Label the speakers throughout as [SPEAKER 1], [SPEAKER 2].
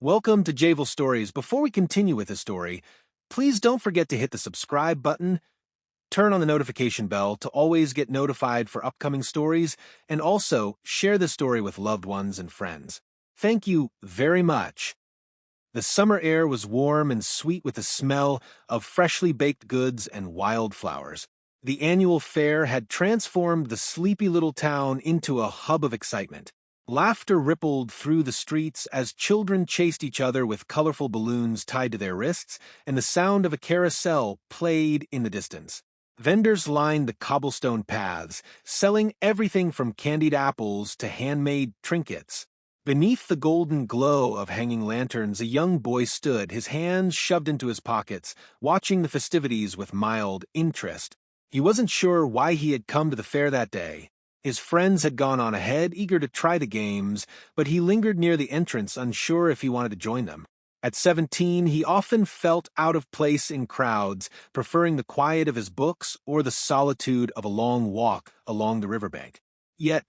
[SPEAKER 1] Welcome to Javel Stories. Before we continue with the story, please don't forget to hit the subscribe button, turn on the notification bell to always get notified for upcoming stories, and also share the story with loved ones and friends. Thank you very much. The summer air was warm and sweet with the smell of freshly baked goods and wildflowers. The annual fair had transformed the sleepy little town into a hub of excitement. Laughter rippled through the streets as children chased each other with colorful balloons tied to their wrists, and the sound of a carousel played in the distance. Vendors lined the cobblestone paths, selling everything from candied apples to handmade trinkets. Beneath the golden glow of hanging lanterns, a young boy stood, his hands shoved into his pockets, watching the festivities with mild interest. He wasn't sure why he had come to the fair that day. His friends had gone on ahead, eager to try the games, but he lingered near the entrance, unsure if he wanted to join them. At 17, he often felt out of place in crowds, preferring the quiet of his books or the solitude of a long walk along the riverbank. Yet,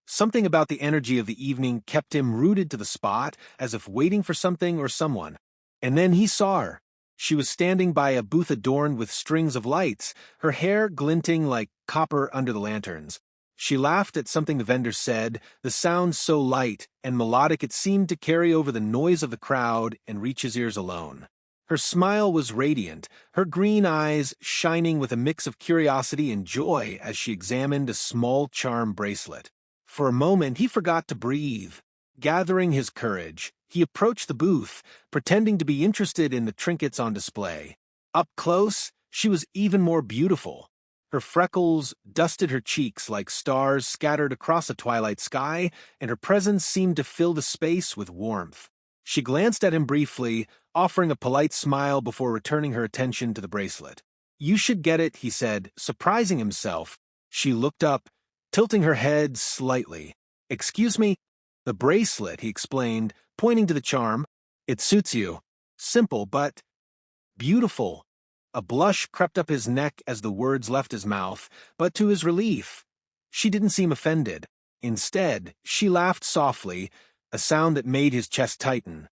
[SPEAKER 1] something about the energy of the evening kept him rooted to the spot, as if waiting for something or someone. And then he saw her. She was standing by a booth adorned with strings of lights, her hair glinting like copper under the lanterns. She laughed at something the vendor said, the sound so light and melodic it seemed to carry over the noise of the crowd and reach his ears alone. Her smile was radiant, her green eyes shining with a mix of curiosity and joy as she examined a small charm bracelet. For a moment he forgot to breathe. Gathering his courage, he approached the booth, pretending to be interested in the trinkets on display. Up close, she was even more beautiful. Her freckles dusted her cheeks like stars scattered across a twilight sky, and her presence seemed to fill the space with warmth. She glanced at him briefly, offering a polite smile before returning her attention to the bracelet. "You should get it," he said, surprising himself. She looked up, tilting her head slightly. "Excuse me?" "The bracelet," he explained, pointing to the charm. "It suits you. Simple, but beautiful." A blush crept up his neck as the words left his mouth, but to his relief, she didn't seem offended. Instead, she laughed softly, a sound that made his chest tighten.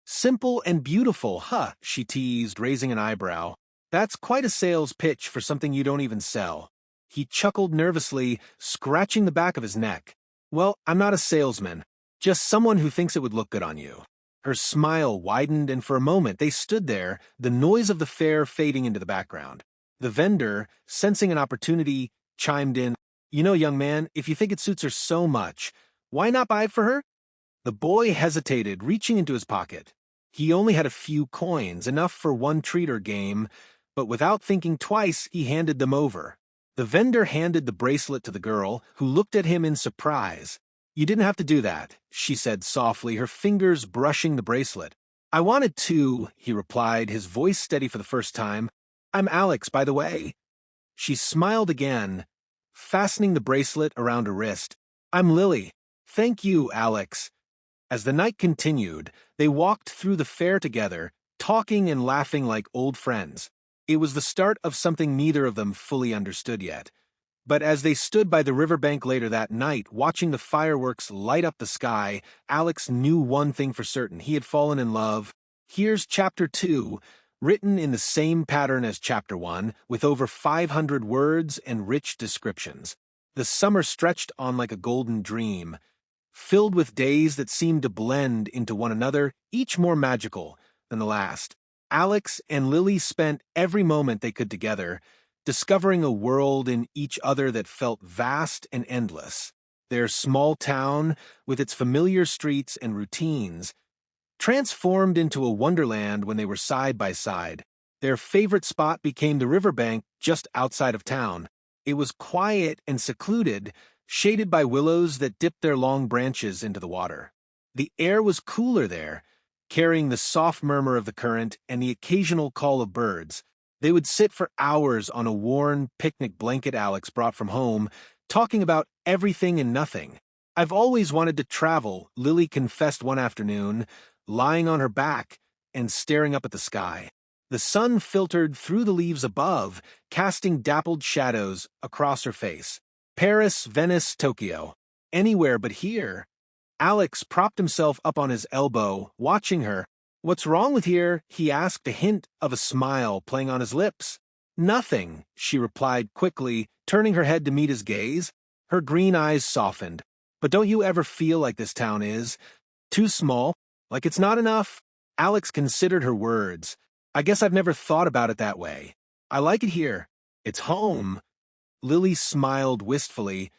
[SPEAKER 1] "Simple and beautiful, huh?" she teased, raising an eyebrow. "That's quite a sales pitch for something you don't even sell." He chuckled nervously, scratching the back of his neck. "Well, I'm not a salesman, just someone who thinks it would look good on you." Her smile widened, and for a moment they stood there, the noise of the fair fading into the background. The vendor, sensing an opportunity, chimed in, "You know, young man, if you think it suits her so much, why not buy it for her?" The boy hesitated, reaching into his pocket. He only had a few coins, enough for one treat or game, but without thinking twice, he handed them over. The vendor handed the bracelet to the girl, who looked at him in surprise. "You didn't have to do that," she said softly, her fingers brushing the bracelet. "I wanted to," he replied, his voice steady for the first time. "I'm Alex, by the way." She smiled again, fastening the bracelet around her wrist. "I'm Lily. Thank you, Alex." As the night continued, they walked through the fair together, talking and laughing like old friends. It was the start of something neither of them fully understood yet. But as they stood by the riverbank later that night, watching the fireworks light up the sky, Alex knew one thing for certain: he had fallen in love. Here's Chapter 2, written in the same pattern as Chapter 1, with over 500 words and rich descriptions. The summer stretched on like a golden dream, filled with days that seemed to blend into one another, each more magical than the last. Alex and Lily spent every moment they could together, discovering a world in each other that felt vast and endless. Their small town, with its familiar streets and routines, transformed into a wonderland when they were side by side. Their favorite spot became the riverbank just outside of town. It was quiet and secluded, shaded by willows that dipped their long branches into the water. The air was cooler there, carrying the soft murmur of the current and the occasional call of birds. They would sit for hours on a worn picnic blanket Alex brought from home, talking about everything and nothing. "I've always wanted to travel," Lily confessed one afternoon, lying on her back and staring up at the sky. The sun filtered through the leaves above, casting dappled shadows across her face. "Paris, Venice, Tokyo. Anywhere but here." Alex propped himself up on his elbow, watching her. "What's wrong with here?" he asked, a hint of a smile playing on his lips. "Nothing," she replied quickly, turning her head to meet his gaze. Her green eyes softened. "But don't you ever feel like this town is too small? Like it's not enough?" Alex considered her words. "I guess I've never thought about it that way. I like it here. It's home." Lily smiled wistfully,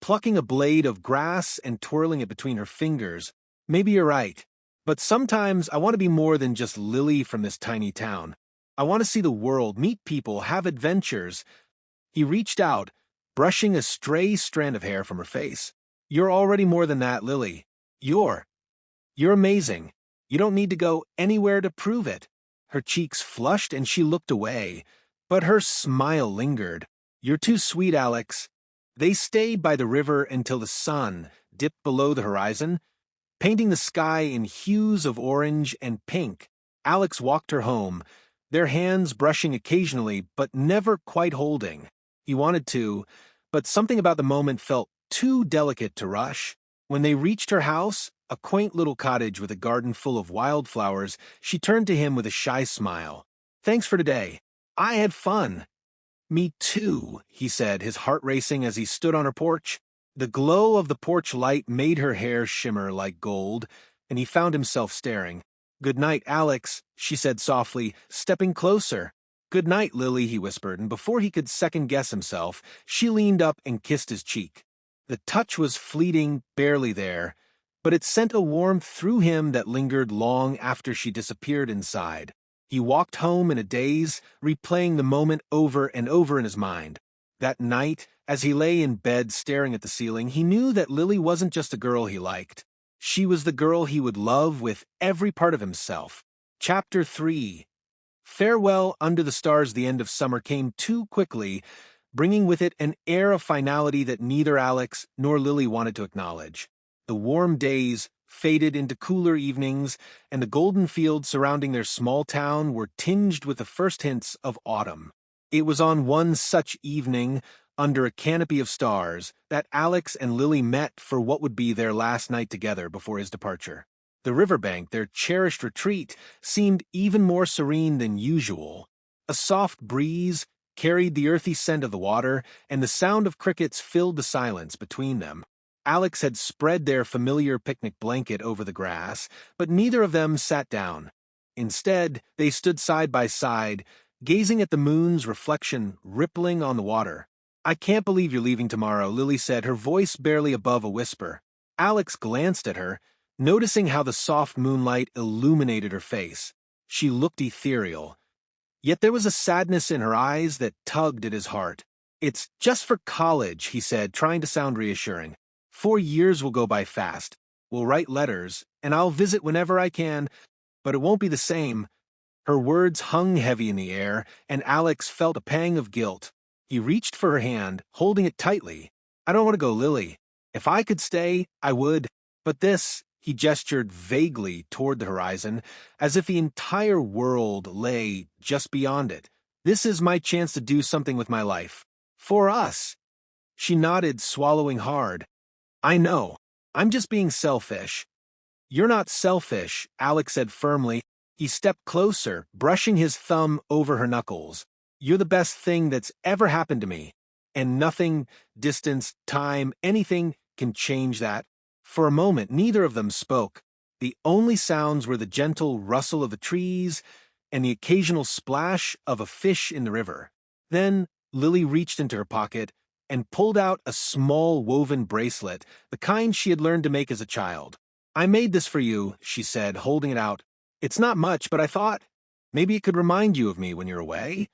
[SPEAKER 1] plucking a blade of grass and twirling it between her fingers. "Maybe you're right. But sometimes I want to be more than just Lily from this tiny town. I want to see the world, meet people, have adventures." He reached out, brushing a stray strand of hair from her face. "You're already more than that, Lily. You're amazing. You don't need to go anywhere to prove it." Her cheeks flushed and she looked away, but her smile lingered. "You're too sweet, Alex." They stayed by the river until the sun dipped below the horizon, painting the sky in hues of orange and pink. Alex walked her home, their hands brushing occasionally but never quite holding. He wanted to, but something about the moment felt too delicate to rush. When they reached her house, a quaint little cottage with a garden full of wildflowers, she turned to him with a shy smile. "Thanks for today. I had fun." "Me too," he said, his heart racing as he stood on her porch. The glow of the porch light made her hair shimmer like gold, and he found himself staring. "Good night, Alex," she said softly, stepping closer. "Good night, Lily," he whispered, and before he could second-guess himself, she leaned up and kissed his cheek. The touch was fleeting, barely there, but it sent a warmth through him that lingered long after she disappeared inside. He walked home in a daze, replaying the moment over and over in his mind. That night, as he lay in bed staring at the ceiling, he knew that Lily wasn't just a girl he liked. She was the girl he would love with every part of himself. Chapter 3. Farewell under the stars. The end of summer came too quickly, bringing with it an air of finality that neither Alex nor Lily wanted to acknowledge. The warm days faded into cooler evenings, and the golden fields surrounding their small town were tinged with the first hints of autumn. It was on one such evening, under a canopy of stars, that Alex and Lily met for what would be their last night together before his departure. The riverbank, their cherished retreat, seemed even more serene than usual. A soft breeze carried the earthy scent of the water, and the sound of crickets filled the silence between them. Alex had spread their familiar picnic blanket over the grass, but neither of them sat down. Instead, they stood side by side, gazing at the moon's reflection rippling on the water. "I can't believe you're leaving tomorrow," Lily said, her voice barely above a whisper. Alex glanced at her, noticing how the soft moonlight illuminated her face. She looked ethereal. Yet there was a sadness in her eyes that tugged at his heart. "It's just for college," he said, trying to sound reassuring. 4 years will go by fast. We'll write letters, and I'll visit whenever I can, but it won't be the same." Her words hung heavy in the air, and Alex felt a pang of guilt. He reached for her hand, holding it tightly. "I don't want to go, Lily. If I could stay, I would. But this," he gestured vaguely toward the horizon, as if the entire world lay just beyond it. "This is my chance to do something with my life. For us." She nodded, swallowing hard. "I know. I'm just being selfish." "You're not selfish," Alex said firmly. He stepped closer, brushing his thumb over her knuckles. "You're the best thing that's ever happened to me. And nothing, distance, time, anything can change that." For a moment, neither of them spoke. The only sounds were the gentle rustle of the trees and the occasional splash of a fish in the river. Then Lily reached into her pocket and pulled out a small woven bracelet, the kind she had learned to make as a child. "I made this for you," she said, holding it out. "It's not much, but I thought maybe it could remind you of me when you're away."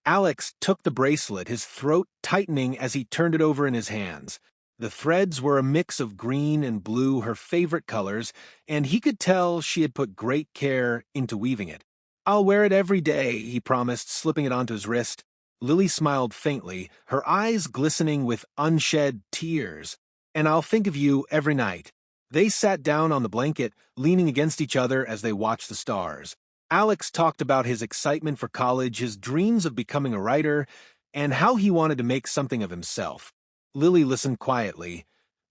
[SPEAKER 1] Alex took the bracelet, his throat tightening as he turned it over in his hands. The threads were a mix of green and blue, her favorite colors, and he could tell she had put great care into weaving it. "I'll wear it every day," he promised, slipping it onto his wrist. Lily smiled faintly, her eyes glistening with unshed tears. "And I'll think of you every night." They sat down on the blanket, leaning against each other as they watched the stars. Alex talked about his excitement for college, his dreams of becoming a writer, and how he wanted to make something of himself. Lily listened quietly,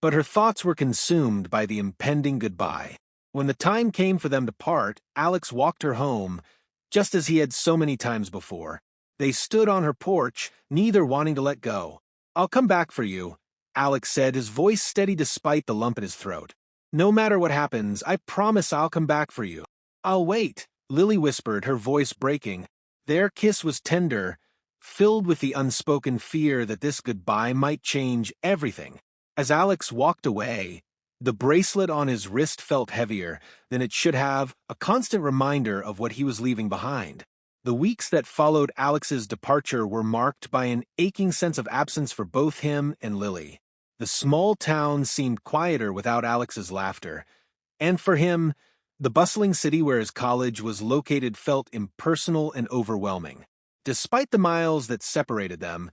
[SPEAKER 1] but her thoughts were consumed by the impending goodbye. When the time came for them to part, Alex walked her home, just as he had so many times before. They stood on her porch, neither wanting to let go. "I'll come back for you," Alex said, his voice steady despite the lump in his throat. "No matter what happens, I promise I'll come back for you." "I'll wait," Lily whispered, her voice breaking. Their kiss was tender, filled with the unspoken fear that this goodbye might change everything. As Alex walked away, the bracelet on his wrist felt heavier than it should have, a constant reminder of what he was leaving behind. The weeks that followed Alex's departure were marked by an aching sense of absence for both him and Lily. The small town seemed quieter without Alex's laughter, and for him, the bustling city where his college was located felt impersonal and overwhelming. Despite the miles that separated them,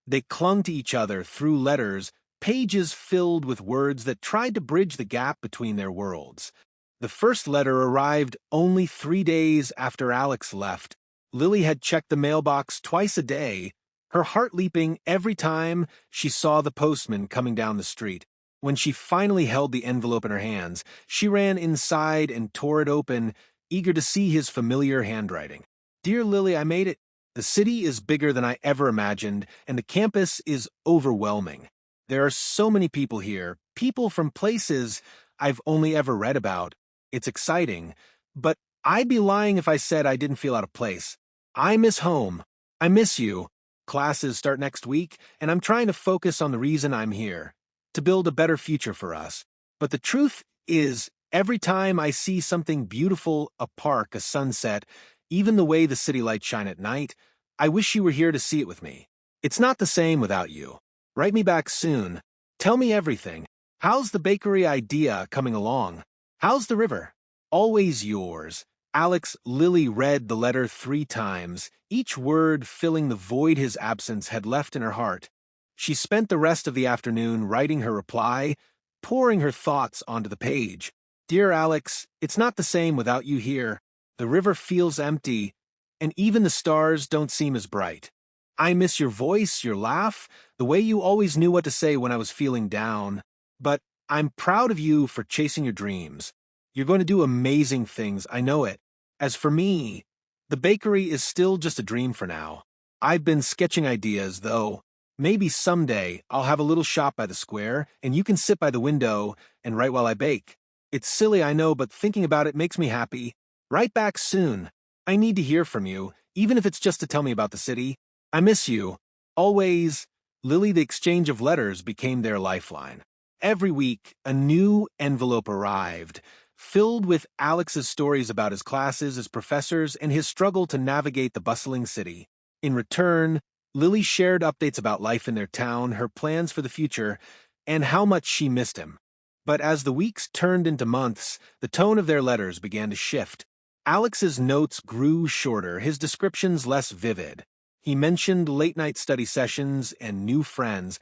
[SPEAKER 1] they clung to each other through letters, pages filled with words that tried to bridge the gap between their worlds. The first letter arrived only 3 days after Alex left. Lily had checked the mailbox twice a day, her heart leaping every time she saw the postman coming down the street. When she finally held the envelope in her hands, she ran inside and tore it open, eager to see his familiar handwriting. "Dear Lily, I made it. The city is bigger than I ever imagined, and the campus is overwhelming. There are so many people here, people from places I've only ever read about. It's exciting, but I'd be lying if I said I didn't feel out of place. I miss home. I miss you. Classes start next week, and I'm trying to focus on the reason I'm here, to build a better future for us. But the truth is, every time I see something beautiful, a park, a sunset, even the way the city lights shine at night, I wish you were here to see it with me. It's not the same without you. Write me back soon. Tell me everything. How's the bakery idea coming along? How's the river? Always yours." Alex. Lily read the letter 3 times, each word filling the void his absence had left in her heart. She spent the rest of the afternoon writing her reply, pouring her thoughts onto the page. "Dear Alex, it's not the same without you here. The river feels empty, and even the stars don't seem as bright. I miss your voice, your laugh, the way you always knew what to say when I was feeling down. But I'm proud of you for chasing your dreams. You're going to do amazing things, I know it. As for me, the bakery is still just a dream for now. I've been sketching ideas, though. Maybe someday I'll have a little shop by the square, and you can sit by the window and write while I bake. It's silly, I know, but thinking about it makes me happy. Write back soon. I need to hear from you, even if it's just to tell me about the city. I miss you. Always." Lily. The exchange of letters became their lifeline. Every week, a new envelope arrived, filled with Alex's stories about his classes, his professors, and his struggle to navigate the bustling city. In return, Lily shared updates about life in their town, her plans for the future, and how much she missed him. But as the weeks turned into months, the tone of their letters began to shift. Alex's notes grew shorter, his descriptions less vivid. He mentioned late-night study sessions and new friends,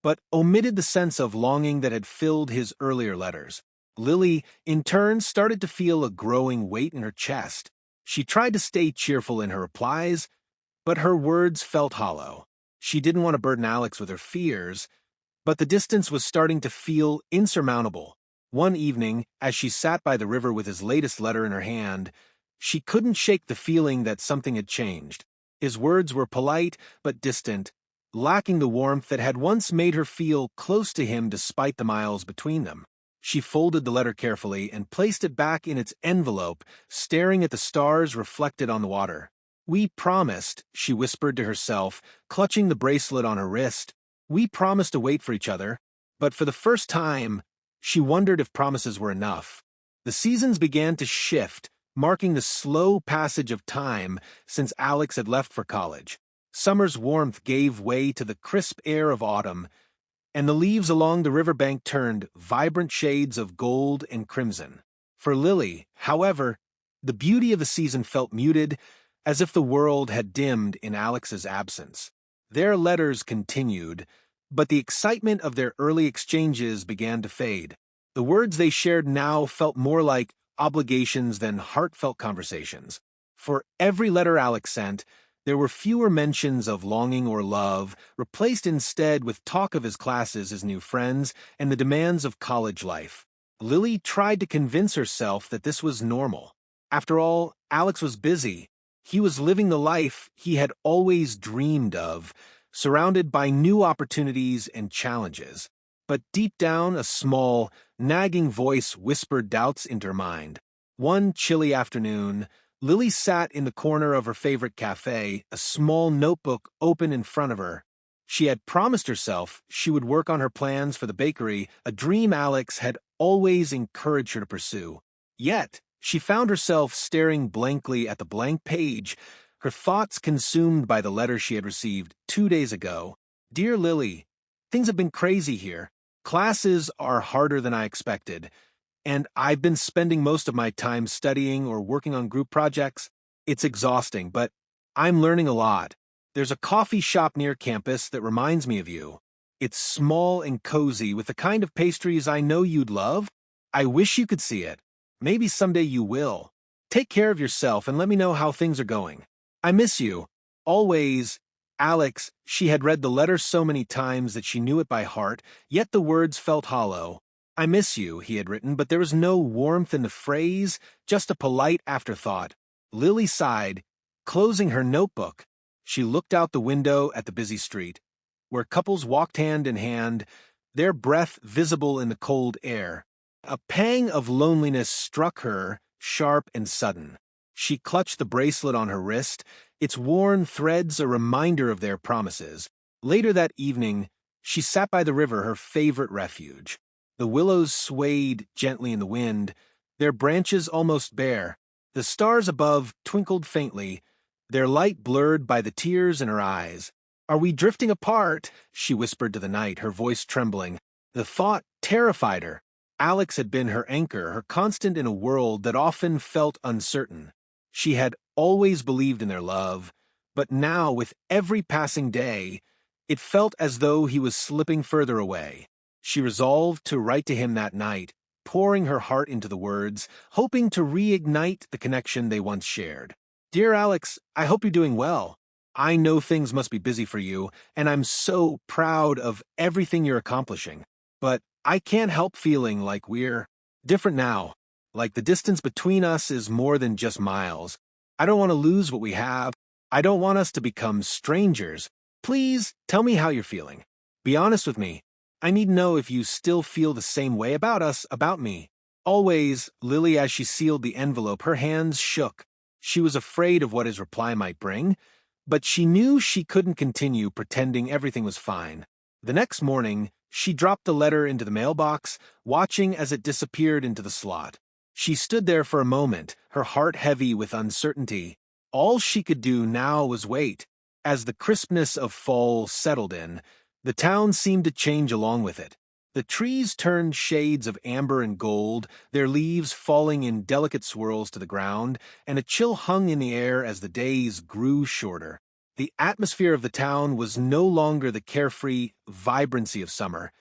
[SPEAKER 1] but omitted the sense of longing that had filled his earlier letters. Lily, in turn, started to feel a growing weight in her chest. She tried to stay cheerful in her replies, but her words felt hollow. She didn't want to burden Alex with her fears, but the distance was starting to feel insurmountable. One evening, as she sat by the river with his latest letter in her hand, she couldn't shake the feeling that something had changed. His words were polite but distant, lacking the warmth that had once made her feel close to him despite the miles between them. She folded the letter carefully and placed it back in its envelope, staring at the stars reflected on the water. "We promised," she whispered to herself, clutching the bracelet on her wrist. "We promised to wait for each other." But for the first time, she wondered if promises were enough. The seasons began to shift, marking the slow passage of time since Alex had left for college. Summer's warmth gave way to the crisp air of autumn, and the leaves along the riverbank turned vibrant shades of gold and crimson. For Lily, however, the beauty of the season felt muted, as if the world had dimmed in Alex's absence. Their letters continued, but the excitement of their early exchanges began to fade. The words they shared now felt more like obligations than heartfelt conversations. For every letter Alex sent, There were fewer mentions of longing or love, replaced instead with talk of his classes, his new friends, and the demands of college life. Lily tried to convince herself that this was normal. After all, Alex was busy. He was living the life he had always dreamed of, surrounded by new opportunities and challenges. But deep down, a small, nagging voice whispered doubts into her mind. One chilly afternoon, Lily sat in the corner of her favorite cafe, a small notebook open in front of her. She had promised herself she would work on her plans for the bakery, a dream Alex had always encouraged her to pursue. Yet, she found herself staring blankly at the blank page, her thoughts consumed by the letter she had received 2 days ago. Dear Lily, things have been crazy here. Classes are harder than I expected, and I've been spending most of my time studying or working on group projects. It's exhausting, but I'm learning a lot. There's a coffee shop near campus that reminds me of you. It's small and cozy with the kind of pastries I know you'd love. I wish you could see it. Maybe someday you will. Take care of yourself and let me know how things are going. I miss you. Always, Alex. She had read the letter so many times that she knew it by heart, yet the words felt hollow. I miss you, he had written, but there was no warmth in the phrase, just a polite afterthought. Lily sighed, closing her notebook. She looked out the window at the busy street, where couples walked hand in hand, their breath visible in the cold air. A pang of loneliness struck her, sharp and sudden. She clutched the bracelet on her wrist, its worn threads a reminder of their promises. Later that evening, she sat by the river, her favorite refuge. The willows swayed gently in the wind, their branches almost bare. The stars above twinkled faintly, their light blurred by the tears in her eyes. Are we drifting apart? She whispered to the night, her voice trembling. The thought terrified her. Alex had been her anchor, her constant in a world that often felt uncertain. She had always believed in their love, but now, with every passing day, it felt as though he was slipping further away. She resolved to write to him that night, pouring her heart into the words, hoping to reignite the connection they once shared. Dear Alex, I hope you're doing well. I know things must be busy for you, and I'm so proud of everything you're accomplishing. But I can't help feeling like we're different now, like the distance between us is more than just miles. I don't want to lose what we have. I don't want us to become strangers. Please tell me how you're feeling. Be honest with me. I need to know if you still feel the same way about us, about me. Always, Lily. As she sealed the envelope, her hands shook. She was afraid of what his reply might bring, but she knew she couldn't continue pretending everything was fine. The next morning, she dropped the letter into the mailbox, watching as it disappeared into the slot. She stood there for a moment, her heart heavy with uncertainty. All she could do now was wait. As the crispness of fall settled in, the town seemed to change along with it. The trees turned shades of amber and gold, their leaves falling in delicate swirls to the ground, and a chill hung in the air as the days grew shorter. The atmosphere of the town was no longer the carefree vibrancy of summer.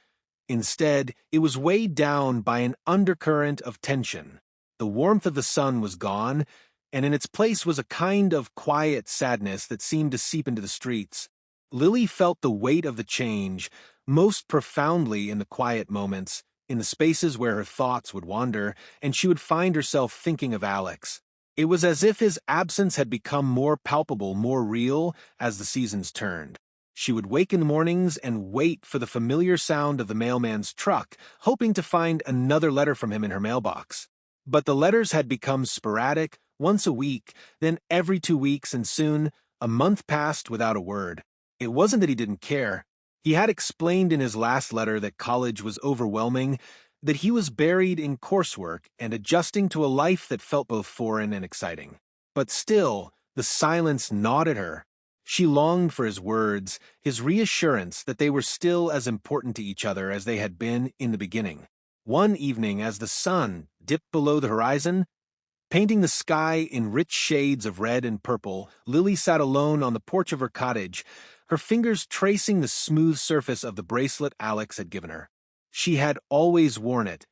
[SPEAKER 1] Instead, it was weighed down by an undercurrent of tension. The warmth of the sun was gone, and in its place was a kind of quiet sadness that seemed to seep into the streets. Lily felt the weight of the change, most profoundly in the quiet moments, in the spaces where her thoughts would wander, and she would find herself thinking of Alex. It was as if his absence had become more palpable, more real, as the seasons turned. She would wake in the mornings and wait for the familiar sound of the mailman's truck, hoping to find another letter from him in her mailbox. But the letters had become sporadic, once a week, then every 2 weeks, and soon a month passed without a word. It wasn't that he didn't care. He had explained in his last letter that college was overwhelming, that he was buried in coursework and adjusting to a life that felt both foreign and exciting. But still, the silence gnawed at her. She longed for his words, his reassurance that they were still as important to each other as they had been in the beginning. One evening, as the sun dipped below the horizon, painting the sky in rich shades of red and purple, Lily sat alone on the porch of her cottage, her fingers tracing the smooth surface of the bracelet Alex had given her. She had always worn it,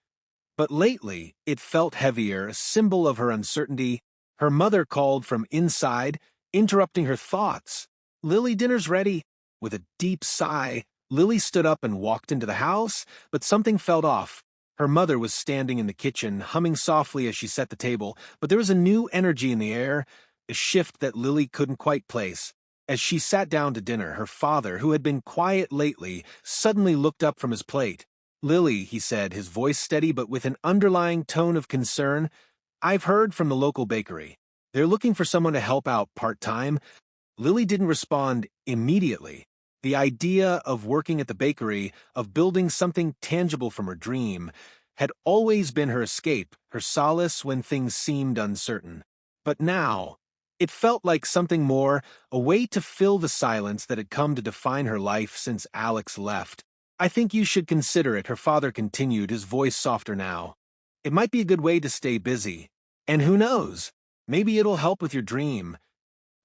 [SPEAKER 1] but lately it felt heavier, a symbol of her uncertainty. Her mother called from inside, interrupting her thoughts. "Lily, dinner's ready." With a deep sigh, Lily stood up and walked into the house, but something felt off. Her mother was standing in the kitchen, humming softly as she set the table, but there was a new energy in the air, a shift that Lily couldn't quite place. As she sat down to dinner, her father, who had been quiet lately, suddenly looked up from his plate. "Lily," he said, his voice steady but with an underlying tone of concern, "I've heard from the local bakery. They're looking for someone to help out part-time." Lily didn't respond immediately. The idea of working at the bakery, of building something tangible from her dream, had always been her escape, her solace when things seemed uncertain. But now, it felt like something more, a way to fill the silence that had come to define her life since Alex left. "I think you should consider it," her father continued, his voice softer now. "It might be a good way to stay busy. And who knows? Maybe it'll help with your dream."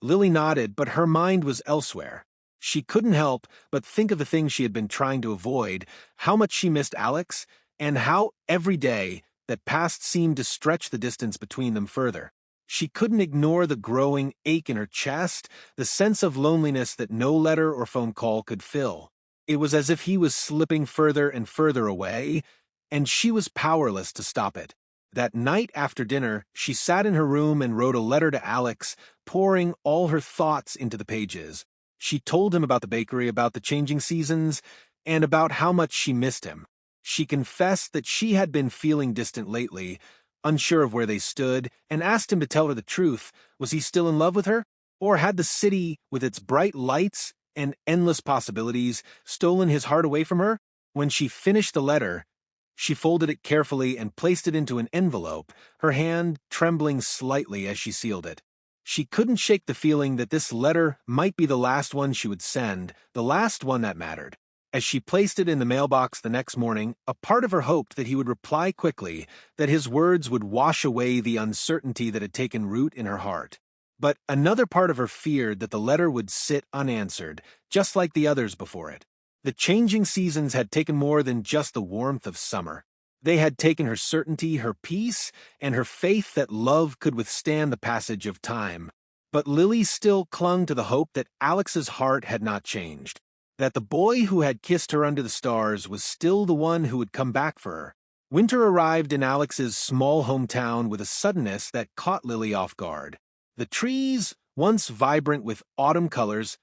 [SPEAKER 1] Lily nodded, but her mind was elsewhere. She couldn't help but think of the things she had been trying to avoid, how much she missed Alex, and how every day that passed seemed to stretch the distance between them further. She couldn't ignore the growing ache in her chest, the sense of loneliness that no letter or phone call could fill. It was as if he was slipping further and further away, and she was powerless to stop it. That night after dinner, she sat in her room and wrote a letter to Alex, pouring all her thoughts into the pages. She told him about the bakery, about the changing seasons, and about how much she missed him. She confessed that she had been feeling distant lately, unsure of where they stood, and asked him to tell her the truth. Was he still in love with her? Or had the city, with its bright lights and endless possibilities, stolen his heart away from her? When she finished the letter, she folded it carefully and placed it into an envelope, her hand trembling slightly as she sealed it. She couldn't shake the feeling that this letter might be the last one she would send, the last one that mattered. As she placed it in the mailbox the next morning, a part of her hoped that he would reply quickly, that his words would wash away the uncertainty that had taken root in her heart. But another part of her feared that the letter would sit unanswered, just like the others before it. The changing seasons had taken more than just the warmth of summer. They had taken her certainty, her peace, and her faith that love could withstand the passage of time. But Lily still clung to the hope that Alex's heart had not changed, that the boy who had kissed her under the stars was still the one who would come back for her. Winter arrived in Alex's small hometown with a suddenness that caught Lily off guard. The trees, once vibrant with autumn colors,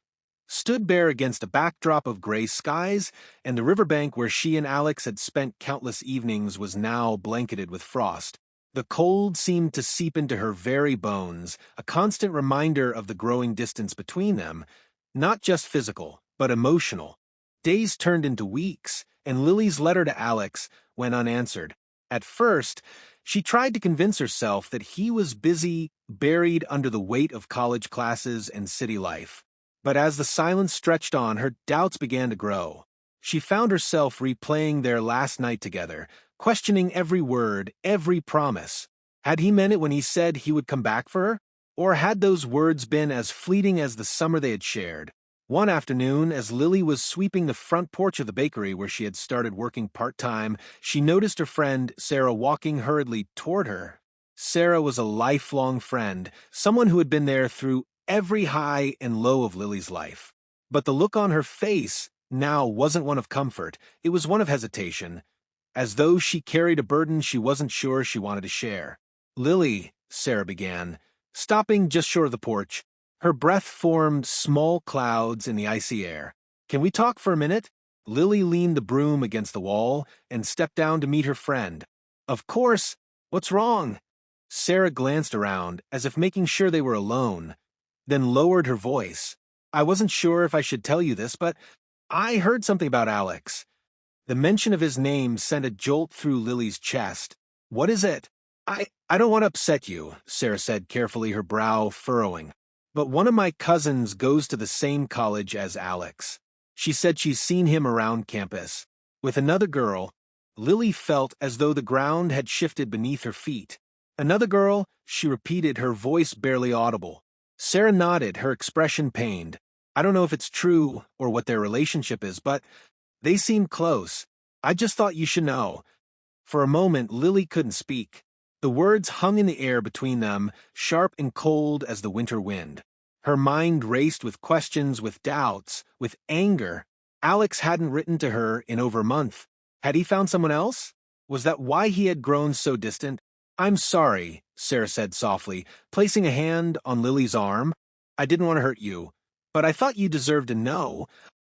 [SPEAKER 1] stood bare against a backdrop of gray skies, and the riverbank where she and Alex had spent countless evenings was now blanketed with frost. The cold seemed to seep into her very bones, a constant reminder of the growing distance between them, not just physical, but emotional. Days turned into weeks, and Lily's letter to Alex went unanswered. At first, she tried to convince herself that he was busy, buried under the weight of college classes and city life. But as the silence stretched on, her doubts began to grow. She found herself replaying their last night together, questioning every word, every promise. Had he meant it when he said he would come back for her? Or had those words been as fleeting as the summer they had shared? One afternoon, as Lily was sweeping the front porch of the bakery where she had started working part-time, she noticed her friend, Sarah, walking hurriedly toward her. Sarah was a lifelong friend, someone who had been there through every high and low of Lily's life. But the look on her face now wasn't one of comfort, it was one of hesitation, as though she carried a burden she wasn't sure she wanted to share. "Lily," Sarah began, stopping just short of the porch. Her breath formed small clouds in the icy air. "Can we talk for a minute?" Lily leaned the broom against the wall and stepped down to meet her friend. "Of course. What's wrong?" Sarah glanced around, as if making sure they were alone, then lowered her voice. "I wasn't sure if I should tell you this, but I heard something about Alex." The mention of his name sent a jolt through Lily's chest. "What is it?" I don't want to upset you," Sarah said carefully, her brow furrowing. "But one of my cousins goes to the same college as Alex. She said she's seen him around campus. With another girl." Lily felt as though the ground had shifted beneath her feet. "Another girl?" she repeated, her voice barely audible. Sarah nodded, her expression pained. "I don't know if it's true or what their relationship is, but they seem close. I just thought you should know." For a moment, Lily couldn't speak. The words hung in the air between them, sharp and cold as the winter wind. Her mind raced with questions, with doubts, with anger. Alex hadn't written to her in over a month. Had he found someone else? Was that why he had grown so distant? "I'm sorry," Sarah said softly, placing a hand on Lily's arm. "I didn't want to hurt you, but I thought you deserved to know."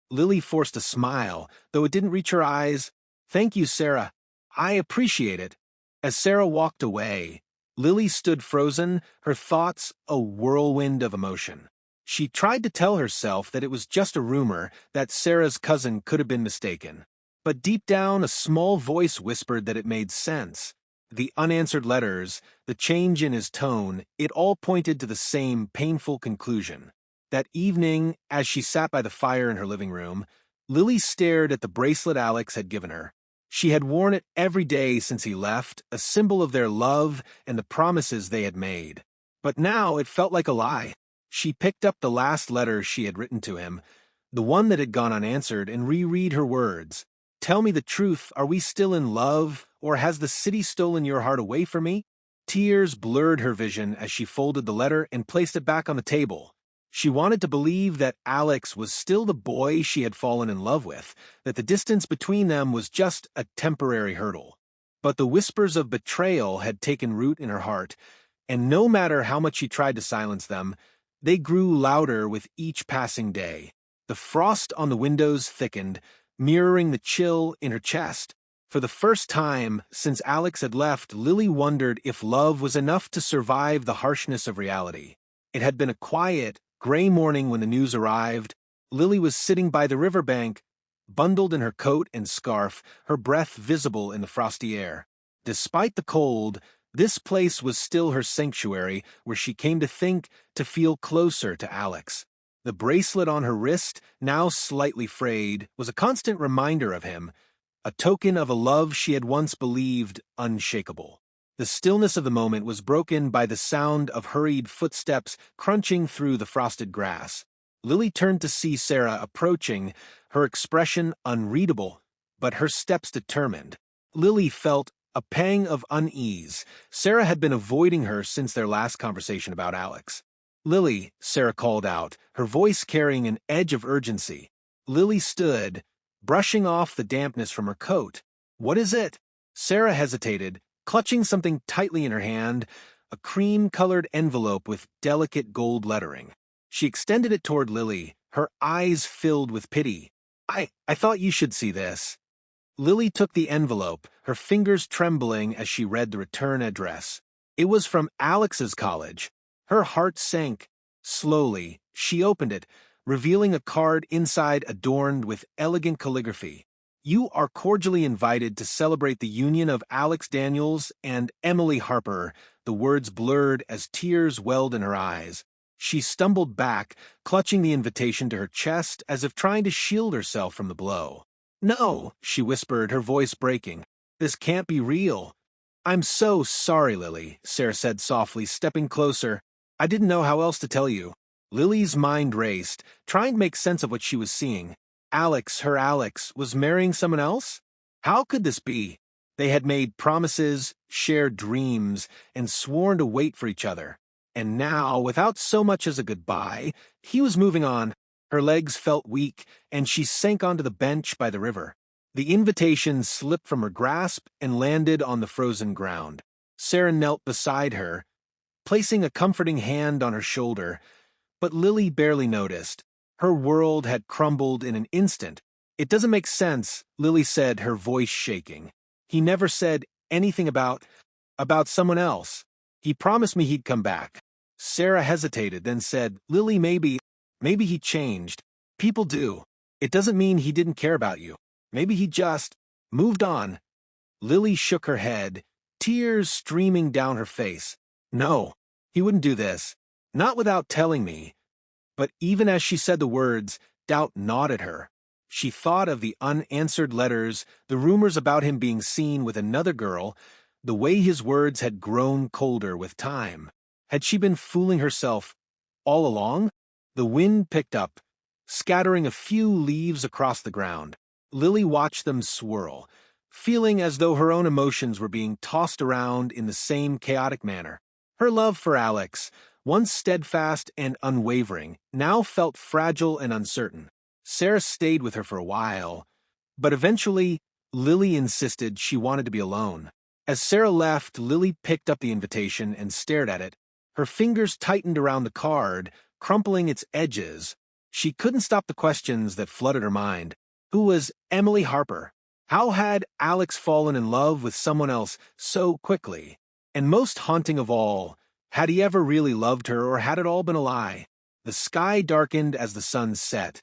[SPEAKER 1] Lily forced a smile, though it didn't reach her eyes. "Thank you, Sarah. I appreciate it." As Sarah walked away, Lily stood frozen, her thoughts a whirlwind of emotion. She tried to tell herself that it was just a rumor, that Sarah's cousin could have been mistaken. But deep down, a small voice whispered that it made sense. The unanswered letters, the change in his tone, it all pointed to the same painful conclusion. That evening, as she sat by the fire in her living room, Lily stared at the bracelet Alex had given her. She had worn it every day since he left, a symbol of their love and the promises they had made. But now it felt like a lie. She picked up the last letter she had written to him, the one that had gone unanswered, and reread her words. "Tell me the truth, are we still in love, or has the city stolen your heart away from me?" Tears blurred her vision as she folded the letter and placed it back on the table. She wanted to believe that Alex was still the boy she had fallen in love with, that the distance between them was just a temporary hurdle. But the whispers of betrayal had taken root in her heart, and no matter how much she tried to silence them, they grew louder with each passing day. The frost on the windows thickened, mirroring the chill in her chest. For the first time since Alex had left, Lily wondered if love was enough to survive the harshness of reality. It had been a quiet, gray morning when the news arrived. Lily was sitting by the riverbank, bundled in her coat and scarf, her breath visible in the frosty air. Despite the cold, this place was still her sanctuary, where she came to think, to feel closer to Alex. The bracelet on her wrist, now slightly frayed, was a constant reminder of him, a token of a love she had once believed unshakable. The stillness of the moment was broken by the sound of hurried footsteps crunching through the frosted grass. Lily turned to see Sarah approaching, her expression unreadable, but her steps determined. Lily felt a pang of unease. Sarah had been avoiding her since their last conversation about Alex. "Lily," Sarah called out, her voice carrying an edge of urgency. Lily stood, brushing off the dampness from her coat. "What is it?" Sarah hesitated, clutching something tightly in her hand, a cream-colored envelope with delicate gold lettering. She extended it toward Lily, her eyes filled with pity. I thought you should see this." Lily took the envelope, her fingers trembling as she read the return address. It was from Alex's college. Her heart sank. Slowly, she opened it, revealing a card inside adorned with elegant calligraphy. "You are cordially invited to celebrate the union of Alex Daniels and Emily Harper." The words blurred as tears welled in her eyes. She stumbled back, clutching the invitation to her chest as if trying to shield herself from the blow. "No," she whispered, her voice breaking. "This can't be real." "I'm so sorry, Lily," Sarah said softly, stepping closer. "I didn't know how else to tell you." Lily's mind raced, trying to make sense of what she was seeing. Alex, her Alex, was marrying someone else? How could this be? They had made promises, shared dreams, and sworn to wait for each other. And now, without so much as a goodbye, he was moving on. Her legs felt weak, and she sank onto the bench by the river. The invitation slipped from her grasp and landed on the frozen ground. Sarah knelt beside her, placing a comforting hand on her shoulder, but Lily barely noticed. Her world had crumbled in an instant. "It doesn't make sense," Lily said, her voice shaking. "He never said anything about someone else. He promised me he'd come back." Sarah hesitated, then said, "Lily, maybe he changed. People do. It doesn't mean he didn't care about you. Maybe he just moved on." Lily shook her head, tears streaming down her face. "No, he wouldn't do this. Not without telling me." But even as she said the words, doubt gnawed at her. She thought of the unanswered letters, the rumors about him being seen with another girl, the way his words had grown colder with time. Had she been fooling herself all along? The wind picked up, scattering a few leaves across the ground. Lily watched them swirl, feeling as though her own emotions were being tossed around in the same chaotic manner. Her love for Alex, once steadfast and unwavering, now felt fragile and uncertain. Sarah stayed with her for a while, but eventually, Lily insisted she wanted to be alone. As Sarah left, Lily picked up the invitation and stared at it. Her fingers tightened around the card, crumpling its edges. She couldn't stop the questions that flooded her mind. Who was Emily Harper? How had Alex fallen in love with someone else so quickly? And most haunting of all, had he ever really loved her, or had it all been a lie? The sky darkened as the sun set,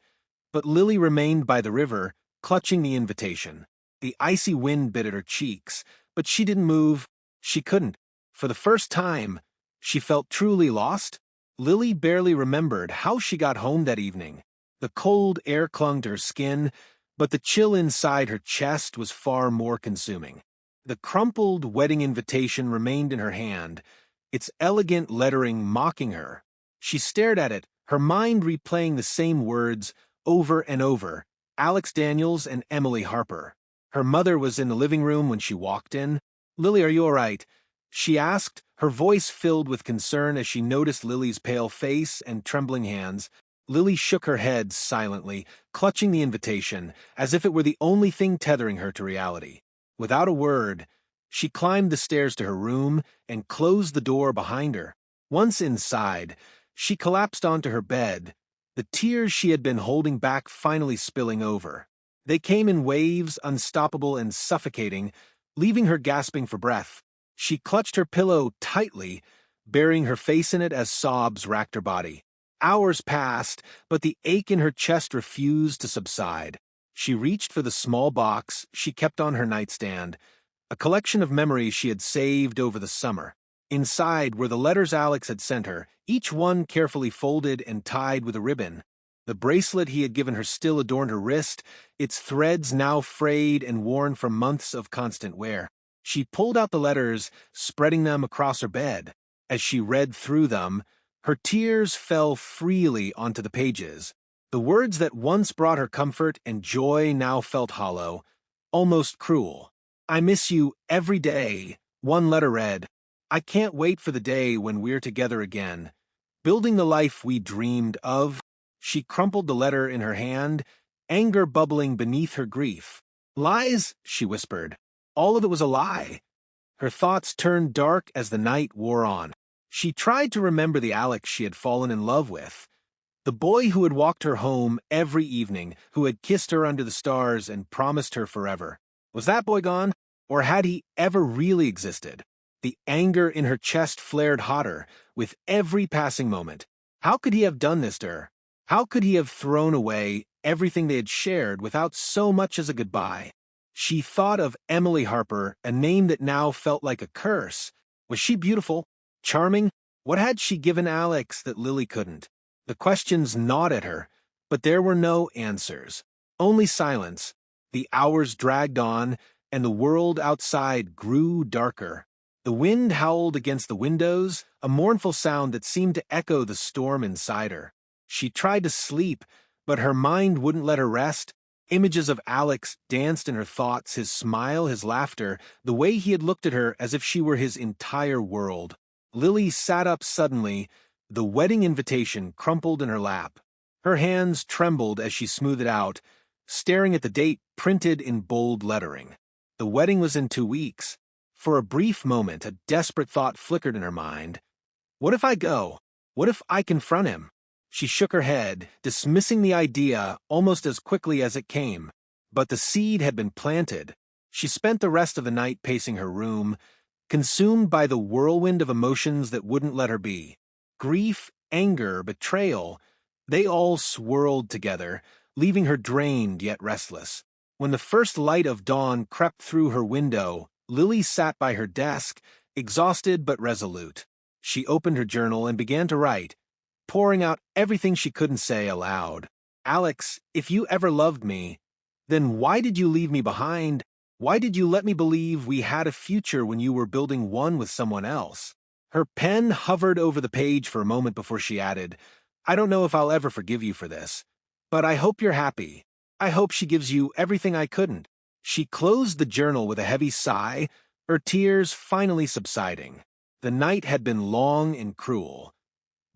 [SPEAKER 1] but Lily remained by the river, clutching the invitation. The icy wind bit at her cheeks, but she didn't move. She couldn't. For the first time, she felt truly lost. Lily barely remembered how she got home that evening. The cold air clung to her skin, but the chill inside her chest was far more consuming. The crumpled wedding invitation remained in her hand, its elegant lettering mocking her. She stared at it, her mind replaying the same words over and over: Alex Daniels and Emily Harper. Her mother was in the living room when she walked in. "Lily, are you all right?" she asked, her voice filled with concern as she noticed Lily's pale face and trembling hands. Lily shook her head silently, clutching the invitation, as if it were the only thing tethering her to reality. Without a word, she climbed the stairs to her room and closed the door behind her. Once inside, she collapsed onto her bed, the tears she had been holding back finally spilling over. They came in waves, unstoppable and suffocating, leaving her gasping for breath. She clutched her pillow tightly, burying her face in it as sobs racked her body. Hours passed, but the ache in her chest refused to subside. She reached for the small box she kept on her nightstand, a collection of memories she had saved over the summer. Inside were the letters Alex had sent her, each one carefully folded and tied with a ribbon. The bracelet he had given her still adorned her wrist, its threads now frayed and worn from months of constant wear. She pulled out the letters, spreading them across her bed. As she read through them, her tears fell freely onto the pages. The words that once brought her comfort and joy now felt hollow, almost cruel. "I miss you every day," one letter read. "I can't wait for the day when we're together again, building the life we dreamed of." She crumpled the letter in her hand, anger bubbling beneath her grief. "Lies," she whispered. All of it was a lie. Her thoughts turned dark as the night wore on. She tried to remember the Alex she had fallen in love with. The boy who had walked her home every evening, who had kissed her under the stars and promised her forever. Was that boy gone? Or had he ever really existed? The anger in her chest flared hotter with every passing moment. How could he have done this to her? How could he have thrown away everything they had shared without so much as a goodbye? She thought of Emily Harper, a name that now felt like a curse. Was she beautiful? Charming? What had she given Alex that Lily couldn't? The questions gnawed at her, but there were no answers. Only silence. The hours dragged on, and the world outside grew darker. The wind howled against the windows, a mournful sound that seemed to echo the storm inside her. She tried to sleep, but her mind wouldn't let her rest. Images of Alex danced in her thoughts, his smile, his laughter, the way he had looked at her as if she were his entire world. Lily sat up suddenly, the wedding invitation crumpled in her lap. Her hands trembled as she smoothed it out, staring at the date printed in bold lettering. The wedding was in 2 weeks. For a brief moment, a desperate thought flickered in her mind. What if I go? What if I confront him? She shook her head, dismissing the idea almost as quickly as it came. But the seed had been planted. She spent the rest of the night pacing her room, consumed by the whirlwind of emotions that wouldn't let her be. Grief, anger, betrayal, they all swirled together, leaving her drained yet restless. When the first light of dawn crept through her window, Lily sat by her desk, exhausted but resolute. She opened her journal and began to write, pouring out everything she couldn't say aloud. "Alex, if you ever loved me, then why did you leave me behind? Why did you let me believe we had a future when you were building one with someone else?" Her pen hovered over the page for a moment before she added, "I don't know if I'll ever forgive you for this, but I hope you're happy. I hope she gives you everything I couldn't." She closed the journal with a heavy sigh, her tears finally subsiding. The night had been long and cruel.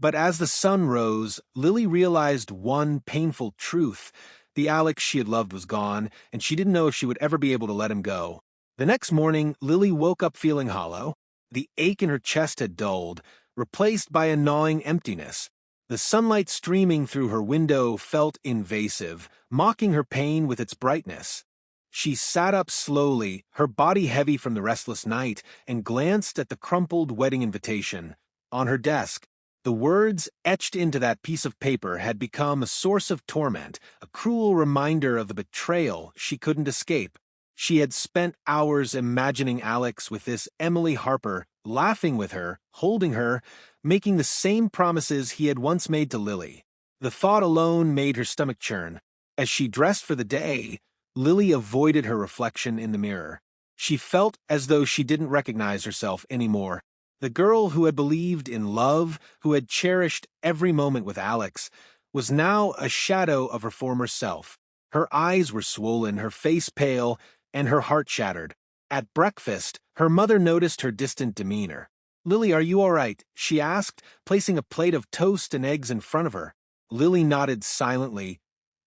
[SPEAKER 1] But as the sun rose, Lily realized one painful truth. The Alex she had loved was gone, and she didn't know if she would ever be able to let him go. The next morning, Lily woke up feeling hollow. The ache in her chest had dulled, replaced by a gnawing emptiness. The sunlight streaming through her window felt invasive, mocking her pain with its brightness. She sat up slowly, her body heavy from the restless night, and glanced at the crumpled wedding invitation. On her desk, the words etched into that piece of paper had become a source of torment, a cruel reminder of the betrayal she couldn't escape. She had spent hours imagining Alex with this Emily Harper, laughing with her, holding her, making the same promises he had once made to Lily. The thought alone made her stomach churn. As she dressed for the day, Lily avoided her reflection in the mirror. She felt as though she didn't recognize herself anymore. The girl who had believed in love, who had cherished every moment with Alex, was now a shadow of her former self. Her eyes were swollen, her face pale, and her heart shattered. At breakfast, her mother noticed her distant demeanor. "Lily, are you all right?" she asked, placing a plate of toast and eggs in front of her. Lily nodded silently,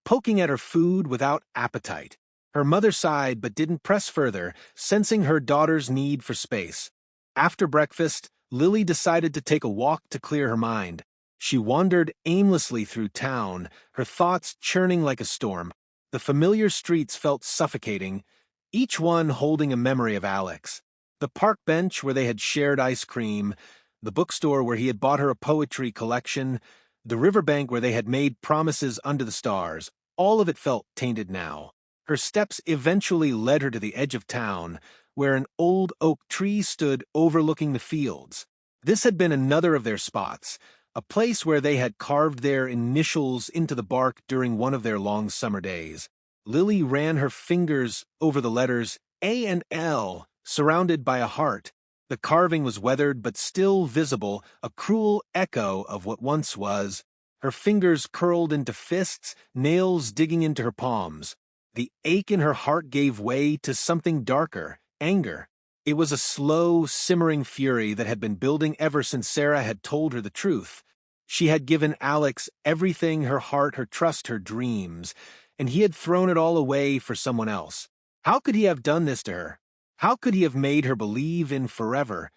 [SPEAKER 1] poking at her food without appetite. Her mother sighed but didn't press further, sensing her daughter's need for space. After breakfast, Lily decided to take a walk to clear her mind. She wandered aimlessly through town, her thoughts churning like a storm. The familiar streets felt suffocating, each one holding a memory of Alex. The park bench where they had shared ice cream, the bookstore where he had bought her a poetry collection, the riverbank where they had made promises under the stars, all of it felt tainted now. Her steps eventually led her to the edge of town, where an old oak tree stood overlooking the fields. This had been another of their spots, a place where they had carved their initials into the bark during one of their long summer days. Lily ran her fingers over the letters A and L, surrounded by a heart. The carving was weathered but still visible, a cruel echo of what once was. Her fingers curled into fists, nails digging into her palms. The ache in her heart gave way to something darker, anger. It was a slow, simmering fury that had been building ever since Sarah had told her the truth. She had given Alex everything, her heart, her trust, her dreams, and he had thrown it all away for someone else. How could he have done this to her? How could he have made her believe in forever,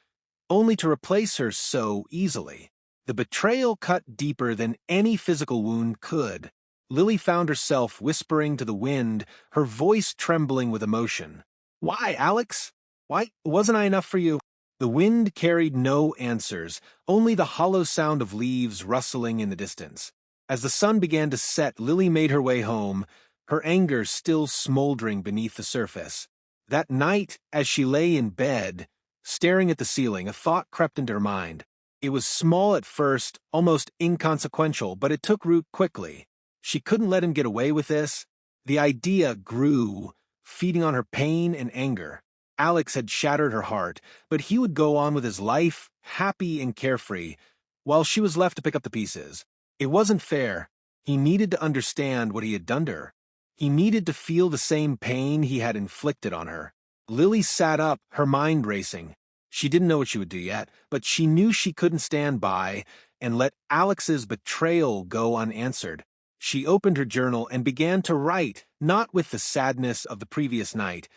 [SPEAKER 1] only to replace her so easily? The betrayal cut deeper than any physical wound could. Lily found herself whispering to the wind, her voice trembling with emotion. "Why, Alex? Why wasn't I enough for you?" The wind carried no answers, only the hollow sound of leaves rustling in the distance. As the sun began to set, Lily made her way home, her anger still smoldering beneath the surface. That night, as she lay in bed, staring at the ceiling, a thought crept into her mind. It was small at first, almost inconsequential, but it took root quickly. She couldn't let him get away with this. The idea grew, feeding on her pain and anger. Alex had shattered her heart, but he would go on with his life, happy and carefree, while she was left to pick up the pieces. It wasn't fair. He needed to understand what he had done to her. He needed to feel the same pain he had inflicted on her. Lily sat up, her mind racing. She didn't know what she would do yet, but she knew she couldn't stand by and let Alex's betrayal go unanswered. She opened her journal and began to write, not with the sadness of the previous night,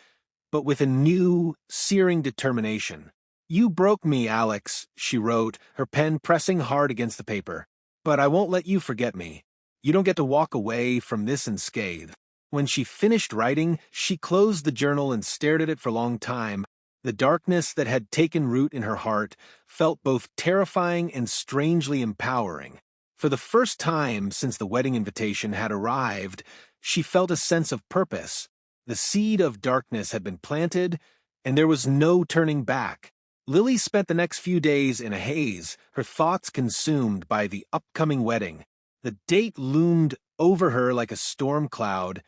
[SPEAKER 1] but with a new, searing determination. "You broke me, Alex," she wrote, her pen pressing hard against the paper. "But I won't let you forget me. You don't get to walk away from this unscathed." When she finished writing, she closed the journal and stared at it for a long time. The darkness that had taken root in her heart felt both terrifying and strangely empowering. For the first time since the wedding invitation had arrived, she felt a sense of purpose. The seed of darkness had been planted, and there was no turning back. Lily spent the next few days in a haze, her thoughts consumed by the upcoming wedding. The date loomed over her like a storm cloud,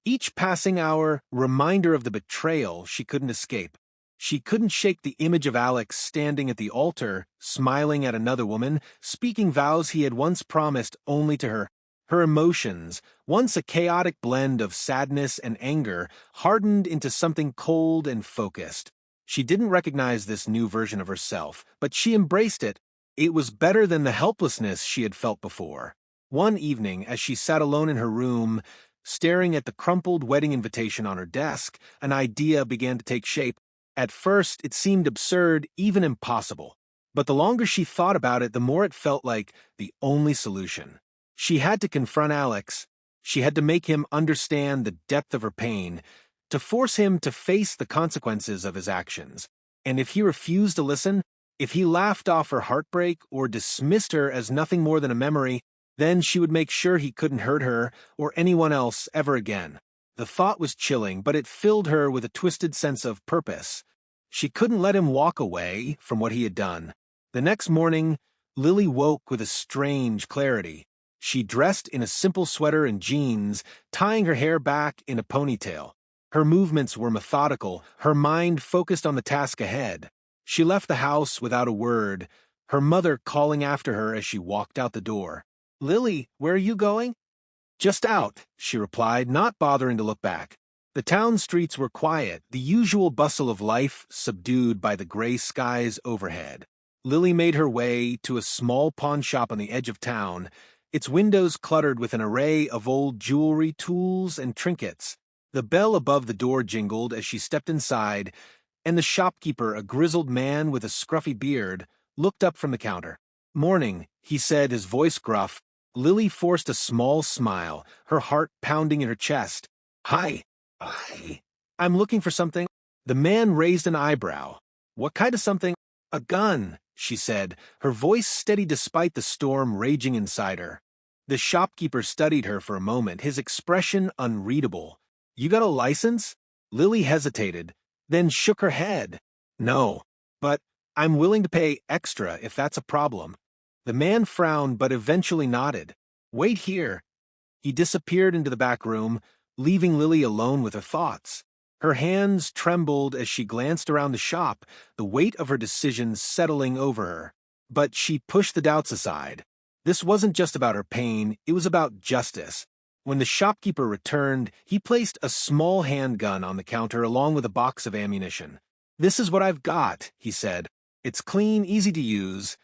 [SPEAKER 1] each passing hour reminder of the betrayal she couldn't escape. She couldn't shake the image of Alex standing at the altar, smiling at another woman, speaking vows he had once promised only to her. Her emotions, once a chaotic blend of sadness and anger, hardened into something cold and focused. She didn't recognize this new version of herself, but she embraced it. It was better than the helplessness she had felt before. One evening, as she sat alone in her room, staring at the crumpled wedding invitation on her desk, an idea began to take shape. At first, it seemed absurd, even impossible. But the longer she thought about it, the more it felt like the only solution. She had to confront Alex. She had to make him understand the depth of her pain, to force him to face the consequences of his actions. And if he refused to listen, if he laughed off her heartbreak or dismissed her as nothing more than a memory, then she would make sure he couldn't hurt her or anyone else ever again. The thought was chilling, but it filled her with a twisted sense of purpose. She couldn't let him walk away from what he had done. The next morning, Lily woke with a strange clarity. She dressed in a simple sweater and jeans, tying her hair back in a ponytail. Her movements were methodical, her mind focused on the task ahead. She left the house without a word, her mother calling after her as she walked out the door. "Lily, where are you going?" "Just out," she replied, not bothering to look back. The town streets were quiet, the usual bustle of life subdued by the gray skies overhead. Lily made her way to a small pawn shop on the edge of town, its windows cluttered with an array of old jewelry, tools, and trinkets. The bell above the door jingled as she stepped inside, and the shopkeeper, a grizzled man with a scruffy beard, looked up from the counter. "Morning," he said, his voice gruff. Lily forced a small smile, her heart pounding in her chest. "Hi. Hi. I'm looking for something." The man raised an eyebrow. "What kind of something?" "A gun," she said, her voice steady despite the storm raging inside her. The shopkeeper studied her for a moment, his expression unreadable. "You got a license?" Lily hesitated, then shook her head. "No, but I'm willing to pay extra if that's a problem." The man frowned but eventually nodded. "Wait here." He disappeared into the back room, leaving Lily alone with her thoughts. Her hands trembled as she glanced around the shop, the weight of her decision settling over her. But she pushed the doubts aside. This wasn't just about her pain, it was about justice. When the shopkeeper returned, he placed a small handgun on the counter along with a box of ammunition. "This is what I've got," he said. "It's clean, easy to use."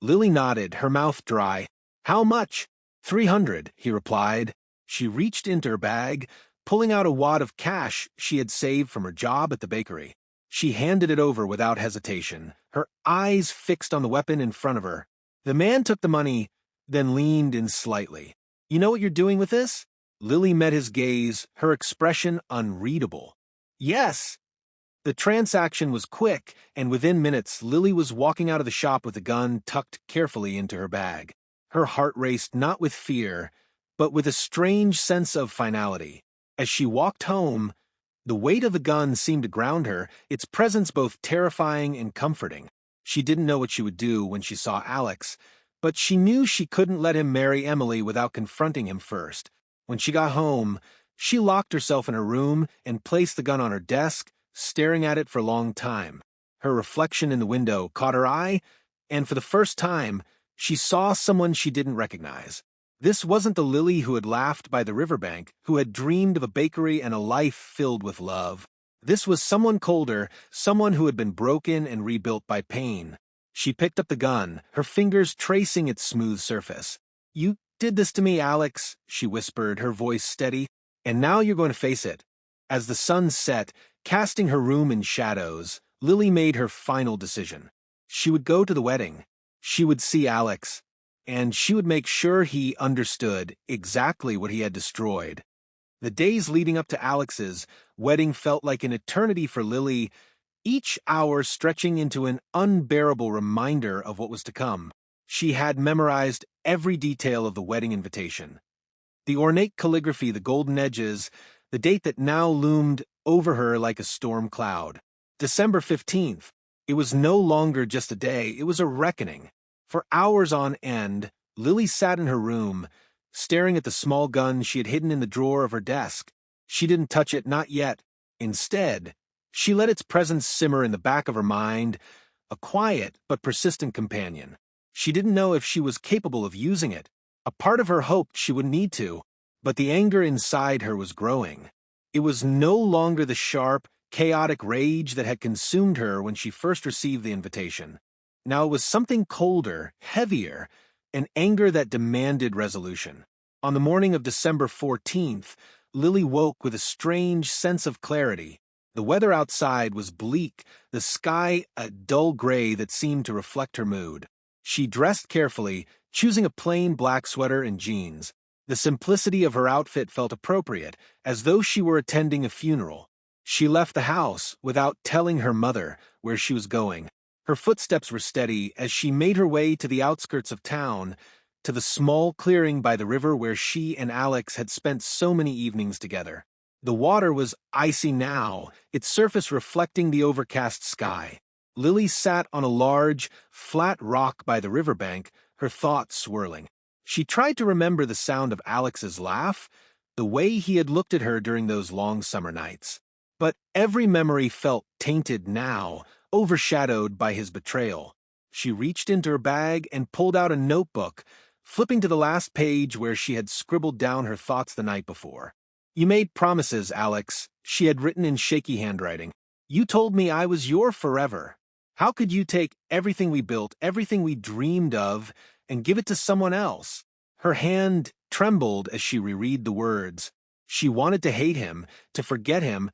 [SPEAKER 1] Lily nodded, her mouth dry. "How much?" "300, he replied. She reached into her bag, pulling out a wad of cash she had saved from her job at the bakery. She handed it over without hesitation, her eyes fixed on the weapon in front of her. The man took the money, then leaned in slightly. "You know what you're doing with this?" Lily met his gaze, her expression unreadable. "Yes." The transaction was quick, and within minutes Lily was walking out of the shop with the gun tucked carefully into her bag. Her heart raced not with fear, but with a strange sense of finality. As she walked home, the weight of the gun seemed to ground her, its presence both terrifying and comforting. She didn't know what she would do when she saw Alex, but she knew she couldn't let him marry Emily without confronting him first. When she got home, she locked herself in her room and placed the gun on her desk, staring at it for a long time. Her reflection in the window caught her eye, and for the first time, she saw someone she didn't recognize. This wasn't the Lily who had laughed by the riverbank, who had dreamed of a bakery and a life filled with love. This was someone colder, someone who had been broken and rebuilt by pain. She picked up the gun, her fingers tracing its smooth surface. "You did this to me, Alex," she whispered, her voice steady, "and now you're going to face it." As the sun set, casting her room in shadows, Lily made her final decision. She would go to the wedding. She would see Alex, and she would make sure he understood exactly what he had destroyed. The days leading up to Alex's wedding felt like an eternity for Lily, each hour stretching into an unbearable reminder of what was to come. She had memorized every detail of the wedding invitation. The ornate calligraphy, the golden edges, the date that now loomed over her like a storm cloud. December 15th. It was no longer just a day, it was a reckoning. For hours on end, Lily sat in her room, staring at the small gun she had hidden in the drawer of her desk. She didn't touch it, not yet. Instead, she let its presence simmer in the back of her mind, a quiet but persistent companion. She didn't know if she was capable of using it. A part of her hoped she wouldn't need to, but the anger inside her was growing. It was no longer the sharp, chaotic rage that had consumed her when she first received the invitation. Now it was something colder, heavier, an anger that demanded resolution. On the morning of December 14th, Lily woke with a strange sense of clarity. The weather outside was bleak, the sky a dull gray that seemed to reflect her mood. She dressed carefully, choosing a plain black sweater and jeans. The simplicity of her outfit felt appropriate, as though she were attending a funeral. She left the house without telling her mother where she was going. Her footsteps were steady as she made her way to the outskirts of town, to the small clearing by the river where she and Alex had spent so many evenings together. The water was icy now, its surface reflecting the overcast sky. Lily sat on a large, flat rock by the riverbank, her thoughts swirling. She tried to remember the sound of Alex's laugh, the way he had looked at her during those long summer nights. But every memory felt tainted now, overshadowed by his betrayal. She reached into her bag and pulled out a notebook, flipping to the last page where she had scribbled down her thoughts the night before. "You made promises, Alex," she had written in shaky handwriting. "You told me I was your forever. How could you take everything we built, everything we dreamed of, and give it to someone else?" Her hand trembled as she reread the words. She wanted to hate him, to forget him,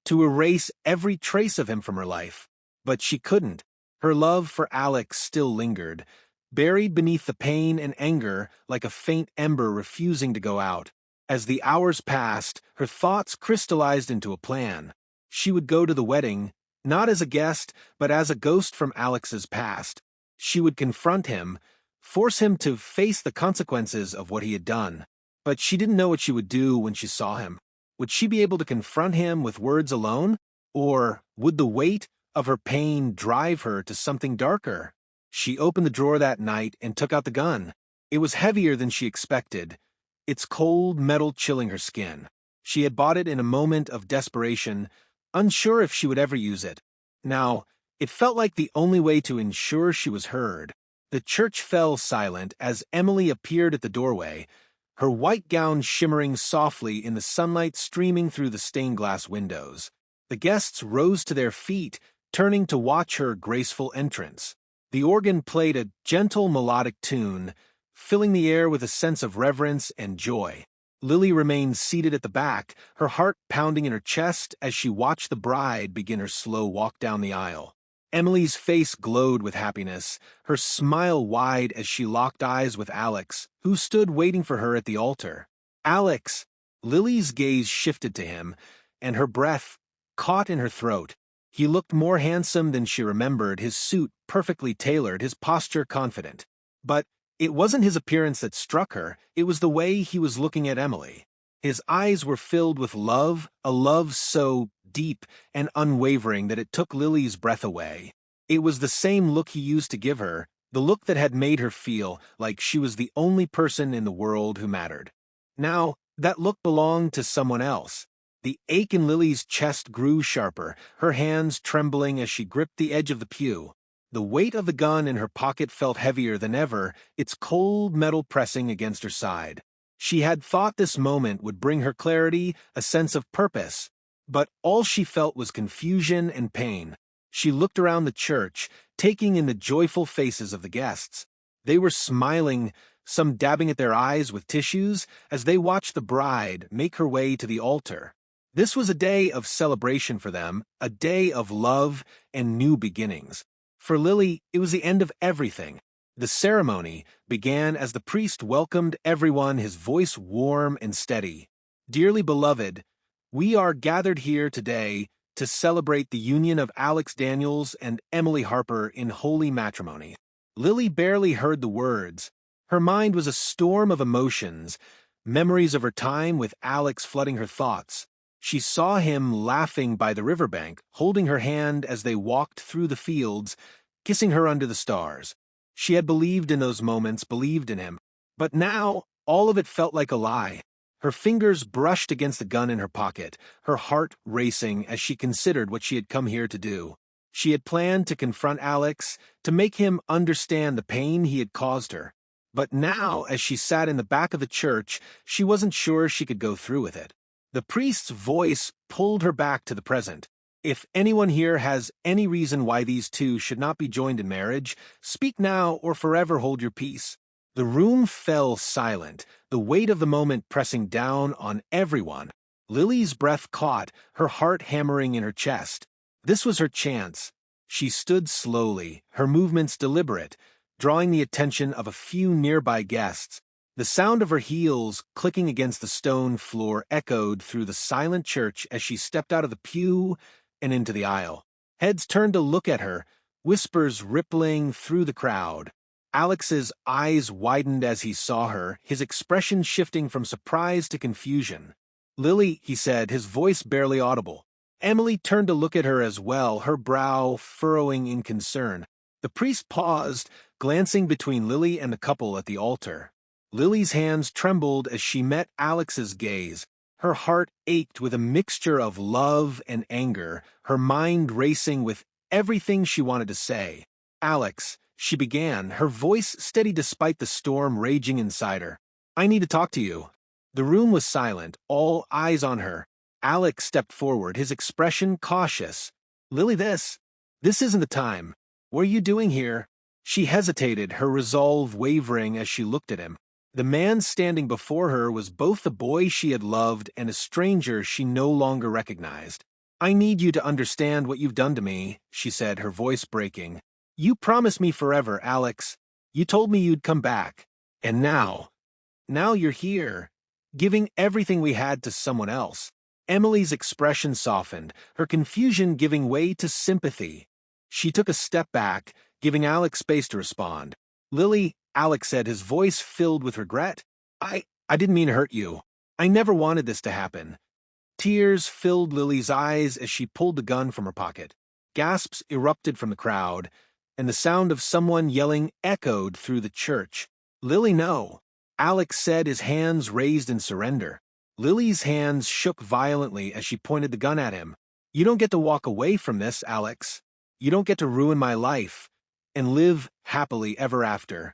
[SPEAKER 1] to erase every trace of him from her life. But she couldn't. Her love for Alex still lingered, buried beneath the pain and anger like a faint ember refusing to go out. As the hours passed, her thoughts crystallized into a plan. She would go to the wedding, not as a guest, but as a ghost from Alex's past. She would confront him, force him to face the consequences of what he had done. But she didn't know what she would do when she saw him. Would she be able to confront him with words alone? Or would the weight of her pain drive her to something darker? She opened the drawer that night and took out the gun. It was heavier than she expected, its cold metal chilling her skin. She had bought it in a moment of desperation, unsure if she would ever use it. Now, it felt like the only way to ensure she was heard. The church fell silent as Emily appeared at the doorway, her white gown shimmering softly in the sunlight streaming through the stained glass windows. The guests rose to their feet, turning to watch her graceful entrance. The organ played a gentle melodic tune, filling the air with a sense of reverence and joy. Lily remained seated at the back, her heart pounding in her chest as she watched the bride begin her slow walk down the aisle. Emily's face glowed with happiness, her smile wide as she locked eyes with Alex, who stood waiting for her at the altar. "Alex!" Lily's gaze shifted to him, and her breath caught in her throat. He looked more handsome than she remembered, his suit perfectly tailored, his posture confident. But it wasn't his appearance that struck her, it was the way he was looking at Emily. His eyes were filled with love, a love so deep and unwavering that it took Lily's breath away. It was the same look he used to give her, the look that had made her feel like she was the only person in the world who mattered. Now, that look belonged to someone else. The ache in Lily's chest grew sharper, her hands trembling as she gripped the edge of the pew. The weight of the gun in her pocket felt heavier than ever, its cold metal pressing against her side. She had thought this moment would bring her clarity, a sense of purpose. But all she felt was confusion and pain. She looked around the church, taking in the joyful faces of the guests. They were smiling, some dabbing at their eyes with tissues, as they watched the bride make her way to the altar. This was a day of celebration for them, a day of love and new beginnings. For Lily, it was the end of everything. The ceremony began as the priest welcomed everyone, his voice warm and steady. "Dearly beloved, we are gathered here today to celebrate the union of Alex Daniels and Emily Harper in holy matrimony." Lily barely heard the words. Her mind was a storm of emotions, memories of her time with Alex flooding her thoughts. She saw him laughing by the riverbank, holding her hand as they walked through the fields, kissing her under the stars. She had believed in those moments, believed in him. But now, all of it felt like a lie. Her fingers brushed against the gun in her pocket, her heart racing as she considered what she had come here to do. She had planned to confront Alex, to make him understand the pain he had caused her. But now, as she sat in the back of the church, she wasn't sure she could go through with it. The priest's voice pulled her back to the present. If anyone here has any reason why these two should not be joined in marriage, speak now or forever hold your peace." The room fell silent, the weight of the moment pressing down on everyone. Lily's breath caught, her heart hammering in her chest. This was her chance. She stood slowly, her movements deliberate, drawing the attention of a few nearby guests. The sound of her heels clicking against the stone floor echoed through the silent church as she stepped out of the pew and into the aisle. Heads turned to look at her, whispers rippling through the crowd. Alex's eyes widened as he saw her, his expression shifting from surprise to confusion. "Lily," he said, his voice barely audible. Emily turned to look at her as well, her brow furrowing in concern. The priest paused, glancing between Lily and the couple at the altar. Lily's hands trembled as she met Alex's gaze. Her heart ached with a mixture of love and anger, her mind racing with everything she wanted to say. "Alex," she began, her voice steady despite the storm raging inside her. "I need to talk to you." The room was silent, all eyes on her. Alex stepped forward, his expression cautious. "Lily, this isn't the time. What are you doing here?" She hesitated, her resolve wavering as she looked at him. The man standing before her was both the boy she had loved and a stranger she no longer recognized. "I need you to understand what you've done to me," she said, her voice breaking. "You promised me forever, Alex. You told me you'd come back. And now you're here, giving everything we had to someone else." Emily's expression softened, her confusion giving way to sympathy. She took a step back, giving Alex space to respond. "Lily," Alex said, his voice filled with regret, I didn't mean to hurt you. I never wanted this to happen." Tears filled Lily's eyes as she pulled the gun from her pocket. Gasps erupted from the crowd, and the sound of someone yelling echoed through the church. "Lily, no," Alex said, his hands raised in surrender. Lily's hands shook violently as she pointed the gun at him. "You don't get to walk away from this, Alex. You don't get to ruin my life and live happily ever after."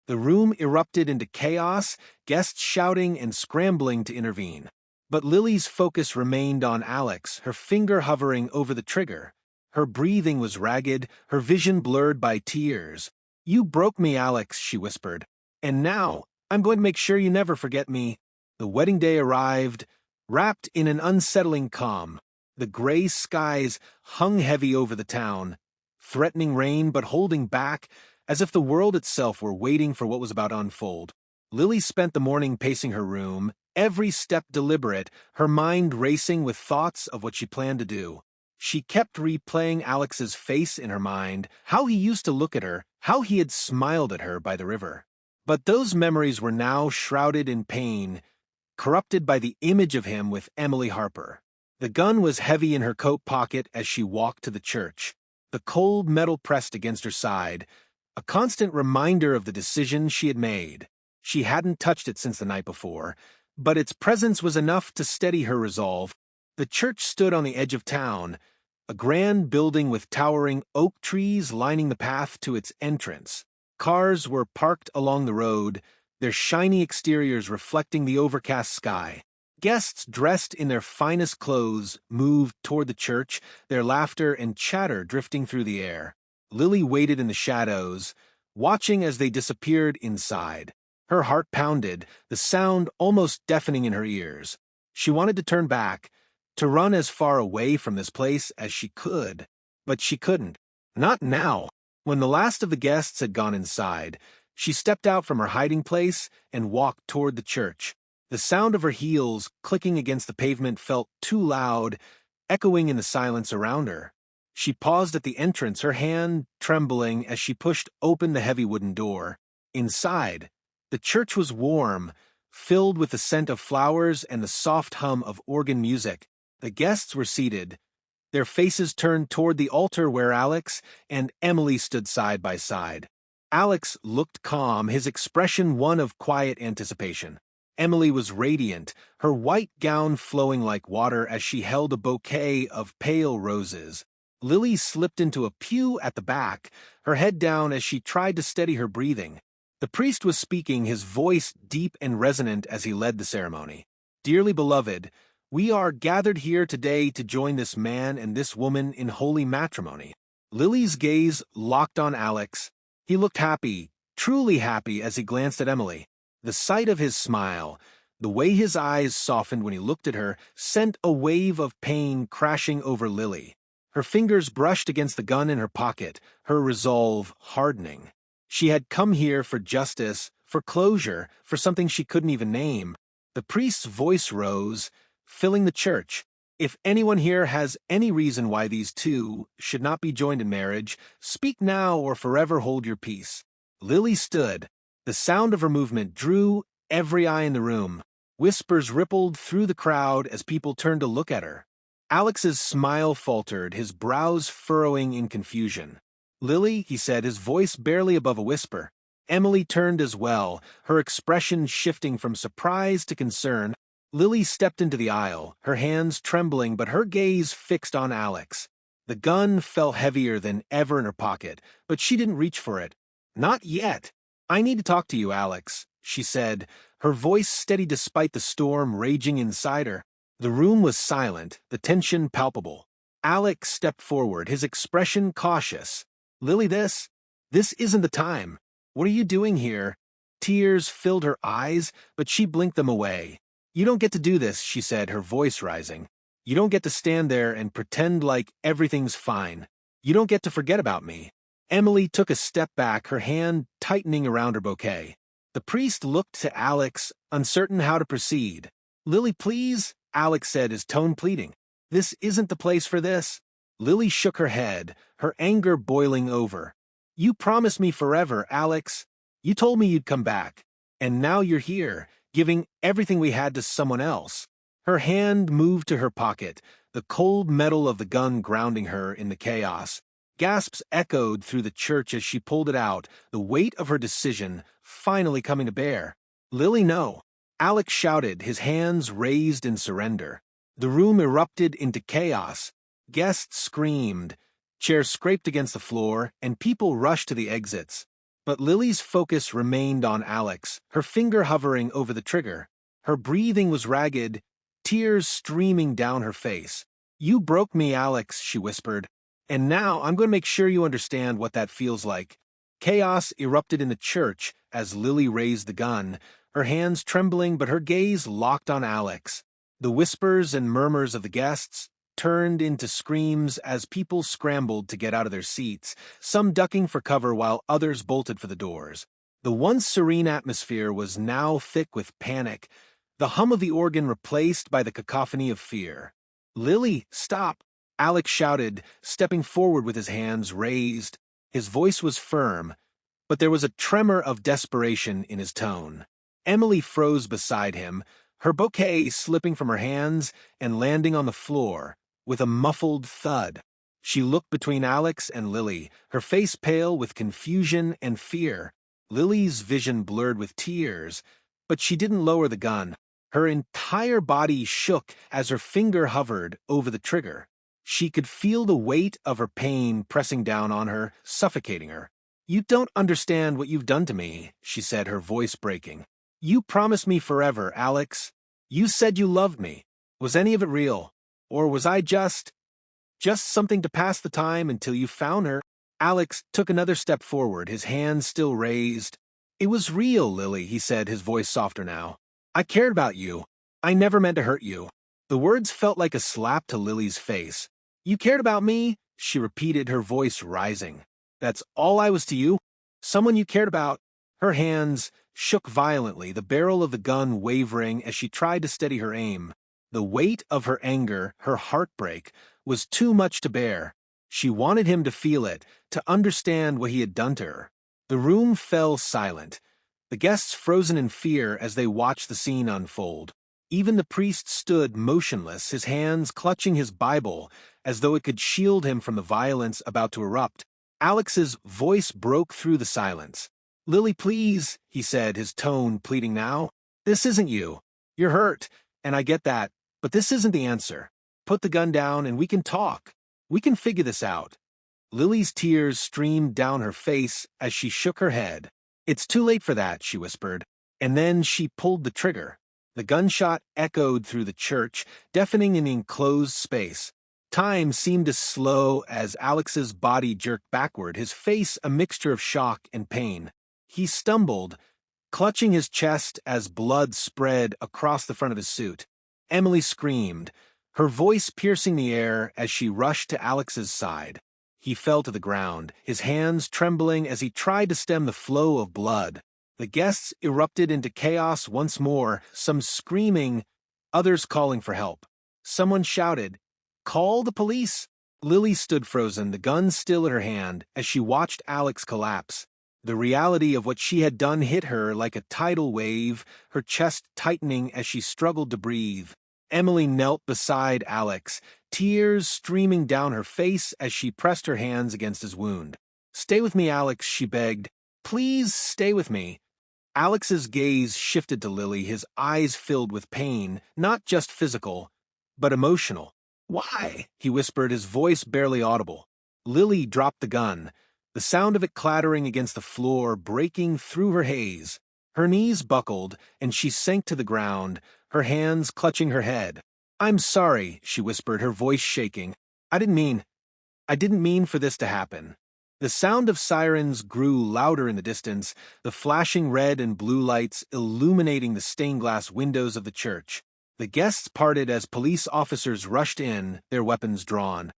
[SPEAKER 1] The room erupted into chaos, guests shouting and scrambling to intervene. But Lily's focus remained on Alex, her finger hovering over the trigger. Her breathing was ragged, her vision blurred by tears. "You broke me, Alex," she whispered. "And now, I'm going to make sure you never forget me." The wedding day arrived, wrapped in an unsettling calm. The gray skies hung heavy over the town, threatening rain but holding back, as if the world itself were waiting for what was about to unfold. Lily spent the morning pacing her room, every step deliberate, her mind racing with thoughts of what she planned to do. She kept replaying Alex's face in her mind, how he used to look at her, how he had smiled at her by the river. But those memories were now shrouded in pain, corrupted by the image of him with Emily Harper. The gun was heavy in her coat pocket as she walked to the church, the cold metal pressed against her side, a constant reminder of the decision she had made. She hadn't touched it since the night before, but its presence was enough to steady her resolve. The church stood on the edge of town, a grand building with towering oak trees lining the path to its entrance. Cars were parked along the road, their shiny exteriors reflecting the overcast sky. Guests dressed in their finest clothes moved toward the church, their laughter and chatter drifting through the air. Lily waited in the shadows, watching as they disappeared inside. Her heart pounded, the sound almost deafening in her ears. She wanted to turn back, to run as far away from this place as she could. But she couldn't. Not now. When the last of the guests had gone inside, she stepped out from her hiding place and walked toward the church. The sound of her heels clicking against the pavement felt too loud, echoing in the silence around her. She paused at the entrance, her hand trembling as she pushed open the heavy wooden door. Inside, the church was warm, filled with the scent of flowers and the soft hum of organ music. The guests were seated, their faces turned toward the altar where Alex and Emily stood side by side. Alex looked calm, his expression one of quiet anticipation. Emily was radiant, her white gown flowing like water as she held a bouquet of pale roses. Lily slipped into a pew at the back, her head down as she tried to steady her breathing. The priest was speaking, his voice deep and resonant as he led the ceremony. "Dearly beloved, We are gathered here today to join this man and this woman in holy matrimony. Lily's gaze locked on Alex. He looked happy, truly happy as he glanced at Emily. The sight of his smile, the way his eyes softened when he looked at her, sent a wave of pain crashing over Lily. Her fingers brushed against the gun in her pocket, her resolve hardening. She had come here for justice, for closure, for something she couldn't even name. The priest's voice rose, filling the church. If anyone here has any reason why these two should not be joined in marriage, speak now or forever hold your peace. Lily stood. The sound of her movement drew every eye in the room. Whispers rippled through the crowd as people turned to look at her. Alex's smile faltered, his brows furrowing in confusion. "Lily," he said, his voice barely above a whisper. Emily turned as well, her expression shifting from surprise to concern. Lily stepped into the aisle, her hands trembling but her gaze fixed on Alex. The gun felt heavier than ever in her pocket, but she didn't reach for it. "Not yet. I need to talk to you, Alex," she said, her voice steady despite the storm raging inside her. The room was silent, the tension palpable. Alex stepped forward, his expression cautious. "Lily, this isn't the time. What are you doing here?" Tears filled her eyes, but she blinked them away. "You don't get to do this," she said, her voice rising. "You don't get to stand there and pretend like everything's fine. You don't get to forget about me." Emily took a step back, her hand tightening around her bouquet. The priest looked to Alex, uncertain how to proceed. "Lily, please," Alex said, his tone pleading. "This isn't the place for this." Lily shook her head, her anger boiling over. "You promised me forever, Alex. You told me you'd come back. And now you're here, giving everything we had to someone else." Her hand moved to her pocket, the cold metal of the gun grounding her in the chaos. Gasps echoed through the church as she pulled it out, the weight of her decision finally coming to bear. "Lily, no." Alex shouted, his hands raised in surrender. The room erupted into chaos. Guests screamed, chairs scraped against the floor, and people rushed to the exits. But Lily's focus remained on Alex, her finger hovering over the trigger. Her breathing was ragged, tears streaming down her face. "You broke me, Alex," she whispered. "And now I'm going to make sure you understand what that feels like." Chaos erupted in the church as Lily raised the gun, her hands trembling but her gaze locked on Alex. The whispers and murmurs of the guests turned into screams as people scrambled to get out of their seats, some ducking for cover while others bolted for the doors. The once serene atmosphere was now thick with panic, the hum of the organ replaced by the cacophony of fear. "Lily, stop!" Alex shouted, stepping forward with his hands raised. His voice was firm, but there was a tremor of desperation in his tone. Emily froze beside him, her bouquet slipping from her hands and landing on the floor with a muffled thud. She looked between Alex and Lily, her face pale with confusion and fear. Lily's vision blurred with tears, but she didn't lower the gun. Her entire body shook as her finger hovered over the trigger. She could feel the weight of her pain pressing down on her, suffocating her. "You don't understand what you've done to me," she said, her voice breaking. "You promised me forever, Alex. You said you loved me. Was any of it real? Or was I just something to pass the time until you found her?" Alex took another step forward, his hands still raised. "It was real, Lily," he said, his voice softer now. "I cared about you. I never meant to hurt you." The words felt like a slap to Lily's face. "You cared about me?" she repeated, her voice rising. "That's all I was to you? Someone you cared about?" Her hands shook violently, the barrel of the gun wavering as she tried to steady her aim. The weight of her anger, her heartbreak, was too much to bear. She wanted him to feel it, to understand what he had done to her. The room fell silent, the guests frozen in fear as they watched the scene unfold. Even the priest stood motionless, his hands clutching his Bible as though it could shield him from the violence about to erupt. Alex's voice broke through the silence. "Lily, please," he said, his tone pleading now. "This isn't you. You're hurt, and I get that, but this isn't the answer. Put the gun down and we can talk. We can figure this out." Lily's tears streamed down her face as she shook her head. "It's too late for that," she whispered, and then she pulled the trigger. The gunshot echoed through the church, deafening in the enclosed space. Time seemed to slow as Alex's body jerked backward, his face a mixture of shock and pain. He stumbled, clutching his chest as blood spread across the front of his suit. Emily screamed, her voice piercing the air as she rushed to Alex's side. He fell to the ground, his hands trembling as he tried to stem the flow of blood. The guests erupted into chaos once more, some screaming, others calling for help. Someone shouted, "Call the police!" Lily stood frozen, the gun still in her hand, as she watched Alex collapse. The reality of what she had done hit her like a tidal wave, her chest tightening as she struggled to breathe. Emily knelt beside Alex, tears streaming down her face as she pressed her hands against his wound. "Stay with me, Alex," she begged. "Please stay with me." Alex's gaze shifted to Lily, his eyes filled with pain, not just physical, but emotional. "Why?" he whispered, his voice barely audible. Lily dropped the gun, the sound of it clattering against the floor, breaking through her haze. Her knees buckled, and she sank to the ground, her hands clutching her head. "I'm sorry," she whispered, her voice shaking. I didn't mean for this to happen." The sound of sirens grew louder in the distance, the flashing red and blue lights illuminating the stained glass windows of the church. The guests parted as police officers rushed in, their weapons drawn.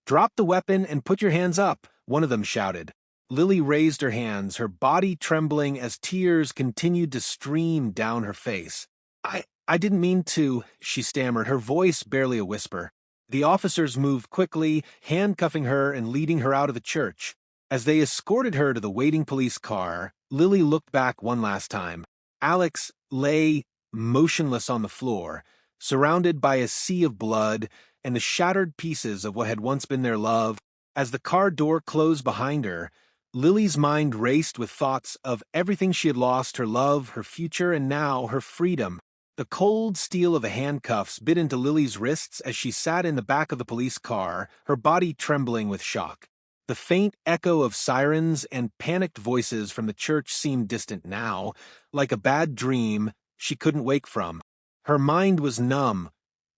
[SPEAKER 1] "Drop the weapon and put your hands up," one of them shouted. Lily raised her hands, her body trembling as tears continued to stream down her face. I didn't mean to," she stammered, her voice barely a whisper. The officers moved quickly, handcuffing her and leading her out of the church. As they escorted her to the waiting police car, Lily looked back one last time. Alex lay motionless on the floor, surrounded by a sea of blood and the shattered pieces of what had once been their love. As the car door closed behind her, Lily's mind raced with thoughts of everything she had lost, her love, her future, and now her freedom. The cold steel of the handcuffs bit into Lily's wrists as she sat in the back of the police car, her body trembling with shock. The faint echo of sirens and panicked voices from the church seemed distant now, like a bad dream she couldn't wake from. Her mind was numb,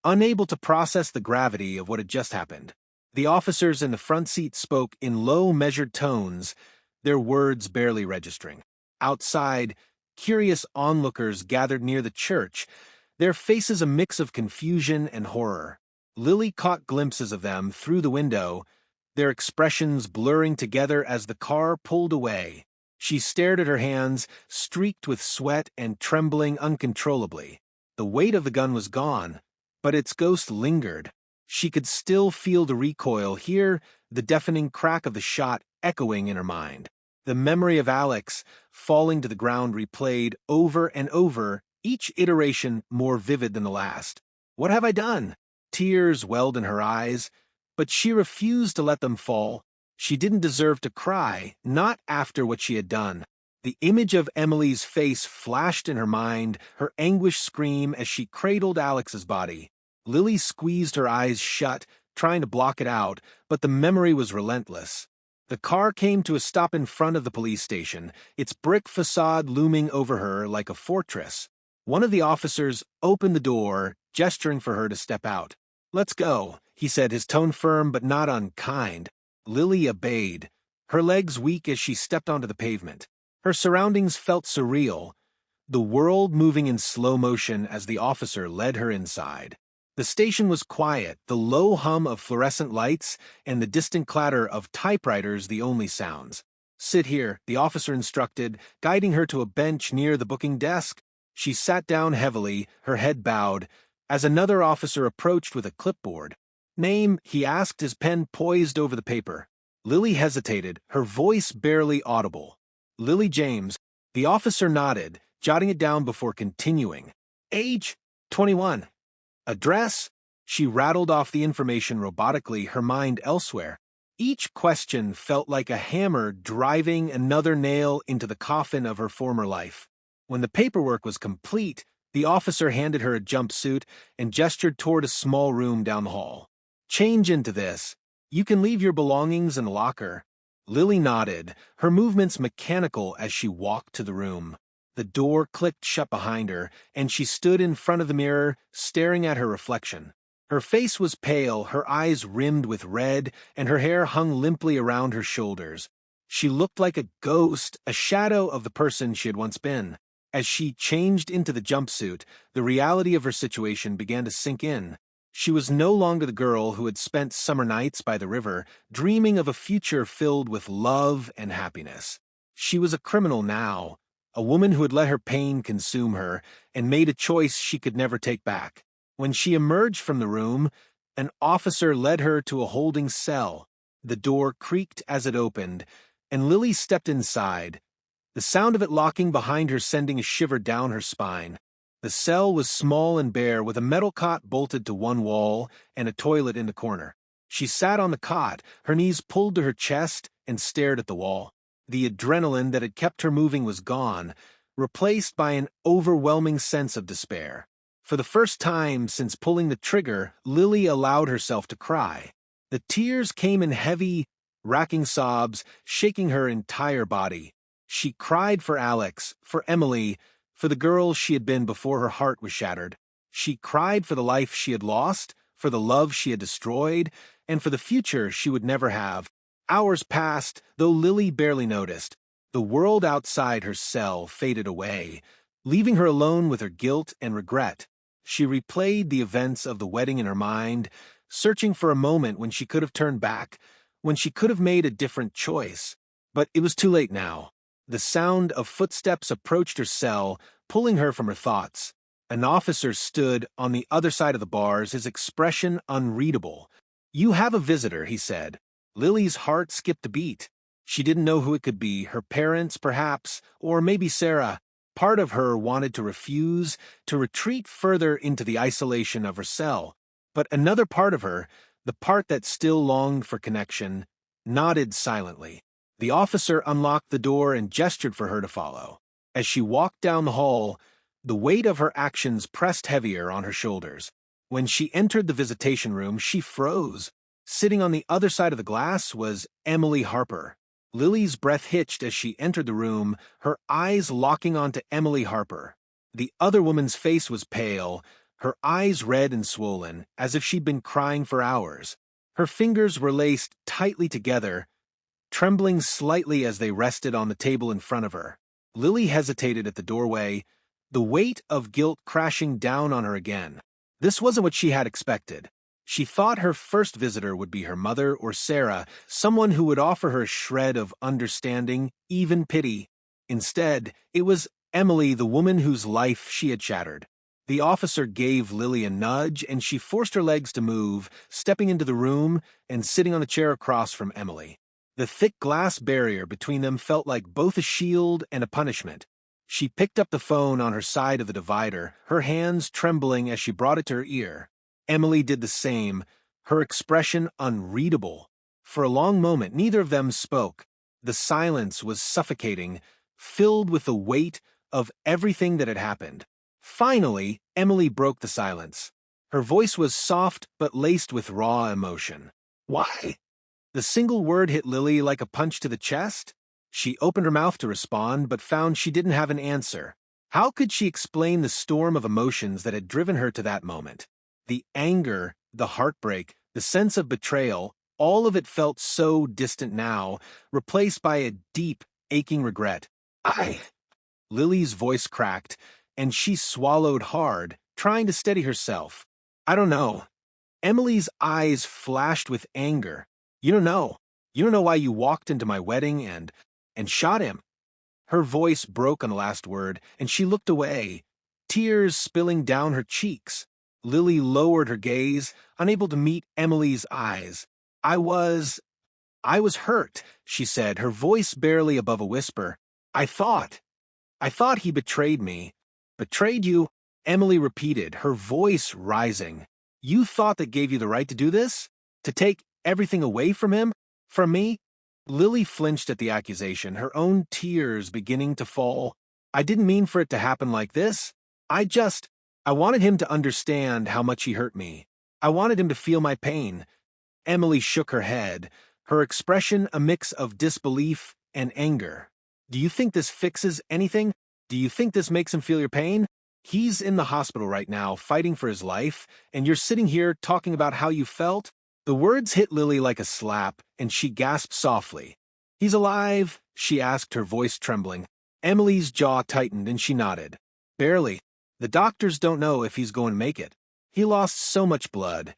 [SPEAKER 1] unable to process the gravity of what had just happened. The officers in the front seat spoke in low, measured tones, their words barely registering. Outside, curious onlookers gathered near the church, their faces a mix of confusion and horror. Lily caught glimpses of them through the window, their expressions blurring together as the car pulled away. She stared at her hands, streaked with sweat and trembling uncontrollably. The weight of the gun was gone, but its ghost lingered. She could still feel the recoil, hear the deafening crack of the shot echoing in her mind. The memory of Alex falling to the ground replayed over and over, each iteration more vivid than the last. What have I done? Tears welled in her eyes, but she refused to let them fall. She didn't deserve to cry, not after what she had done. The image of Emily's face flashed in her mind, her anguish scream as she cradled Alex's body. Lily squeezed her eyes shut, trying to block it out, but the memory was relentless. The car came to a stop in front of the police station, its brick facade looming over her like a fortress. One of the officers opened the door, gesturing for her to step out. "Let's go," he said, his tone firm but not unkind. Lily obeyed, her legs weak as she stepped onto the pavement. Her surroundings felt surreal, the world moving in slow motion as the officer led her inside. The station was quiet, the low hum of fluorescent lights and the distant clatter of typewriters the only sounds. "Sit here," the officer instructed, guiding her to a bench near the booking desk. She sat down heavily, her head bowed, as another officer approached with a clipboard. "Name?" he asked, his pen poised over the paper. Lily hesitated, her voice barely audible. "Lily James." The officer nodded, jotting it down before continuing. "Age? 21. Address?" She rattled off the information robotically, her mind elsewhere. Each question felt like a hammer driving another nail into the coffin of her former life. When the paperwork was complete, the officer handed her a jumpsuit and gestured toward a small room down the hall. "Change into this. You can leave your belongings in a locker." Lily nodded, her movements mechanical as she walked to the room. The door clicked shut behind her, and she stood in front of the mirror, staring at her reflection. Her face was pale, her eyes rimmed with red, and her hair hung limply around her shoulders. She looked like a ghost, a shadow of the person she had once been. As she changed into the jumpsuit, the reality of her situation began to sink in. She was no longer the girl who had spent summer nights by the river, dreaming of a future filled with love and happiness. She was a criminal now, a woman who had let her pain consume her and made a choice she could never take back. When she emerged from the room, an officer led her to a holding cell. The door creaked as it opened, and Lily stepped inside, the sound of it locking behind her sending a shiver down her spine. The cell was small and bare, with a metal cot bolted to one wall and a toilet in the corner. She sat on the cot, her knees pulled to her chest, and stared at the wall. The adrenaline that had kept her moving was gone, replaced by an overwhelming sense of despair. For the first time since pulling the trigger, Lily allowed herself to cry. The tears came in heavy, racking sobs, shaking her entire body. She cried for Alex, for Emily, for the girl she had been before her heart was shattered. She cried for the life she had lost, for the love she had destroyed, and for the future she would never have. Hours passed, though Lily barely noticed. The world outside her cell faded away, leaving her alone with her guilt and regret. She replayed the events of the wedding in her mind, searching for a moment when she could have turned back, when she could have made a different choice. But it was too late now. The sound of footsteps approached her cell, pulling her from her thoughts. An officer stood on the other side of the bars, his expression unreadable. "You have a visitor," he said. Lily's heart skipped a beat. She didn't know who it could be, her parents, perhaps, or maybe Sarah. Part of her wanted to refuse, to retreat further into the isolation of her cell. But another part of her, the part that still longed for connection, nodded silently. The officer unlocked the door and gestured for her to follow. As she walked down the hall, the weight of her actions pressed heavier on her shoulders. When she entered the visitation room, she froze. Sitting on the other side of the glass was Emily Harper. Lily's breath hitched as she entered the room, her eyes locking onto Emily Harper. The other woman's face was pale, her eyes red and swollen, as if she'd been crying for hours. Her fingers were laced tightly together, trembling slightly as they rested on the table in front of her. Lily hesitated at the doorway, the weight of guilt crashing down on her again. This wasn't what she had expected. She thought her first visitor would be her mother or Sarah, someone who would offer her a shred of understanding, even pity. Instead, it was Emily, the woman whose life she had shattered. The officer gave Lily a nudge, and she forced her legs to move, stepping into the room and sitting on the chair across from Emily. The thick glass barrier between them felt like both a shield and a punishment. She picked up the phone on her side of the divider, her hands trembling as she brought it to her ear. Emily did the same, her expression unreadable. For a long moment, neither of them spoke. The silence was suffocating, filled with the weight of everything that had happened. Finally, Emily broke the silence. Her voice was soft but laced with raw emotion. "Why?" The single word hit Lily like a punch to the chest. She opened her mouth to respond, but found she didn't have an answer. How could she explain the storm of emotions that had driven her to that moment? The anger, the heartbreak, the sense of betrayal, all of it felt so distant now, replaced by a deep, aching regret. Lily's voice cracked, and she swallowed hard, trying to steady herself. "I don't know." Emily's eyes flashed with anger. You don't know. You don't know why you walked into my wedding and shot him." Her voice broke on the last word, and she looked away, tears spilling down her cheeks. Lily lowered her gaze, unable to meet Emily's eyes. I was hurt," she said, her voice barely above a whisper. I thought he betrayed me." "Betrayed you?" Emily repeated, her voice rising. "You thought that gave you the right to do this? To take everything away from him? From me?" Lily flinched at the accusation, her own tears beginning to fall. "I didn't mean for it to happen like this. I wanted him to understand how much he hurt me. I wanted him to feel my pain." Emily shook her head, her expression a mix of disbelief and anger. "Do you think this fixes anything?" Do you think this makes him feel your pain? He's in the hospital right now, fighting for his life, and you're sitting here talking about how you felt? The words hit Lily like a slap, and she gasped softly. He's alive? She asked, her voice trembling. Emily's jaw tightened and she nodded. Barely. The doctors don't know if he's going to make it. He lost so much blood.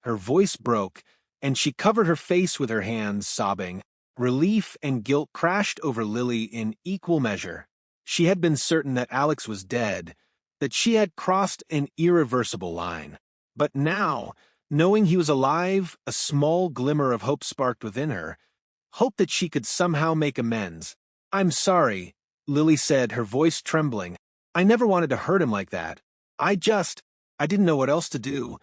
[SPEAKER 1] Her voice broke, and she covered her face with her hands, sobbing. Relief and guilt crashed over Lily in equal measure. She had been certain that Alex was dead, that she had crossed an irreversible line. But now, knowing he was alive, a small glimmer of hope sparked within her. Hope that she could somehow make amends. I'm sorry, Lily said, her voice trembling. I never wanted to hurt him like that. I didn't know what else to do.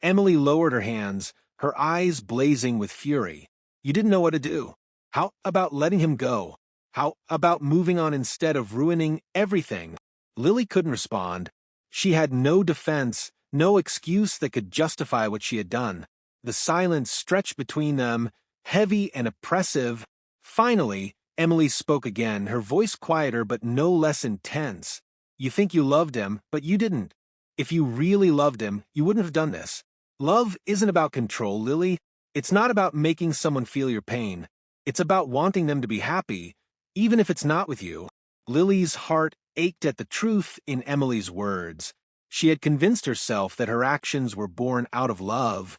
[SPEAKER 1] Emily lowered her hands, her eyes blazing with fury. You didn't know what to do. How about letting him go? How about moving on instead of ruining everything? Lily couldn't respond. She had no defense, no excuse that could justify what she had done. The silence stretched between them, heavy and oppressive. Finally, Emily spoke again, her voice quieter but no less intense. You think you loved him, but you didn't. If you really loved him, you wouldn't have done this. Love isn't about control, Lily. It's not about making someone feel your pain. It's about wanting them to be happy, even if it's not with you. Lily's heart ached at the truth in Emily's words. She had convinced herself that her actions were born out of love,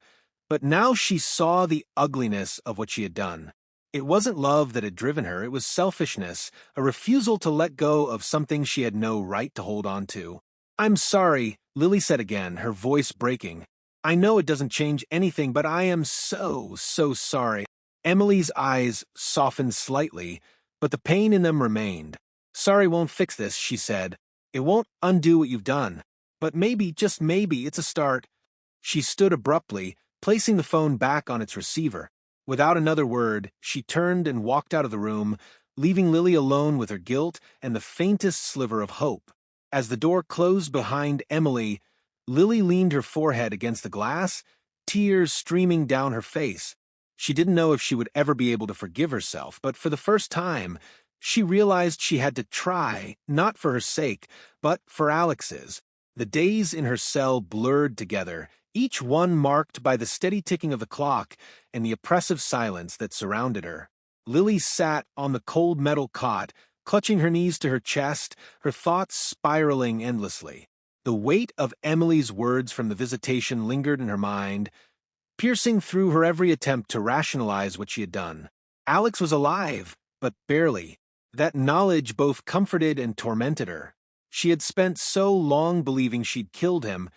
[SPEAKER 1] but now she saw the ugliness of what she had done. It wasn't love that had driven her, it was selfishness, a refusal to let go of something she had no right to hold on to. I'm sorry, Lily said again, her voice breaking. I know it doesn't change anything, but I am so sorry. Emily's eyes softened slightly, but the pain in them remained. Sorry won't fix this, she said. It won't undo what you've done. But maybe, just maybe, it's a start. She stood abruptly, placing the phone back on its receiver. Without another word, she turned and walked out of the room, leaving Lily alone with her guilt and the faintest sliver of hope. As the door closed behind Emily, Lily leaned her forehead against the glass, tears streaming down her face. She didn't know if she would ever be able to forgive herself, but for the first time, she realized she had to try, not for her sake, but for Alex's. The days in her cell blurred together, each one marked by the steady ticking of the clock and the oppressive silence that surrounded her. Lily sat on the cold metal cot, clutching her knees to her chest, her thoughts spiraling endlessly. The weight of Emily's words from the visitation lingered in her mind, piercing through her every attempt to rationalize what she had done. Alex was alive, but barely. That knowledge both comforted and tormented her. She had spent so long believing she'd killed him,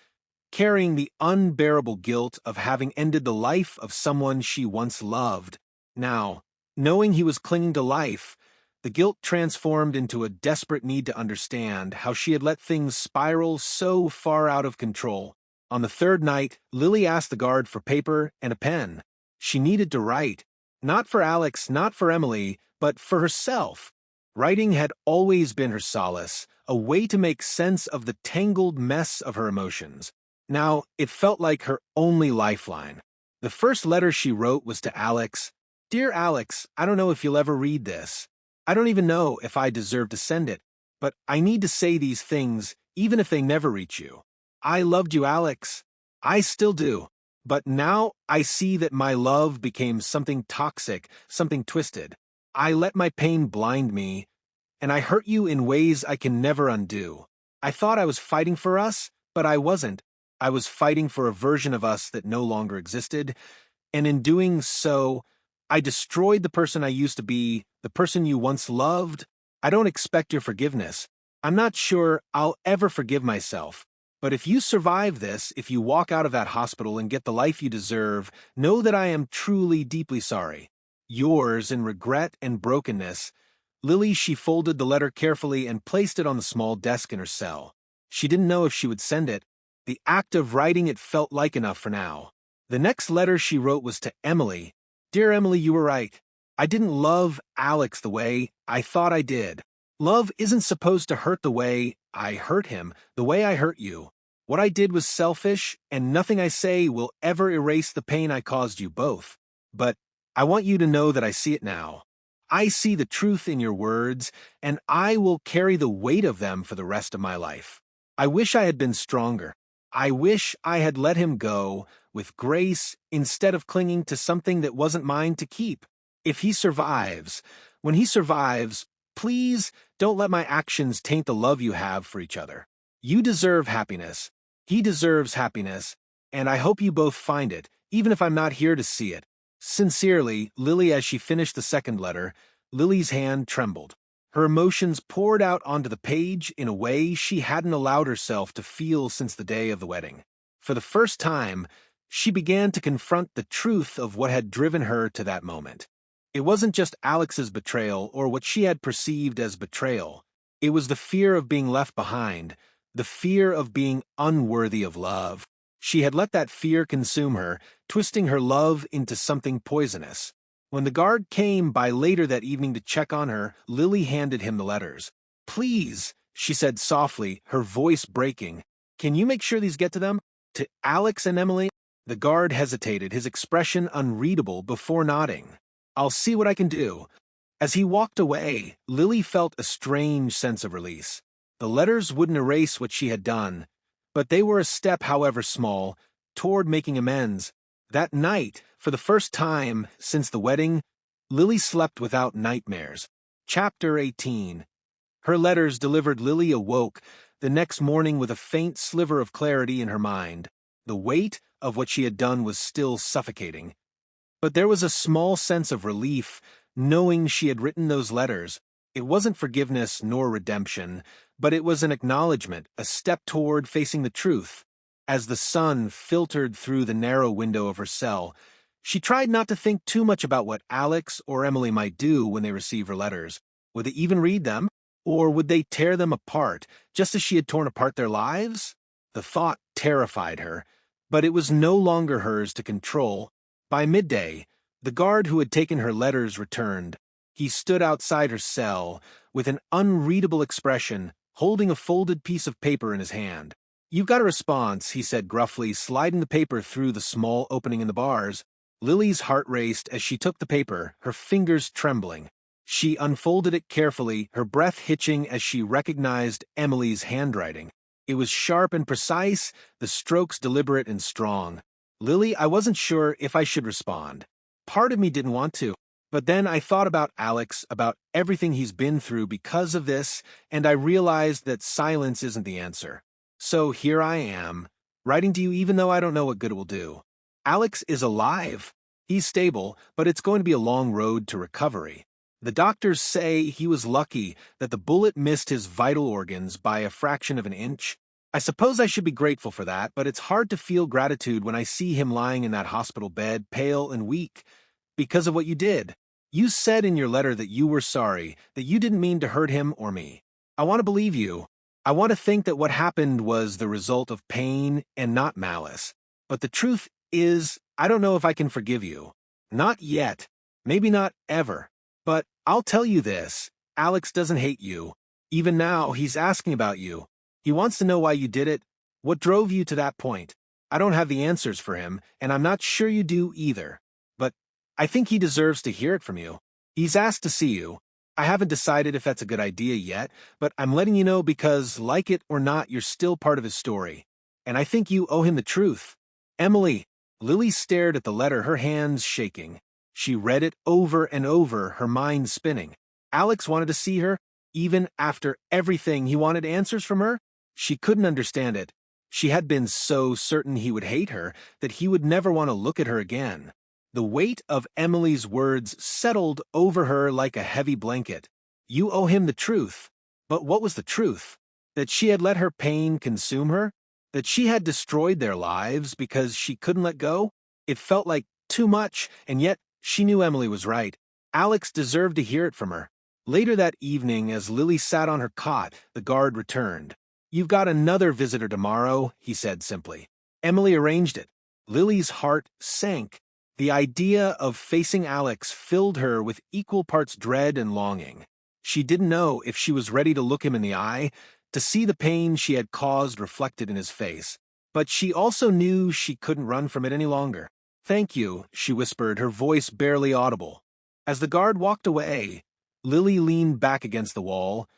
[SPEAKER 1] carrying the unbearable guilt of having ended the life of someone she once loved. Now, knowing he was clinging to life, the guilt transformed into a desperate need to understand how she had let things spiral so far out of control. On the third night, Lily asked the guard for paper and a pen. She needed to write. Not for Alex, not for Emily, but for herself. Writing had always been her solace, a way to make sense of the tangled mess of her emotions. Now, it felt like her only lifeline. The first letter she wrote was to Alex. Dear Alex, I don't know if you'll ever read this. I don't even know if I deserve to send it, but I need to say these things, even if they never reach you. I loved you, Alex. I still do. But now I see that my love became something toxic, something twisted. I let my pain blind me, and I hurt you in ways I can never undo. I thought I was fighting for us, but I wasn't. I was fighting for a version of us that no longer existed, and in doing so, I destroyed the person I used to be, the person you once loved. I don't expect your forgiveness. I'm not sure I'll ever forgive myself. But if you survive this, if you walk out of that hospital and get the life you deserve, know that I am truly deeply sorry. Yours in regret and brokenness. Lily, she folded the letter carefully and placed it on the small desk in her cell. She didn't know if she would send it. The act of writing it felt like enough for now. The next letter she wrote was to Emily. Dear Emily, you were right. I didn't love Alex the way I thought I did. Love isn't supposed to hurt the way I hurt him, the way I hurt you. What I did was selfish, and nothing I say will ever erase the pain I caused you both. But I want you to know that I see it now. I see the truth in your words, and I will carry the weight of them for the rest of my life. I wish I had been stronger. I wish I had let him go with grace instead of clinging to something that wasn't mine to keep. If he survives, when he survives, please don't let my actions taint the love you have for each other. You deserve happiness. He deserves happiness, and I hope you both find it, even if I'm not here to see it. Sincerely, Lily. As she finished the second letter, Lily's hand trembled. Her emotions poured out onto the page in a way she hadn't allowed herself to feel since the day of the wedding. For the first time, she began to confront the truth of what had driven her to that moment. It wasn't just Alex's betrayal or what she had perceived as betrayal. It was the fear of being left behind, the fear of being unworthy of love. She had let that fear consume her, twisting her love into something poisonous. When the guard came by later that evening to check on her, Lily handed him the letters. "Please," she said softly, her voice breaking, "can you make sure these get to them? To Alex and Emily?" The guard hesitated, his expression unreadable, before nodding. "I'll see what I can do." As he walked away, Lily felt a strange sense of release. The letters wouldn't erase what she had done, but they were a step, however small, toward making amends. That night, for the first time since the wedding, Lily slept without nightmares. Chapter 18. Her letters delivered. Lily awoke the next morning with a faint sliver of clarity in her mind. The weight of what she had done was still suffocating, but there was a small sense of relief knowing she had written those letters. It wasn't forgiveness nor redemption, but it was an acknowledgement, a step toward facing the truth. As the sun filtered through the narrow window of her cell, she tried not to think too much about what Alex or Emily might do when they received her letters. Would they even read them? Or would they tear them apart, just as she had torn apart their lives? The thought terrified her, but it was no longer hers to control. By midday, the guard who had taken her letters returned. He stood outside her cell with an unreadable expression, holding a folded piece of paper in his hand. "You've got a response," he said gruffly, sliding the paper through the small opening in the bars. Lily's heart raced as she took the paper, her fingers trembling. She unfolded it carefully, her breath hitching as she recognized Emily's handwriting. It was sharp and precise, the strokes deliberate and strong. "Lily, I wasn't sure if I should respond. Part of me didn't want to. But then I thought about Alex, about everything he's been through because of this, and I realized that silence isn't the answer. So here I am, writing to you even though I don't know what good it will do. Alex is alive. He's stable, but it's going to be a long road to recovery. The doctors say he was lucky that the bullet missed his vital organs by a fraction of an inch. I suppose I should be grateful for that, but it's hard to feel gratitude when I see him lying in that hospital bed, pale and weak, because of what you did. You said in your letter that you were sorry, that you didn't mean to hurt him or me. I want to believe you. I want to think that what happened was the result of pain and not malice. But the truth is, I don't know if I can forgive you. Not yet. Maybe not ever. But I'll tell you this. Alex doesn't hate you. Even now, he's asking about you. He wants to know why you did it, what drove you to that point. I don't have the answers for him, and I'm not sure you do either. But I think he deserves to hear it from you. He's asked to see you. I haven't decided if that's a good idea yet, but I'm letting you know because, like it or not, you're still part of his story. And I think you owe him the truth. Emily." Lily stared at the letter, her hands shaking. She read it over and over, her mind spinning. Alex wanted to see her, even after everything. He wanted answers from her. She couldn't understand it. She had been so certain he would hate her that he would never want to look at her again. The weight of Emily's words settled over her like a heavy blanket. You owe him the truth. But what was the truth? That she had let her pain consume her? That she had destroyed their lives because she couldn't let go? It felt like too much, and yet she knew Emily was right. Alex deserved to hear it from her. Later that evening, as Lily sat on her cot, the guard returned. "You've got another visitor tomorrow," he said simply. Emily arranged it. Lily's heart sank. The idea of facing Alex filled her with equal parts dread and longing. She didn't know if she was ready to look him in the eye, to see the pain she had caused reflected in his face. But she also knew she couldn't run from it any longer. "Thank you," she whispered, her voice barely audible. As the guard walked away, Lily leaned back against the wall,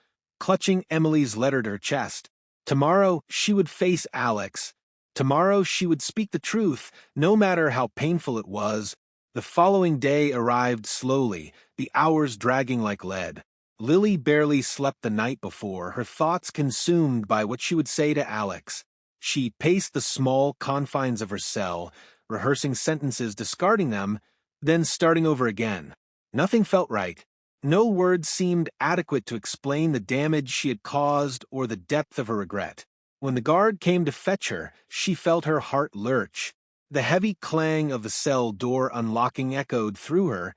[SPEAKER 1] clutching Emily's letter to her chest. Tomorrow she would face Alex. Tomorrow she would speak the truth, no matter how painful it was. The following day arrived slowly, the hours dragging like lead. Lily barely slept the night before, her thoughts consumed by what she would say to Alex. She paced the small confines of her cell, rehearsing sentences, discarding them, then starting over again. Nothing felt right. No words seemed adequate to explain the damage she had caused or the depth of her regret. When the guard came to fetch her, she felt her heart lurch. The heavy clang of the cell door unlocking echoed through her,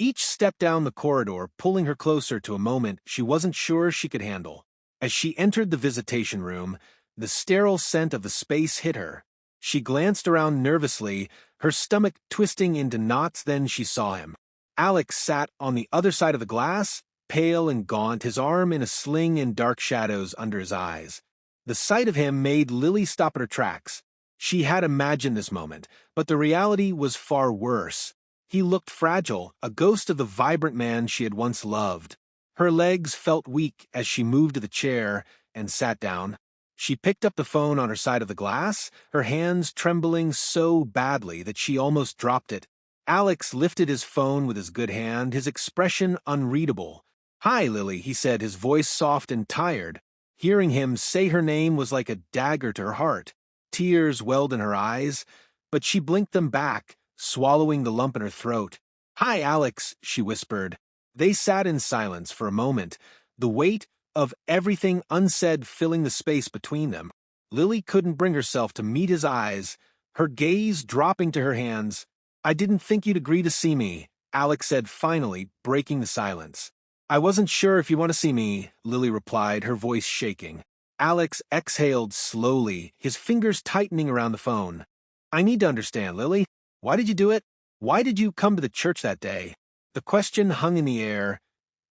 [SPEAKER 1] each step down the corridor pulling her closer to a moment she wasn't sure she could handle. As she entered the visitation room, the sterile scent of the space hit her. She glanced around nervously, her stomach twisting into knots. Then she saw him. Alex sat on the other side of the glass, pale and gaunt, his arm in a sling and dark shadows under his eyes. The sight of him made Lily stop at her tracks. She had imagined this moment, but the reality was far worse. He looked fragile, a ghost of the vibrant man she had once loved. Her legs felt weak as she moved to the chair and sat down. She picked up the phone on her side of the glass, her hands trembling so badly that she almost dropped it. Alex lifted his phone with his good hand, his expression unreadable. "Hi, Lily," he said, his voice soft and tired. Hearing him say her name was like a dagger to her heart. Tears welled in her eyes, but she blinked them back, swallowing the lump in her throat. "Hi, Alex," she whispered. They sat in silence for a moment, the weight of everything unsaid filling the space between them. Lily couldn't bring herself to meet his eyes, her gaze dropping to her hands. "I didn't think you'd agree to see me," Alex said finally, breaking the silence. "I wasn't sure if you want to see me," Lily replied, her voice shaking. Alex exhaled slowly, his fingers tightening around the phone. "I need to understand, Lily. Why did you do it? Why did you come to the church that day?" The question hung in the air,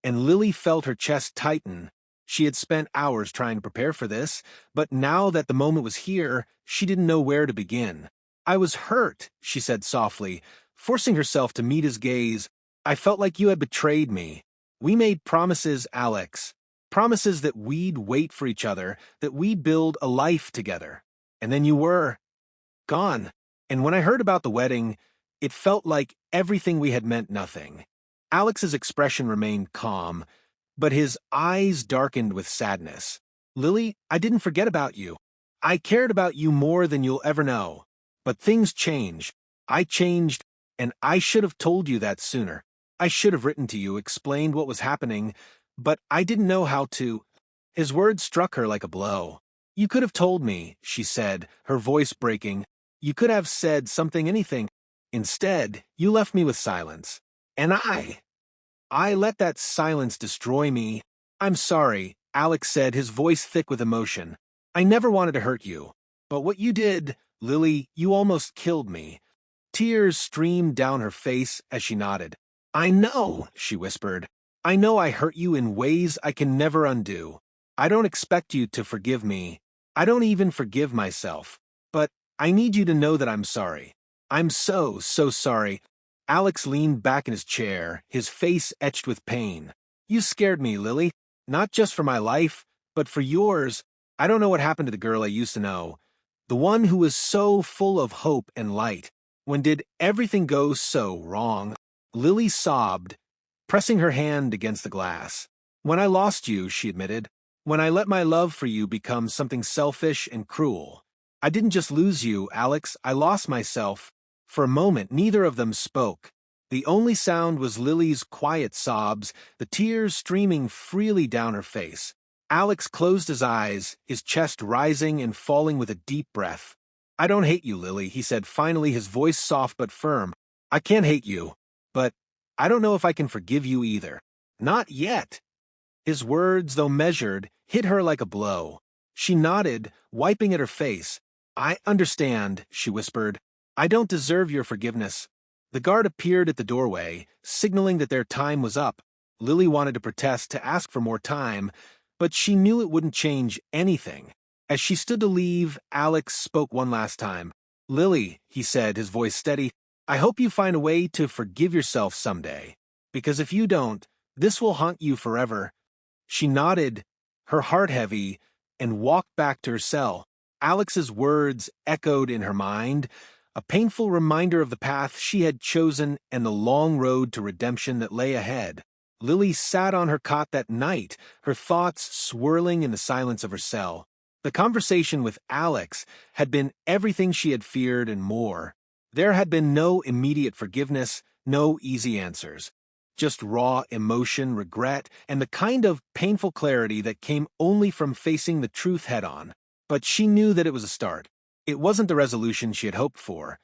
[SPEAKER 1] and Lily felt her chest tighten. She had spent hours trying to prepare for this, but now that the moment was here, she didn't know where to begin. "I was hurt," she said softly, forcing herself to meet his gaze. "I felt like you had betrayed me. We made promises, Alex. Promises that we'd wait for each other, that we'd build a life together. And then you were gone. And when I heard about the wedding, it felt like everything we had meant nothing." Alex's expression remained calm, but his eyes darkened with sadness. "Lily, I didn't forget about you. I cared about you more than you'll ever know. But things change. I changed, and I should have told you that sooner. I should have written to you, explained what was happening, but I didn't know how to." His words struck her like a blow. "You could have told me," she said, her voice breaking. "You could have said something, anything. Instead, you left me with silence. And I let that silence destroy me." "I'm sorry," Alex said, his voice thick with emotion. "I never wanted to hurt you. But what you did, Lily, you almost killed me." Tears streamed down her face as she nodded. "I know," she whispered. "I know I hurt you in ways I can never undo. I don't expect you to forgive me. I don't even forgive myself. But I need you to know that I'm sorry. I'm so sorry." Alex leaned back in his chair, his face etched with pain. "You scared me, Lily. Not just for my life, but for yours. I don't know what happened to the girl I used to know. The one who was so full of hope and light. When did everything go so wrong?" Lily sobbed, pressing her hand against the glass. "When I lost you," she admitted. "When I let my love for you become something selfish and cruel. I didn't just lose you, Alex, I lost myself." For a moment, neither of them spoke. The only sound was Lily's quiet sobs, the tears streaming freely down her face. Alex closed his eyes, his chest rising and falling with a deep breath. "I don't hate you, Lily," he said finally, his voice soft but firm. "I can't hate you, but I don't know if I can forgive you either. Not yet." His words, though measured, hit her like a blow. She nodded, wiping at her face. "I understand," she whispered. "I don't deserve your forgiveness." The guard appeared at the doorway, signaling that their time was up. Lily wanted to protest, to ask for more time, but she knew it wouldn't change anything. As she stood to leave, Alex spoke one last time. "Lily," he said, his voice steady, "I hope you find a way to forgive yourself someday. Because if you don't, this will haunt you forever." She nodded, her heart heavy, and walked back to her cell. Alex's words echoed in her mind, a painful reminder of the path she had chosen and the long road to redemption that lay ahead. Lily sat on her cot that night, her thoughts swirling in the silence of her cell. The conversation with Alex had been everything she had feared and more. There had been no immediate forgiveness, no easy answers. Just raw emotion, regret, and the kind of painful clarity that came only from facing the truth head-on. But she knew that it was a start. It wasn't the resolution she had hoped for,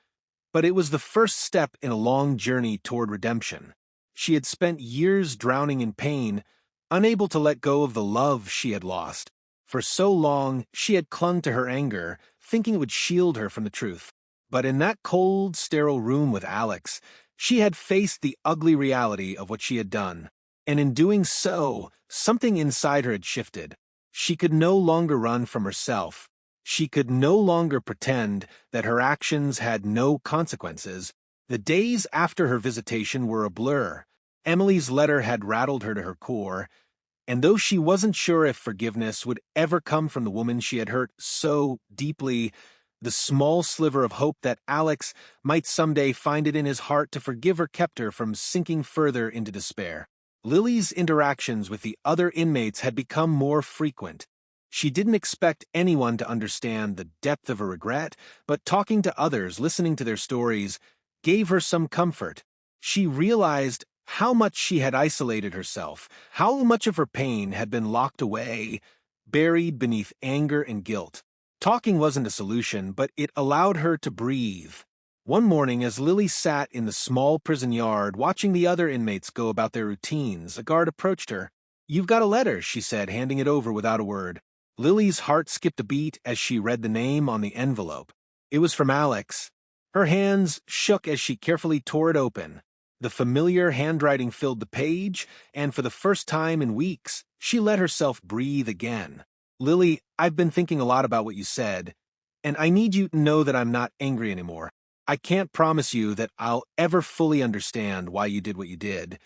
[SPEAKER 1] but it was the first step in a long journey toward redemption. She had spent years drowning in pain, unable to let go of the love she had lost. For so long, she had clung to her anger, thinking it would shield her from the truth. But in that cold, sterile room with Alex, she had faced the ugly reality of what she had done. And in doing so, something inside her had shifted. She could no longer run from herself. She could no longer pretend that her actions had no consequences. The days after her visitation were a blur. Emily's letter had rattled her to her core, and though she wasn't sure if forgiveness would ever come from the woman she had hurt so deeply, the small sliver of hope that Alex might someday find it in his heart to forgive her kept her from sinking further into despair. Lily's interactions with the other inmates had become more frequent. She didn't expect anyone to understand the depth of her regret, but talking to others, listening to their stories, gave her some comfort. She realized how much she had isolated herself, how much of her pain had been locked away, buried beneath anger and guilt. Talking wasn't a solution, but it allowed her to breathe. One morning, as Lily sat in the small prison yard watching the other inmates go about their routines, a guard approached her. "You've got a letter," she said, handing it over without a word. Lily's heart skipped a beat as she read the name on the envelope. It was from Alex. Her hands shook as she carefully tore it open. The familiar handwriting filled the page, and for the first time in weeks, she let herself breathe again. "Lily, I've been thinking a lot about what you said, and I need you to know that I'm not angry anymore. I can't promise you that I'll ever fully understand why you did what you did,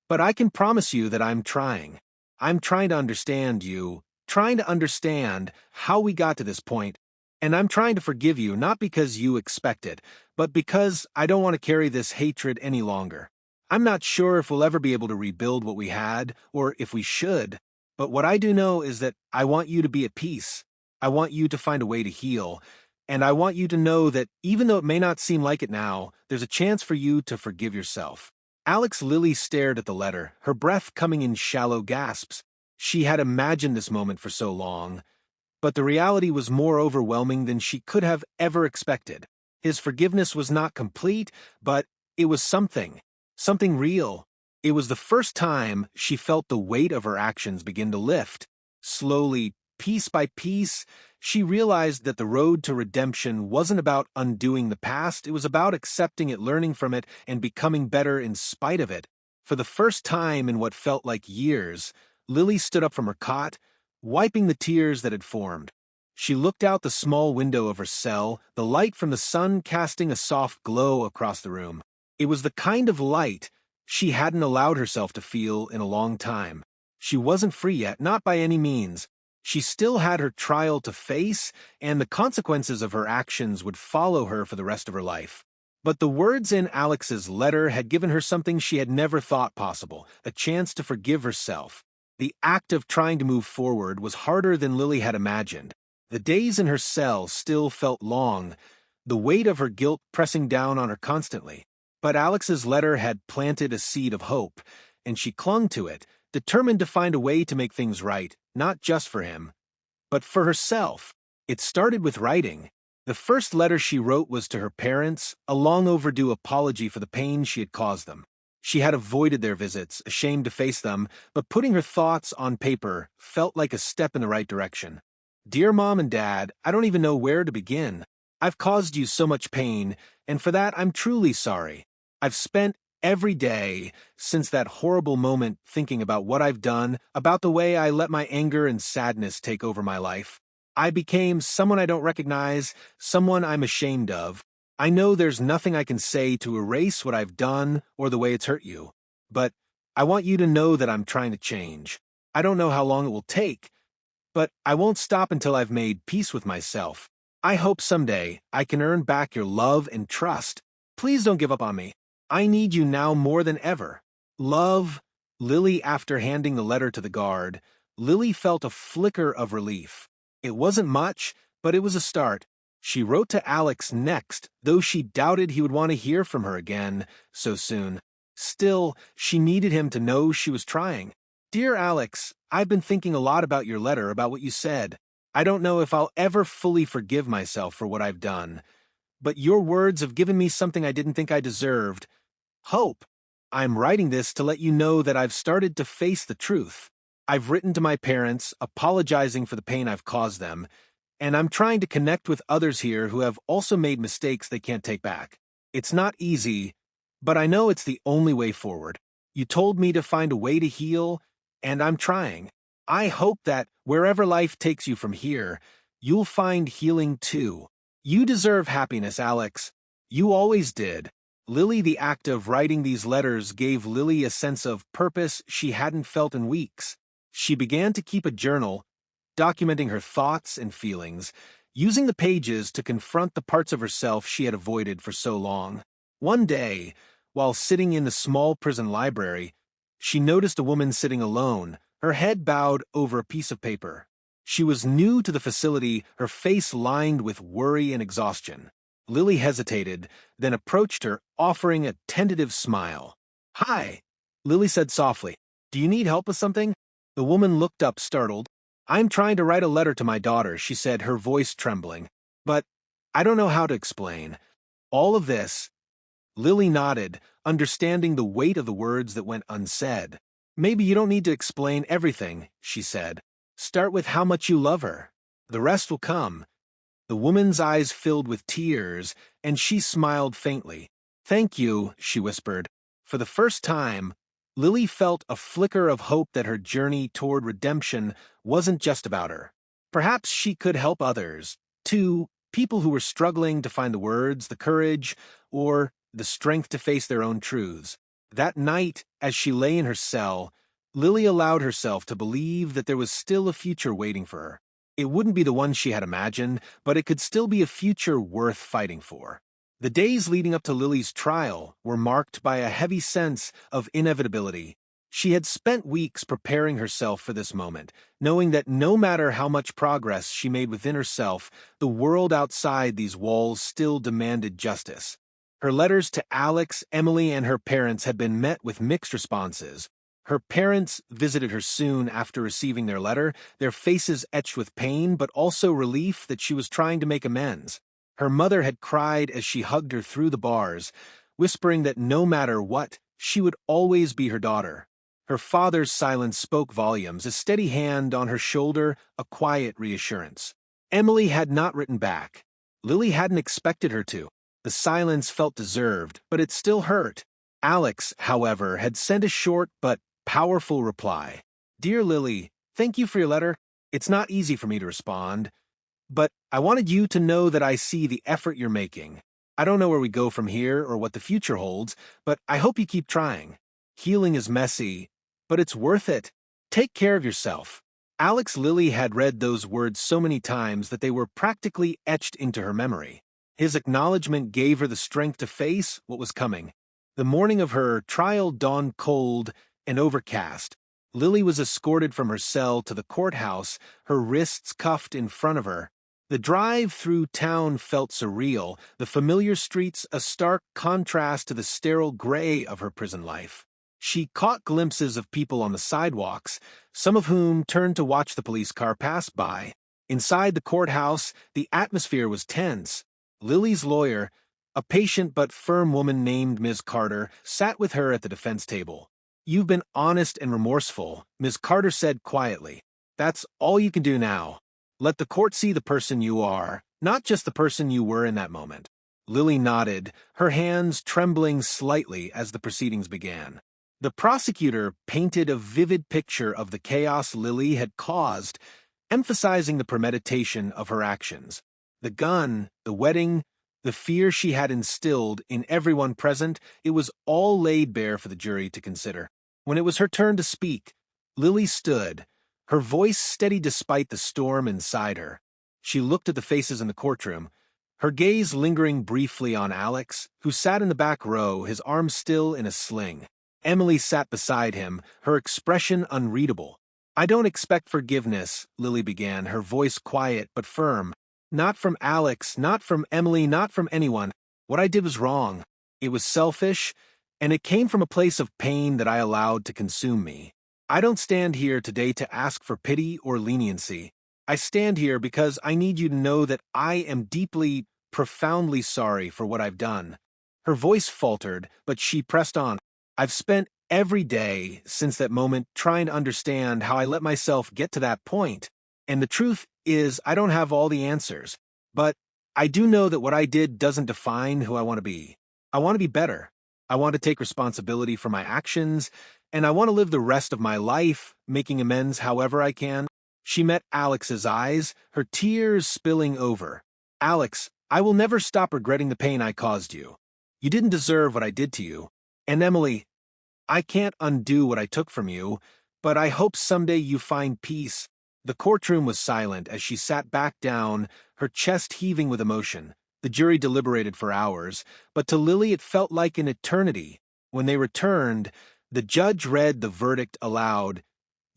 [SPEAKER 1] but I can promise you that I'm trying. I'm trying to understand you, trying to understand how we got to this point, and I'm trying to forgive you not because you expect it, but because I don't want to carry this hatred any longer. I'm not sure if we'll ever be able to rebuild what we had, or if we should, but what I do know is that I want you to be at peace. I want you to find a way to heal, and I want you to know that even though it may not seem like it now, there's a chance for you to forgive yourself." Lily stared at the letter, her breath coming in shallow gasps. She had imagined this moment for so long, but the reality was more overwhelming than she could have ever expected. His forgiveness was not complete, but it was something real. It was the first time she felt the weight of her actions begin to lift. Slowly, piece by piece, she realized that the road to redemption wasn't about undoing the past, it was about accepting it, learning from it, and becoming better in spite of it. For the first time in what felt like years, Lily stood up from her cot, wiping the tears that had formed. She looked out the small window of her cell, the light from the sun casting a soft glow across the room. It was the kind of light she hadn't allowed herself to feel in a long time. She wasn't free yet, not by any means. She still had her trial to face, and the consequences of her actions would follow her for the rest of her life. But the words in Alex's letter had given her something she had never thought possible, a chance to forgive herself. The act of trying to move forward was harder than Lily had imagined. The days in her cell still felt long, the weight of her guilt pressing down on her constantly. But Alex's letter had planted a seed of hope, and she clung to it, determined to find a way to make things right, not just for him, but for herself. It started with writing. The first letter she wrote was to her parents, a long overdue apology for the pain she had caused them. She had avoided their visits, ashamed to face them, but putting her thoughts on paper felt like a step in the right direction. "Dear Mom and Dad, I don't even know where to begin. I've caused you so much pain, and for that I'm truly sorry. I've spent every day since that horrible moment thinking about what I've done, about the way I let my anger and sadness take over my life. I became someone I don't recognize, someone I'm ashamed of. I know there's nothing I can say to erase what I've done or the way it's hurt you. But I want you to know that I'm trying to change. I don't know how long it will take, but I won't stop until I've made peace with myself. I hope someday I can earn back your love and trust. Please don't give up on me. I need you now more than ever. Love, Lily. After handing the letter to the guard, Lily felt a flicker of relief. It wasn't much, but it was a start. She wrote to Alex next, though she doubted he would want to hear from her again so soon. Still, she needed him to know she was trying. Dear Alex, I've been thinking a lot about your letter, about what you said. I don't know if I'll ever fully forgive myself for what I've done, but your words have given me something I didn't think I deserved. Hope. I'm writing this to let you know that I've started to face the truth. I've written to my parents, apologizing for the pain I've caused them, and I'm trying to connect with others here who have also made mistakes they can't take back. It's not easy, but I know it's the only way forward. You told me to find a way to heal, and I'm trying. I hope that wherever life takes you from here, you'll find healing too. You deserve happiness, Alex. You always did. Lily. The act of writing these letters gave Lily a sense of purpose she hadn't felt in weeks. She began to keep a journal, documenting her thoughts and feelings, using the pages to confront the parts of herself she had avoided for so long. One day, while sitting in the small prison library, she noticed a woman sitting alone, her head bowed over a piece of paper. She was new to the facility, her face lined with worry and exhaustion. Lily hesitated, then approached her, offering a tentative smile. "Hi," Lily said softly. "Do you need help with something?" The woman looked up, startled. "I'm trying to write a letter to my daughter," she said, her voice trembling. "But I don't know how to explain all of this." Lily nodded, understanding the weight of the words that went unsaid. "Maybe you don't need to explain everything," she said. "Start with how much you love her. The rest will come." The woman's eyes filled with tears, and she smiled faintly. "Thank you," she whispered. For the first time, Lily felt a flicker of hope that her journey toward redemption wasn't just about her. Perhaps she could help others, too, people who were struggling to find the words, the courage, or the strength to face their own truths. That night, as she lay in her cell, Lily allowed herself to believe that there was still a future waiting for her. It wouldn't be the one she had imagined, but it could still be a future worth fighting for. The days leading up to Lily's trial were marked by a heavy sense of inevitability. She had spent weeks preparing herself for this moment, knowing that no matter how much progress she made within herself, the world outside these walls still demanded justice. Her letters to Alex, Emily, and her parents had been met with mixed responses. Her parents visited her soon after receiving their letter, their faces etched with pain but also relief that she was trying to make amends. Her mother had cried as she hugged her through the bars, whispering that no matter what, she would always be her daughter. Her father's silence spoke volumes, a steady hand on her shoulder, a quiet reassurance. Emily had not written back. Lily hadn't expected her to. The silence felt deserved, but it still hurt. Alex, however, had sent a short but powerful reply. "Dear Lily, thank you for your letter. It's not easy for me to respond, but I wanted you to know that I see the effort you're making. I don't know where we go from here or what the future holds, but I hope you keep trying. Healing is messy, but it's worth it. Take care of yourself." Alex. Lily had read those words so many times that they were practically etched into her memory. His acknowledgement gave her the strength to face what was coming. The morning of her trial dawned cold and overcast. Lily was escorted from her cell to the courthouse, her wrists cuffed in front of her. The drive through town felt surreal, the familiar streets a stark contrast to the sterile gray of her prison life. She caught glimpses of people on the sidewalks, some of whom turned to watch the police car pass by. Inside the courthouse, the atmosphere was tense. Lily's lawyer, a patient but firm woman named Ms. Carter, sat with her at the defense table. "You've been honest and remorseful," Ms. Carter said quietly. "That's all you can do now. Let the court see the person you are, not just the person you were in that moment." Lily nodded, her hands trembling slightly as the proceedings began. The prosecutor painted a vivid picture of the chaos Lily had caused, emphasizing the premeditation of her actions. The gun, the wedding, the fear she had instilled in everyone present, it was all laid bare for the jury to consider. When it was her turn to speak, Lily stood, her voice steady despite the storm inside her. She looked at the faces in the courtroom, her gaze lingering briefly on Alex, who sat in the back row, his arm still in a sling. Emily sat beside him, her expression unreadable. "I don't expect forgiveness," Lily began, her voice quiet but firm. "Not from Alex, not from Emily, not from anyone. What I did was wrong. It was selfish, and it came from a place of pain that I allowed to consume me. I don't stand here today to ask for pity or leniency. I stand here because I need you to know that I am deeply, profoundly sorry for what I've done." Her voice faltered, but she pressed on. "I've spent every day since that moment trying to understand how I let myself get to that point. And the truth is, I don't have all the answers. But I do know that what I did doesn't define who I want to be. I want to be better. I want to take responsibility for my actions, and I want to live the rest of my life making amends however I can." She met Alex's eyes, her tears spilling over. "Alex, I will never stop regretting the pain I caused you. You didn't deserve what I did to you. And Emily, I can't undo what I took from you, but I hope someday you find peace." The courtroom was silent as she sat back down, her chest heaving with emotion. The jury deliberated for hours, but to Lily it felt like an eternity. When they returned, the judge read the verdict aloud: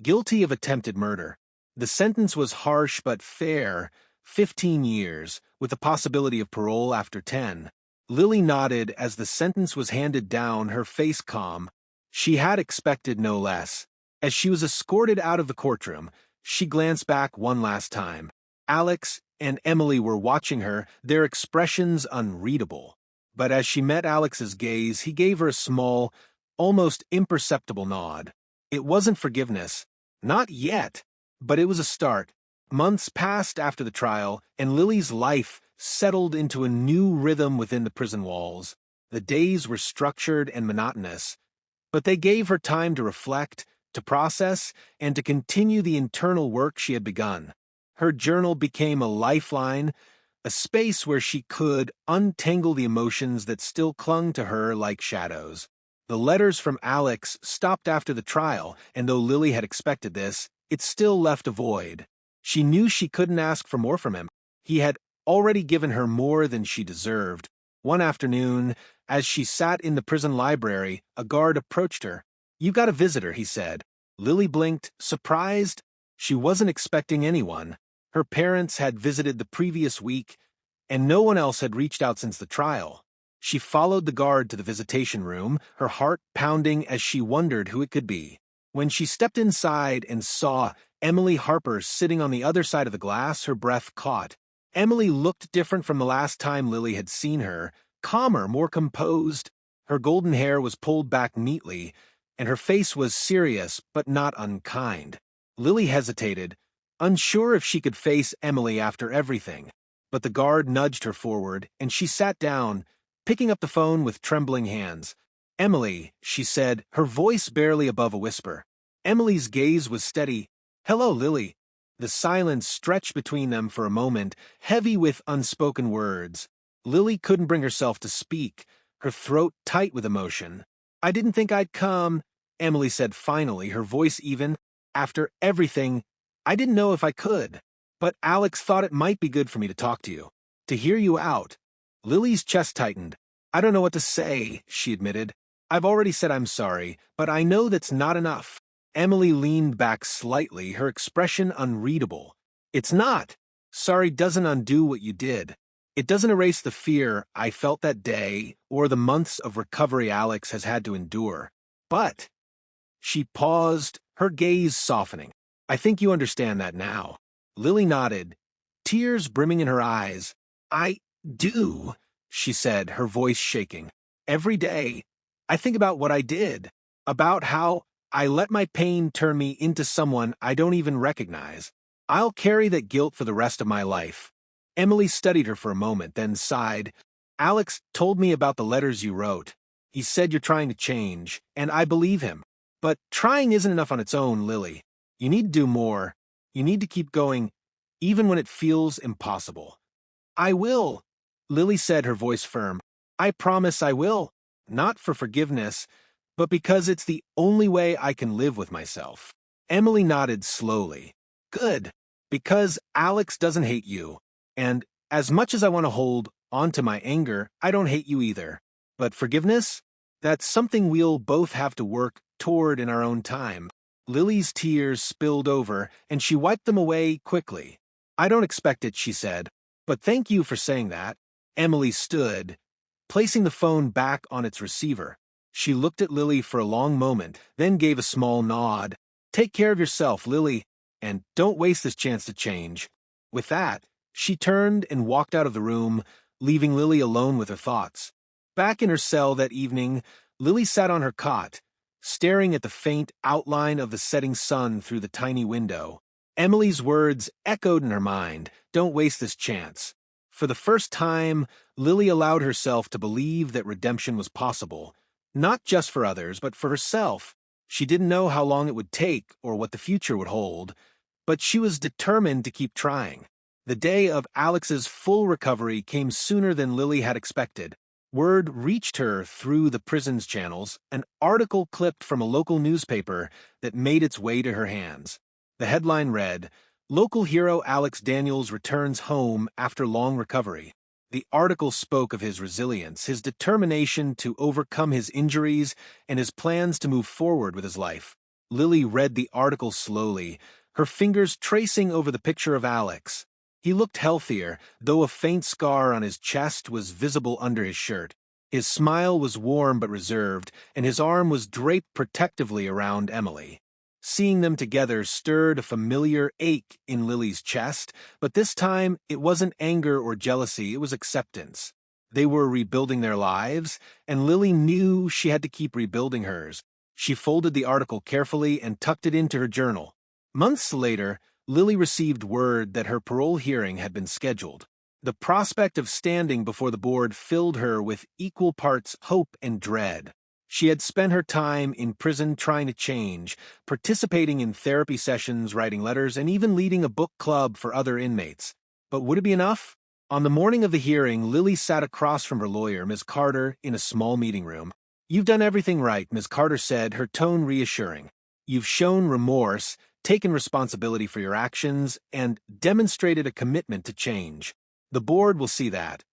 [SPEAKER 1] "Guilty of attempted murder." The sentence was harsh but fair, 15 years, with the possibility of parole after 10. Lily nodded as the sentence was handed down, her face calm. She had expected no less. As she was escorted out of the courtroom, she glanced back one last time. Alex and Emily were watching her, their expressions unreadable. But as she met Alex's gaze, he gave her a small, almost imperceptible nod. It wasn't forgiveness. Not yet. But it was a start. Months passed after the trial, and Lily's life settled into a new rhythm within the prison walls. The days were structured and monotonous, but they gave her time to reflect, to process, and to continue the internal work she had begun. Her journal became a lifeline, a space where she could untangle the emotions that still clung to her like shadows. The letters from Alex stopped after the trial, and though Lily had expected this, it still left a void. She knew she couldn't ask for more from him. He had already given her more than she deserved. One afternoon, as she sat in the prison library, a guard approached her. "You've got a visitor," he said. Lily blinked, surprised. She wasn't expecting anyone. Her parents had visited the previous week, and no one else had reached out since the trial. She followed the guard to the visitation room, her heart pounding as she wondered who it could be. When she stepped inside and saw Emily Harper sitting on the other side of the glass, her breath caught. Emily looked different from the last time Lily had seen her, calmer, more composed. Her golden hair was pulled back neatly, and her face was serious but not unkind. Lily hesitated, unsure if she could face Emily after everything. But the guard nudged her forward, and she sat down, picking up the phone with trembling hands. "Emily," she said, her voice barely above a whisper. Emily's gaze was steady. "Hello, Lily." The silence stretched between them for a moment, heavy with unspoken words. Lily couldn't bring herself to speak, her throat tight with emotion. "I didn't think I'd come," Emily said finally, her voice even. "After everything, I didn't know if I could. But Alex thought it might be good for me to talk to you, to hear you out." Lily's chest tightened. "I don't know what to say," she admitted. "I've already said I'm sorry, but I know that's not enough." Emily leaned back slightly, her expression unreadable. "It's not. Sorry doesn't undo what you did. It doesn't erase the fear I felt that day or the months of recovery Alex has had to endure. But—" She paused, her gaze softening. "I think you understand that now." Lily nodded, tears brimming in her eyes. "I do," she said, her voice shaking. "Every day, I think about what I did, about how I let my pain turn me into someone I don't even recognize. I'll carry that guilt for the rest of my life." Emily studied her for a moment, then sighed. "Alex told me about the letters you wrote. He said you're trying to change, and I believe him. But trying isn't enough on its own, Lily. You need to do more. You need to keep going, even when it feels impossible." "I will," Lily said, her voice firm. "I promise I will. Not for forgiveness, but because it's the only way I can live with myself. Emily nodded slowly. Good, because Alex doesn't hate you. And as much as I want to hold on to my anger, I don't hate you either. But forgiveness? That's something we'll both have to work toward in our own time. Lily's tears spilled over, and she wiped them away quickly. I don't expect it, she said. But thank you for saying that. Emily stood, placing the phone back on its receiver. She looked at Lily for a long moment, then gave a small nod. Take care of yourself, Lily, and don't waste this chance to change. With that, she turned and walked out of the room, leaving Lily alone with her thoughts. Back in her cell that evening, Lily sat on her cot, staring at the faint outline of the setting sun through the tiny window. Emily's words echoed in her mind, "Don't waste this chance." For the first time, Lily allowed herself to believe that redemption was possible, not just for others, but for herself. She didn't know how long it would take or what the future would hold, but she was determined to keep trying. The day of Alex's full recovery came sooner than Lily had expected. Word reached her through the prison's channels, an article clipped from a local newspaper that made its way to her hands. The headline read, "Local hero Alex Daniels returns home after long recovery." The article spoke of his resilience, his determination to overcome his injuries, and his plans to move forward with his life. Lily read the article slowly, her fingers tracing over the picture of Alex. He looked healthier, though a faint scar on his chest was visible under his shirt. His smile was warm but reserved, and his arm was draped protectively around Emily. Seeing them together stirred a familiar ache in Lily's chest, but this time it wasn't anger or jealousy, it was acceptance. They were rebuilding their lives, and Lily knew she had to keep rebuilding hers. She folded the article carefully and tucked it into her journal. Months later, Lily received word that her parole hearing had been scheduled. The prospect of standing before the board filled her with equal parts hope and dread. She had spent her time in prison trying to change, participating in therapy sessions, writing letters, and even leading a book club for other inmates. But would it be enough? On the morning of the hearing, Lily sat across from her lawyer, Ms. Carter, in a small meeting room. "You've done everything right," Ms. Carter said, her tone reassuring. "You've shown remorse, taken responsibility for your actions, and demonstrated a commitment to change. The board will see that."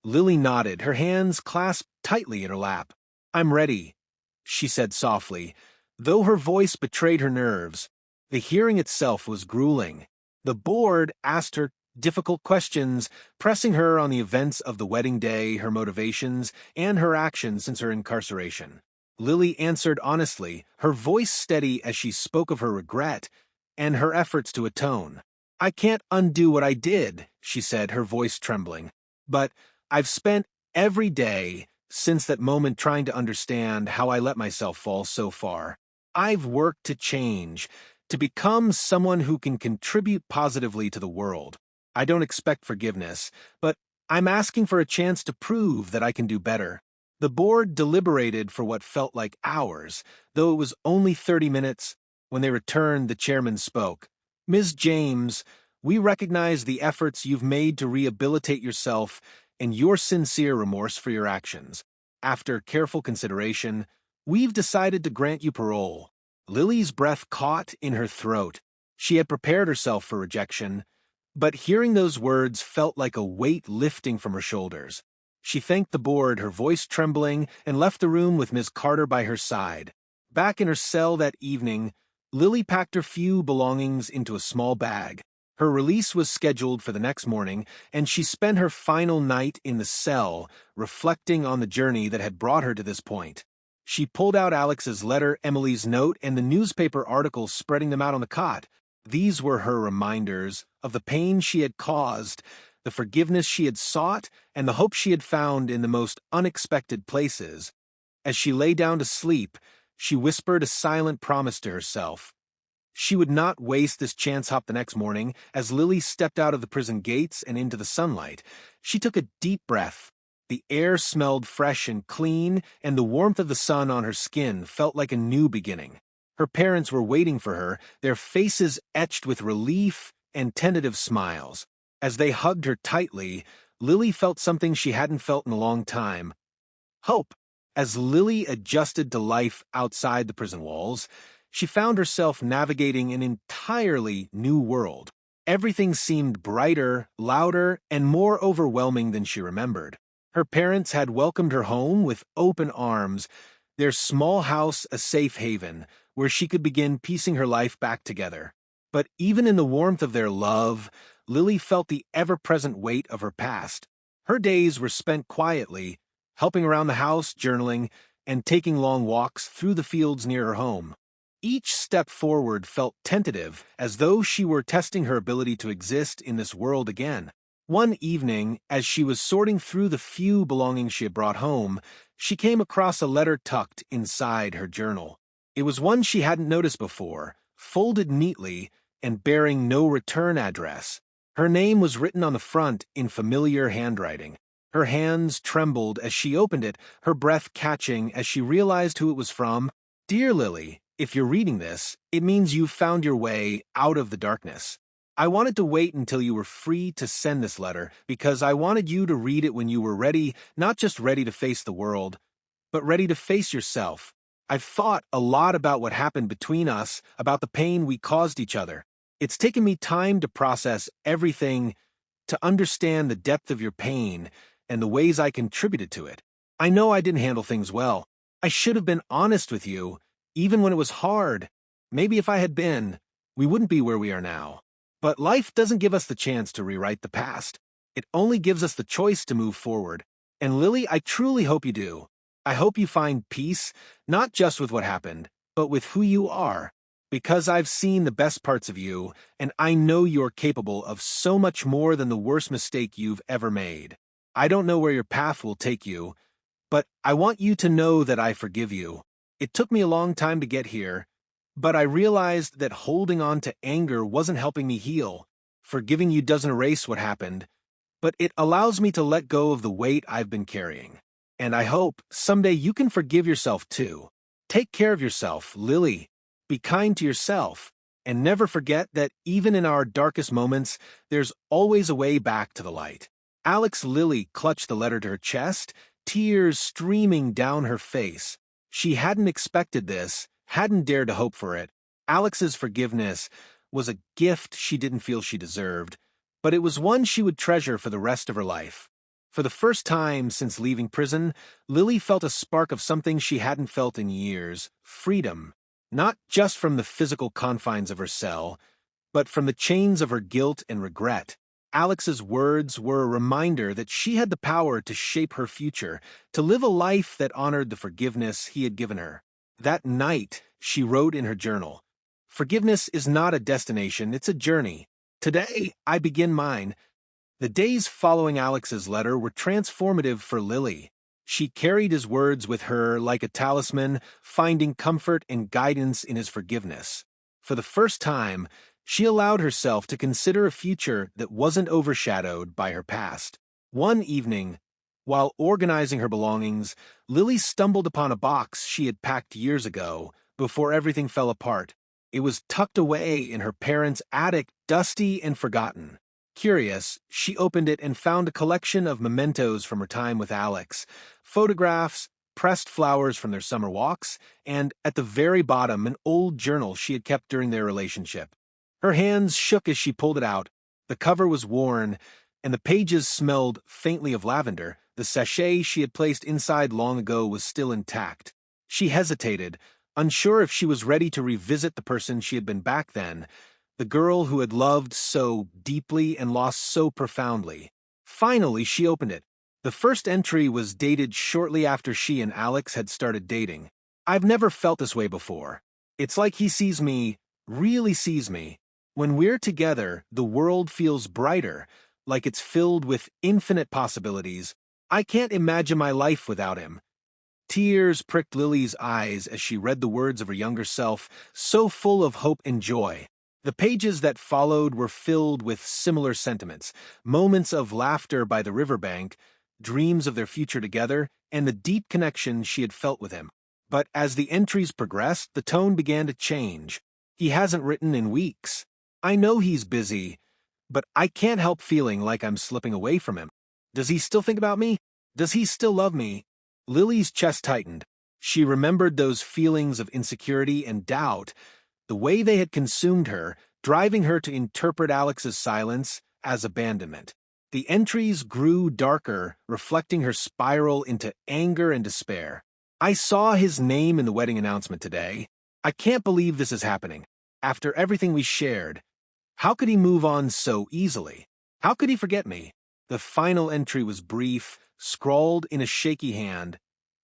[SPEAKER 1] Lily nodded, her hands clasped tightly in her lap. "I'm ready," she said softly, though her voice betrayed her nerves. The hearing itself was grueling. The board asked her difficult questions, pressing her on the events of the wedding day, her motivations, and her actions since her incarceration. Lily answered honestly, her voice steady as she spoke of her regret and her efforts to atone. "I can't undo what I did," she said, her voice trembling. "But I've spent every day since that moment trying to understand how I let myself fall so far. I've worked to change, to become someone who can contribute positively to the world. I don't expect forgiveness, but I'm asking for a chance to prove that I can do better." The board deliberated for what felt like hours, though it was only 30 minutes. When they returned, the chairman spoke. "Ms. James, we recognize the efforts you've made to rehabilitate yourself and your sincere remorse for your actions. After careful consideration, we've decided to grant you parole." Lily's breath caught in her throat. She had prepared herself for rejection, but hearing those words felt like a weight lifting from her shoulders. She thanked the board, her voice trembling, and left the room with Ms. Carter by her side. Back in her cell that evening, Lily packed her few belongings into a small bag. Her release was scheduled for the next morning, and she spent her final night in the cell, reflecting on the journey that had brought her to this point. She pulled out Alex's letter, Emily's note, and the newspaper articles, spreading them out on the cot. These were her reminders of the pain she had caused, the forgiveness she had sought, and the hope she had found in the most unexpected places. As she lay down to sleep, she whispered a silent promise to herself. She would not waste this chance hop the next morning. As Lily stepped out of the prison gates and into the sunlight, she took a deep breath. The air smelled fresh and clean, and the warmth of the sun on her skin felt like a new beginning. Her parents were waiting for her, their faces etched with relief and tentative smiles. As they hugged her tightly, Lily felt something she hadn't felt in a long time. Hope. As Lily adjusted to life outside the prison walls, she found herself navigating an entirely new world. Everything seemed brighter, louder, and more overwhelming than she remembered. Her parents had welcomed her home with open arms, their small house a safe haven, where she could begin piecing her life back together. But even in the warmth of their love, Lily felt the ever-present weight of her past. Her days were spent quietly, helping around the house, journaling, and taking long walks through the fields near her home. Each step forward felt tentative, as though she were testing her ability to exist in this world again. One evening, as she was sorting through the few belongings she had brought home, she came across a letter tucked inside her journal. It was one she hadn't noticed before, folded neatly and bearing no return address. Her name was written on the front in familiar handwriting. Her hands trembled as she opened it, her breath catching as she realized who it was from. "Dear Lily, if you're reading this, it means you've found your way out of the darkness. I wanted to wait until you were free to send this letter because I wanted you to read it when you were ready, not just ready to face the world, but ready to face yourself. I've thought a lot about what happened between us, about the pain we caused each other. It's taken me time to process everything, to understand the depth of your pain and the ways I contributed to it. I know I didn't handle things well. I should have been honest with you, even when it was hard. Maybe if I had been, we wouldn't be where we are now. But life doesn't give us the chance to rewrite the past. It only gives us the choice to move forward. And Lily, I truly hope you do. I hope you find peace, not just with what happened, but with who you are. Because I've seen the best parts of you, and I know you're capable of so much more than the worst mistake you've ever made. I don't know where your path will take you, but I want you to know that I forgive you. It took me a long time to get here, but I realized that holding on to anger wasn't helping me heal. Forgiving you doesn't erase what happened, but it allows me to let go of the weight I've been carrying. And I hope someday you can forgive yourself too. Take care of yourself, Lily. Be kind to yourself, and never forget that even in our darkest moments, there's always a way back to the light." Lily clutched the letter to her chest, tears streaming down her face. She hadn't expected this, hadn't dared to hope for it. Alex's forgiveness was a gift she didn't feel she deserved, but it was one she would treasure for the rest of her life. For the first time since leaving prison, Lily felt a spark of something she hadn't felt in years: freedom. Not just from the physical confines of her cell, but from the chains of her guilt and regret. Alex's words were a reminder that she had the power to shape her future, to live a life that honored the forgiveness he had given her. That night, she wrote in her journal, "Forgiveness is not a destination, it's a journey. Today, I begin mine." The days following Alex's letter were transformative for Lily. She carried his words with her like a talisman, finding comfort and guidance in his forgiveness. For the first time, she allowed herself to consider a future that wasn't overshadowed by her past. One evening, while organizing her belongings, Lily stumbled upon a box she had packed years ago, before everything fell apart. It was tucked away in her parents' attic, dusty and forgotten. Curious, she opened it and found a collection of mementos from her time with Alex: photographs, pressed flowers from their summer walks, and, at the very bottom, an old journal she had kept during their relationship. Her hands shook as she pulled it out. The cover was worn, and the pages smelled faintly of lavender. The sachet she had placed inside long ago was still intact. She hesitated, unsure if she was ready to revisit the person she had been back then, the girl who had loved so deeply and lost so profoundly. Finally, she opened it. The first entry was dated shortly after she and Alex had started dating. "I've never felt this way before. It's like he sees me, really sees me. When we're together, the world feels brighter, like it's filled with infinite possibilities. I can't imagine my life without him." Tears pricked Lily's eyes as she read the words of her younger self, so full of hope and joy. The pages that followed were filled with similar sentiments: moments of laughter by the riverbank, dreams of their future together, and the deep connection she had felt with him. But as the entries progressed, the tone began to change. "He hasn't written in weeks. I know he's busy, but I can't help feeling like I'm slipping away from him. Does he still think about me? Does he still love me? Lily's chest tightened. She remembered those feelings of insecurity and doubt, the way they had consumed her, driving her to interpret Alex's silence as abandonment. The entries grew darker, reflecting her spiral into anger and despair. I saw his name in the wedding announcement today. I can't believe this is happening. After everything we shared, how could he move on so easily? How could he forget me? The final entry was brief, scrawled in a shaky hand.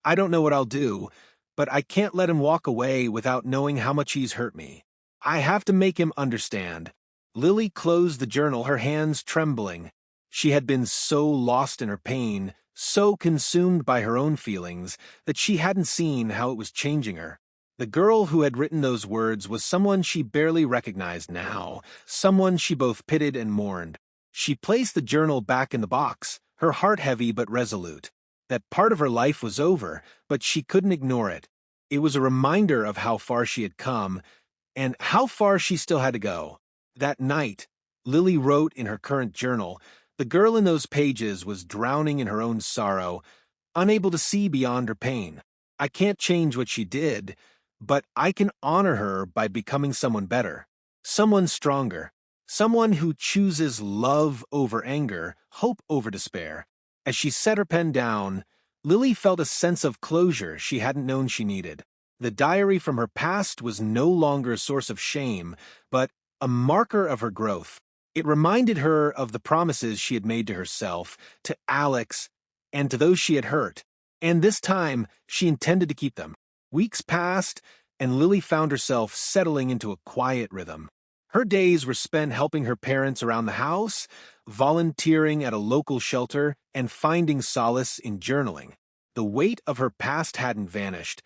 [SPEAKER 1] I don't know what I'll do, but I can't let him walk away without knowing how much he's hurt me. I have to make him understand. Lily closed the journal, her hands trembling. She had been so lost in her pain, so consumed by her own feelings, that she hadn't seen how it was changing her. The girl who had written those words was someone she barely recognized now, someone she both pitied and mourned. She placed the journal back in the box, her heart heavy but resolute. That part of her life was over, but she couldn't ignore it. It was a reminder of how far she had come, and how far she still had to go. That night, Lily wrote in her current journal, the girl in those pages was drowning in her own sorrow, unable to see beyond her pain. I can't change what she did, but I can honor her by becoming someone better, someone stronger, someone who chooses love over anger, hope over despair. As she set her pen down, Lily felt a sense of closure she hadn't known she needed. The diary from her past was no longer a source of shame, but a marker of her growth. It reminded her of the promises she had made to herself, to Alex, and to those she had hurt. And this time, she intended to keep them. Weeks passed, and Lily found herself settling into a quiet rhythm. Her days were spent helping her parents around the house, volunteering at a local shelter, and finding solace in journaling. The weight of her past hadn't vanished,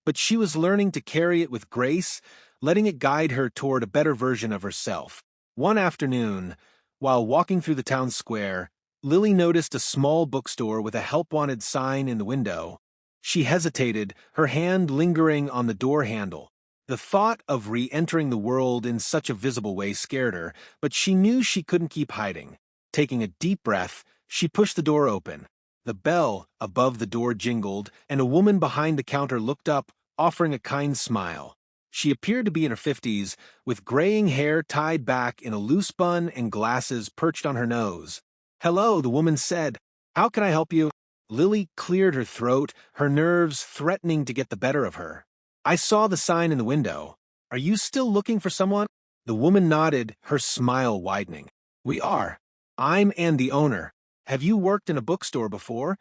[SPEAKER 1] but she was learning to carry it with grace, letting it guide her toward a better version of herself. One afternoon, while walking through the town square, Lily noticed a small bookstore with a help wanted sign in the window. She hesitated, her hand lingering on the door handle. The thought of re-entering the world in such a visible way scared her, but she knew she couldn't keep hiding. Taking a deep breath, she pushed the door open. The bell above the door jingled, and a woman behind the counter looked up, offering a kind smile. She appeared to be in her 50s, with graying hair tied back in a loose bun and glasses perched on her nose. "Hello," the woman said. "How can I help you?" Lily cleared her throat, her nerves threatening to get the better of her. "I saw the sign in the window. Are you still looking for someone?" The woman nodded, her smile widening. "We are. I'm Ann, the owner. Have you worked in a bookstore before?"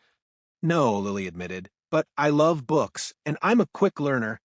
[SPEAKER 1] "No," Lily admitted, "but I love books, and I'm a quick learner,"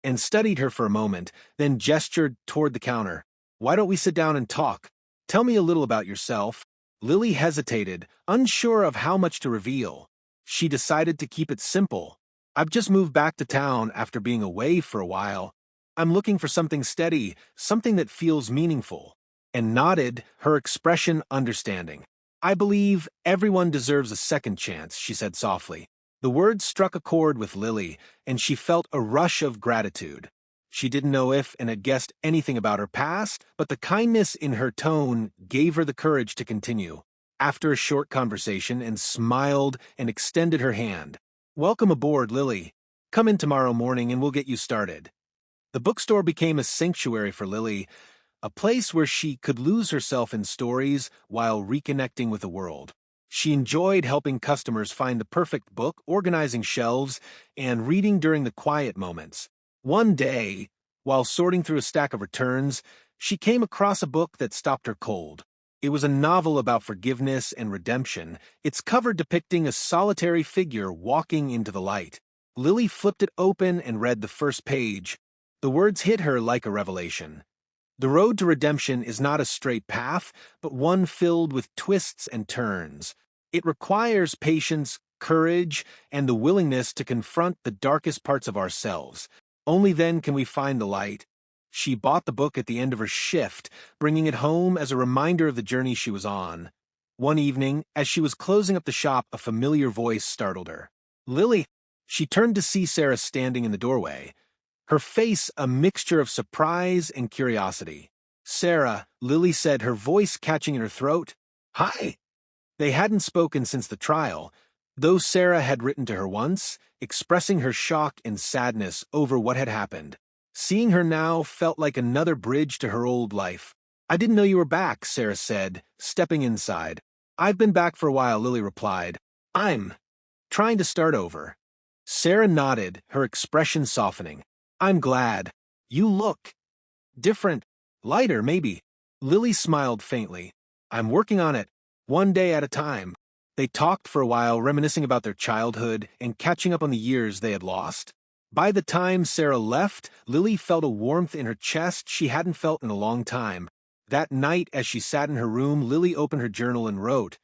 [SPEAKER 1] and studied her for a moment, then gestured toward the counter. "Why don't we sit down and talk? Tell me a little about yourself." Lily hesitated, unsure of how much to reveal. She decided to keep it simple. "I've just moved back to town after being away for a while. I'm looking for something steady, something that feels meaningful," and nodded, her expression understanding. "I believe everyone deserves a second chance," she said softly. The words struck a chord with Lily, and she felt a rush of gratitude. She didn't know if and had guessed anything about her past, but the kindness in her tone gave her the courage to continue. After a short conversation, and smiled and extended her hand. "Welcome aboard, Lily. Come in tomorrow morning and we'll get you started." The bookstore became a sanctuary for Lily, a place where she could lose herself in stories while reconnecting with the world. She enjoyed helping customers find the perfect book, organizing shelves, and reading during the quiet moments. One day, while sorting through a stack of returns, she came across a book that stopped her cold. It was a novel about forgiveness and redemption, its cover depicting a solitary figure walking into the light. Lily flipped it open and read the first page. The words hit her like a revelation. The road to redemption is not a straight path, but one filled with twists and turns. It requires patience, courage, and the willingness to confront the darkest parts of ourselves. Only then can we find the light. She bought the book at the end of her shift, bringing it home as a reminder of the journey she was on. One evening, as she was closing up the shop, a familiar voice startled her. "Lily!" She turned to see Sarah standing in the doorway, her face a mixture of surprise and curiosity. "Sarah," Lily said, her voice catching in her throat. "Hi!" They hadn't spoken since the trial. Though Sarah had written to her once, expressing her shock and sadness over what had happened. Seeing her now felt like another bridge to her old life. "I didn't know you were back," Sarah said, stepping inside. "I've been back for a while," Lily replied. "I'm trying to start over." Sarah nodded, her expression softening. "I'm glad. You look different. Lighter, maybe." Lily smiled faintly. "I'm working on it, one day at a time." They talked for a while, reminiscing about their childhood and catching up on the years they had lost. By the time Sarah left, Lily felt a warmth in her chest she hadn't felt in a long time. That night, as she sat in her room, Lily opened her journal and wrote,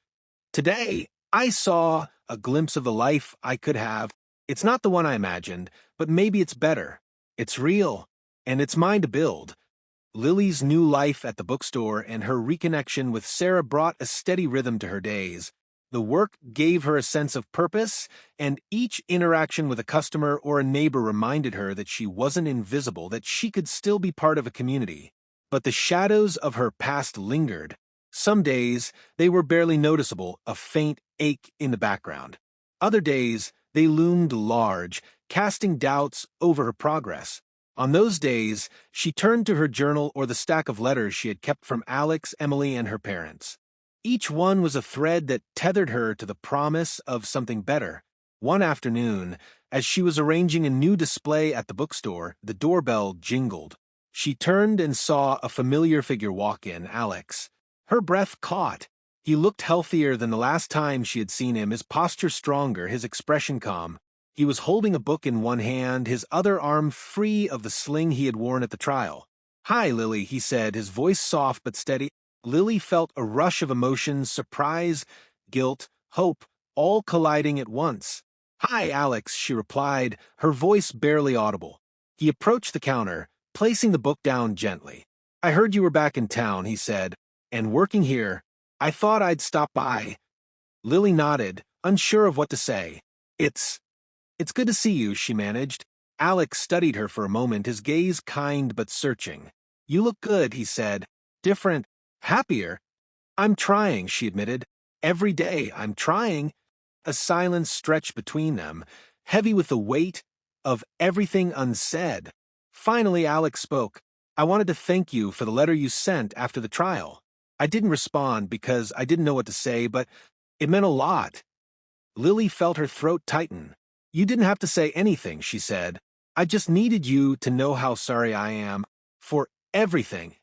[SPEAKER 1] "Today, I saw a glimpse of the life I could have. It's not the one I imagined, but maybe it's better. It's real, and it's mine to build." Lily's new life at the bookstore and her reconnection with Sarah brought a steady rhythm to her days. The work gave her a sense of purpose, and each interaction with a customer or a neighbor reminded her that she wasn't invisible, that she could still be part of a community. But the shadows of her past lingered. Some days, they were barely noticeable, a faint ache in the background. Other days, they loomed large, casting doubts over her progress. On those days, she turned to her journal or the stack of letters she had kept from Alex, Emily, and her parents. Each one was a thread that tethered her to the promise of something better. One afternoon, as she was arranging a new display at the bookstore, the doorbell jingled. She turned and saw a familiar figure walk in, Alex. Her breath caught. He looked healthier than the last time she had seen him, his posture stronger, his expression calm. He was holding a book in one hand, his other arm free of the sling he had worn at the trial. "Hi, Lily," he said, his voice soft but steady. Lily felt a rush of emotions, surprise, guilt, hope, all colliding at once. "Hi, Alex," she replied, her voice barely audible. He approached the counter, placing the book down gently. "I heard you were back in town," he said, "and working here. I thought I'd stop by." Lily nodded, unsure of what to say. It's good to see you," she managed. Alex studied her for a moment, his gaze kind but searching. "You look good," he said. "Different. Happier." "I'm trying," she admitted. "Every day, I'm trying." A silence stretched between them, heavy with the weight of everything unsaid. Finally, Alex spoke. "I wanted to thank you for the letter you sent after the trial. I didn't respond because I didn't know what to say, but it meant a lot." Lily felt her throat tighten. "You didn't have to say anything," she said. "I just needed you to know how sorry I am for everything."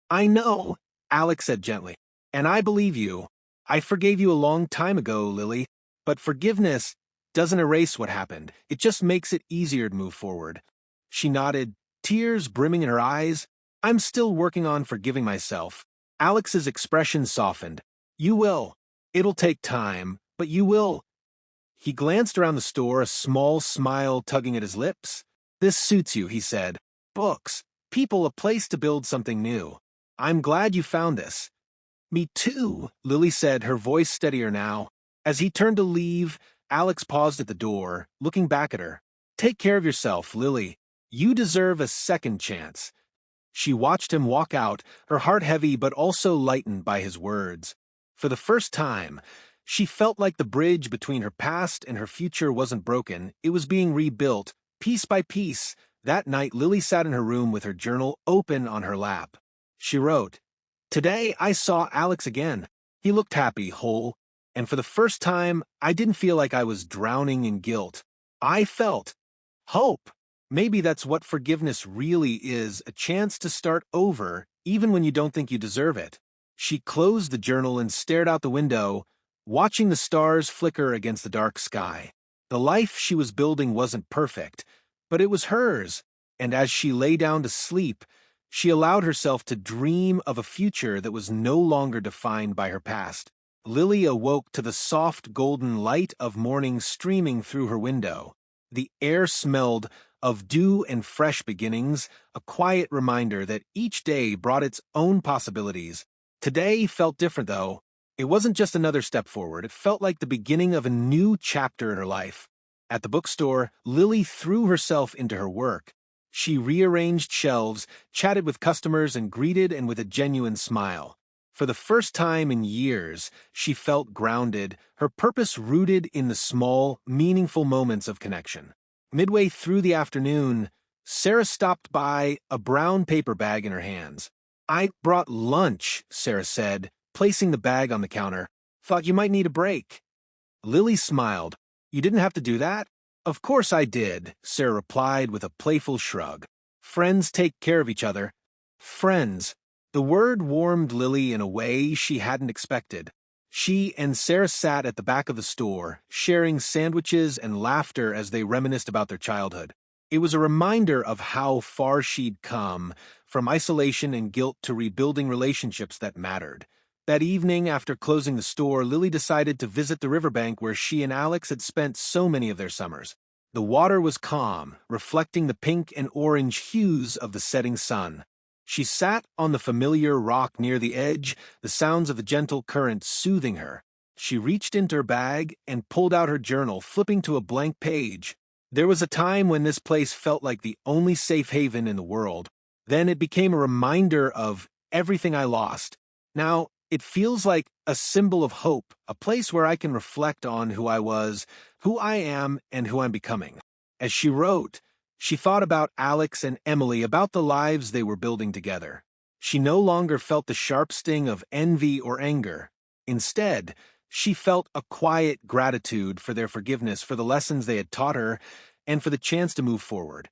[SPEAKER 1] "I know," Alex said gently, "and I believe you. I forgave you a long time ago, Lily, but forgiveness doesn't erase what happened. It just makes it easier to move forward." She nodded, tears brimming in her eyes. "I'm still working on forgiving myself." Alex's expression softened. "You will. It'll take time, but you will." He glanced around the store, a small smile tugging at his lips. "This suits you," he said. "Books, people, a place to build something new. I'm glad you found this." "Me too," Lily said, her voice steadier now. As he turned to leave, Alex paused at the door, looking back at her. "Take care of yourself, Lily. You deserve a second chance." She watched him walk out, her heart heavy but also lightened by his words. For the first time, she felt like the bridge between her past and her future wasn't broken, it was being rebuilt, piece by piece. That night, Lily sat in her room with her journal open on her lap. She wrote, "Today I saw Alex again. He looked happy, whole, and for the first time, I didn't feel like I was drowning in guilt. I felt hope. Maybe that's what forgiveness really is, a chance to start over, even when you don't think you deserve it." She closed the journal and stared out the window, watching the stars flicker against the dark sky. The life she was building wasn't perfect, but it was hers, and as she lay down to sleep, she allowed herself to dream of a future that was no longer defined by her past. Lily awoke to the soft golden light of morning streaming through her window. The air smelled of dew and fresh beginnings, a quiet reminder that each day brought its own possibilities. Today felt different, though. It wasn't just another step forward, it felt like the beginning of a new chapter in her life. At the bookstore, Lily threw herself into her work. She rearranged shelves, chatted with customers, and greeted and with a genuine smile. For the first time in years, she felt grounded, her purpose rooted in the small, meaningful moments of connection. Midway through the afternoon, Sarah stopped by, a brown paper bag in her hands. "I brought lunch," Sarah said, placing the bag on the counter. "Thought you might need a break." Lily smiled. "You didn't have to do that?" "Of course I did," Sarah replied with a playful shrug. "Friends take care of each other." Friends. The word warmed Lily in a way she hadn't expected. She and Sarah sat at the back of the store, sharing sandwiches and laughter as they reminisced about their childhood. It was a reminder of how far she'd come, from isolation and guilt to rebuilding relationships that mattered. That evening, after closing the store, Lily decided to visit the riverbank where she and Alex had spent so many of their summers. The water was calm, reflecting the pink and orange hues of the setting sun. She sat on the familiar rock near the edge, the sounds of the gentle current soothing her. She reached into her bag and pulled out her journal, flipping to a blank page. There was a time when this place felt like the only safe haven in the world. Then it became a reminder of everything I lost. Now, it feels like a symbol of hope, a place where I can reflect on who I was, who I am, and who I'm becoming. As she wrote, she thought about Alex and Emily, about the lives they were building together. She no longer felt the sharp sting of envy or anger. Instead, she felt a quiet gratitude for their forgiveness, for the lessons they had taught her, and for the chance to move forward.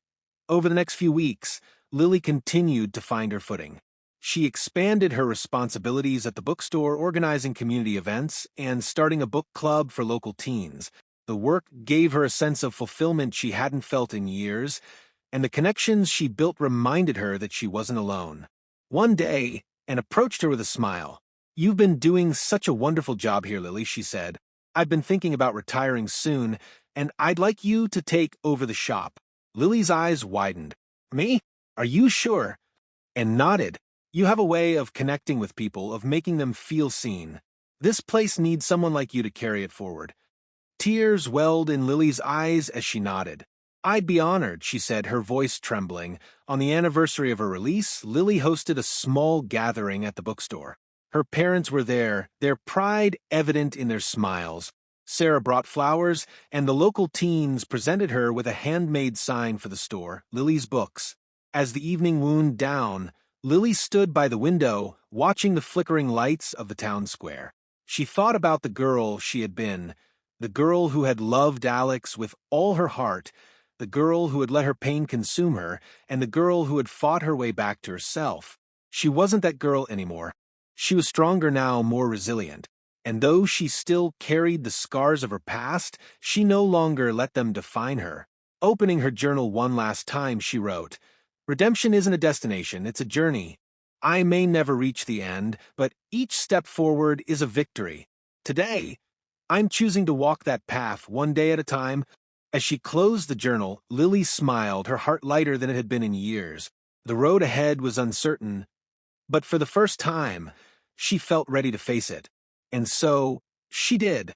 [SPEAKER 1] Over the next few weeks, Lily continued to find her footing. She expanded her responsibilities at the bookstore, organizing community events, and starting a book club for local teens. The work gave her a sense of fulfillment she hadn't felt in years, and the connections she built reminded her that she wasn't alone. One day, Anne approached her with a smile. "You've been doing such a wonderful job here, Lily," she said. "I've been thinking about retiring soon, and I'd like you to take over the shop." Lily's eyes widened. "Me? Are you sure?" Anne nodded. "You have a way of connecting with people, of making them feel seen. This place needs someone like you to carry it forward." Tears welled in Lily's eyes as she nodded. "I'd be honored," she said, her voice trembling. On the anniversary of her release, Lily hosted a small gathering at the bookstore. Her parents were there, their pride evident in their smiles. Sarah brought flowers, and the local teens presented her with a handmade sign for the store, Lily's Books. As the evening wound down, Lily stood by the window, watching the flickering lights of the town square. She thought about the girl she had been, the girl who had loved Alex with all her heart, the girl who had let her pain consume her, and the girl who had fought her way back to herself. She wasn't that girl anymore. She was stronger now, more resilient. And though she still carried the scars of her past, she no longer let them define her. Opening her journal one last time, she wrote, "Redemption isn't a destination, it's a journey. I may never reach the end, but each step forward is a victory. Today, I'm choosing to walk that path one day at a time." As she closed the journal, Lily smiled, her heart lighter than it had been in years. The road ahead was uncertain, but for the first time, she felt ready to face it. And so, she did.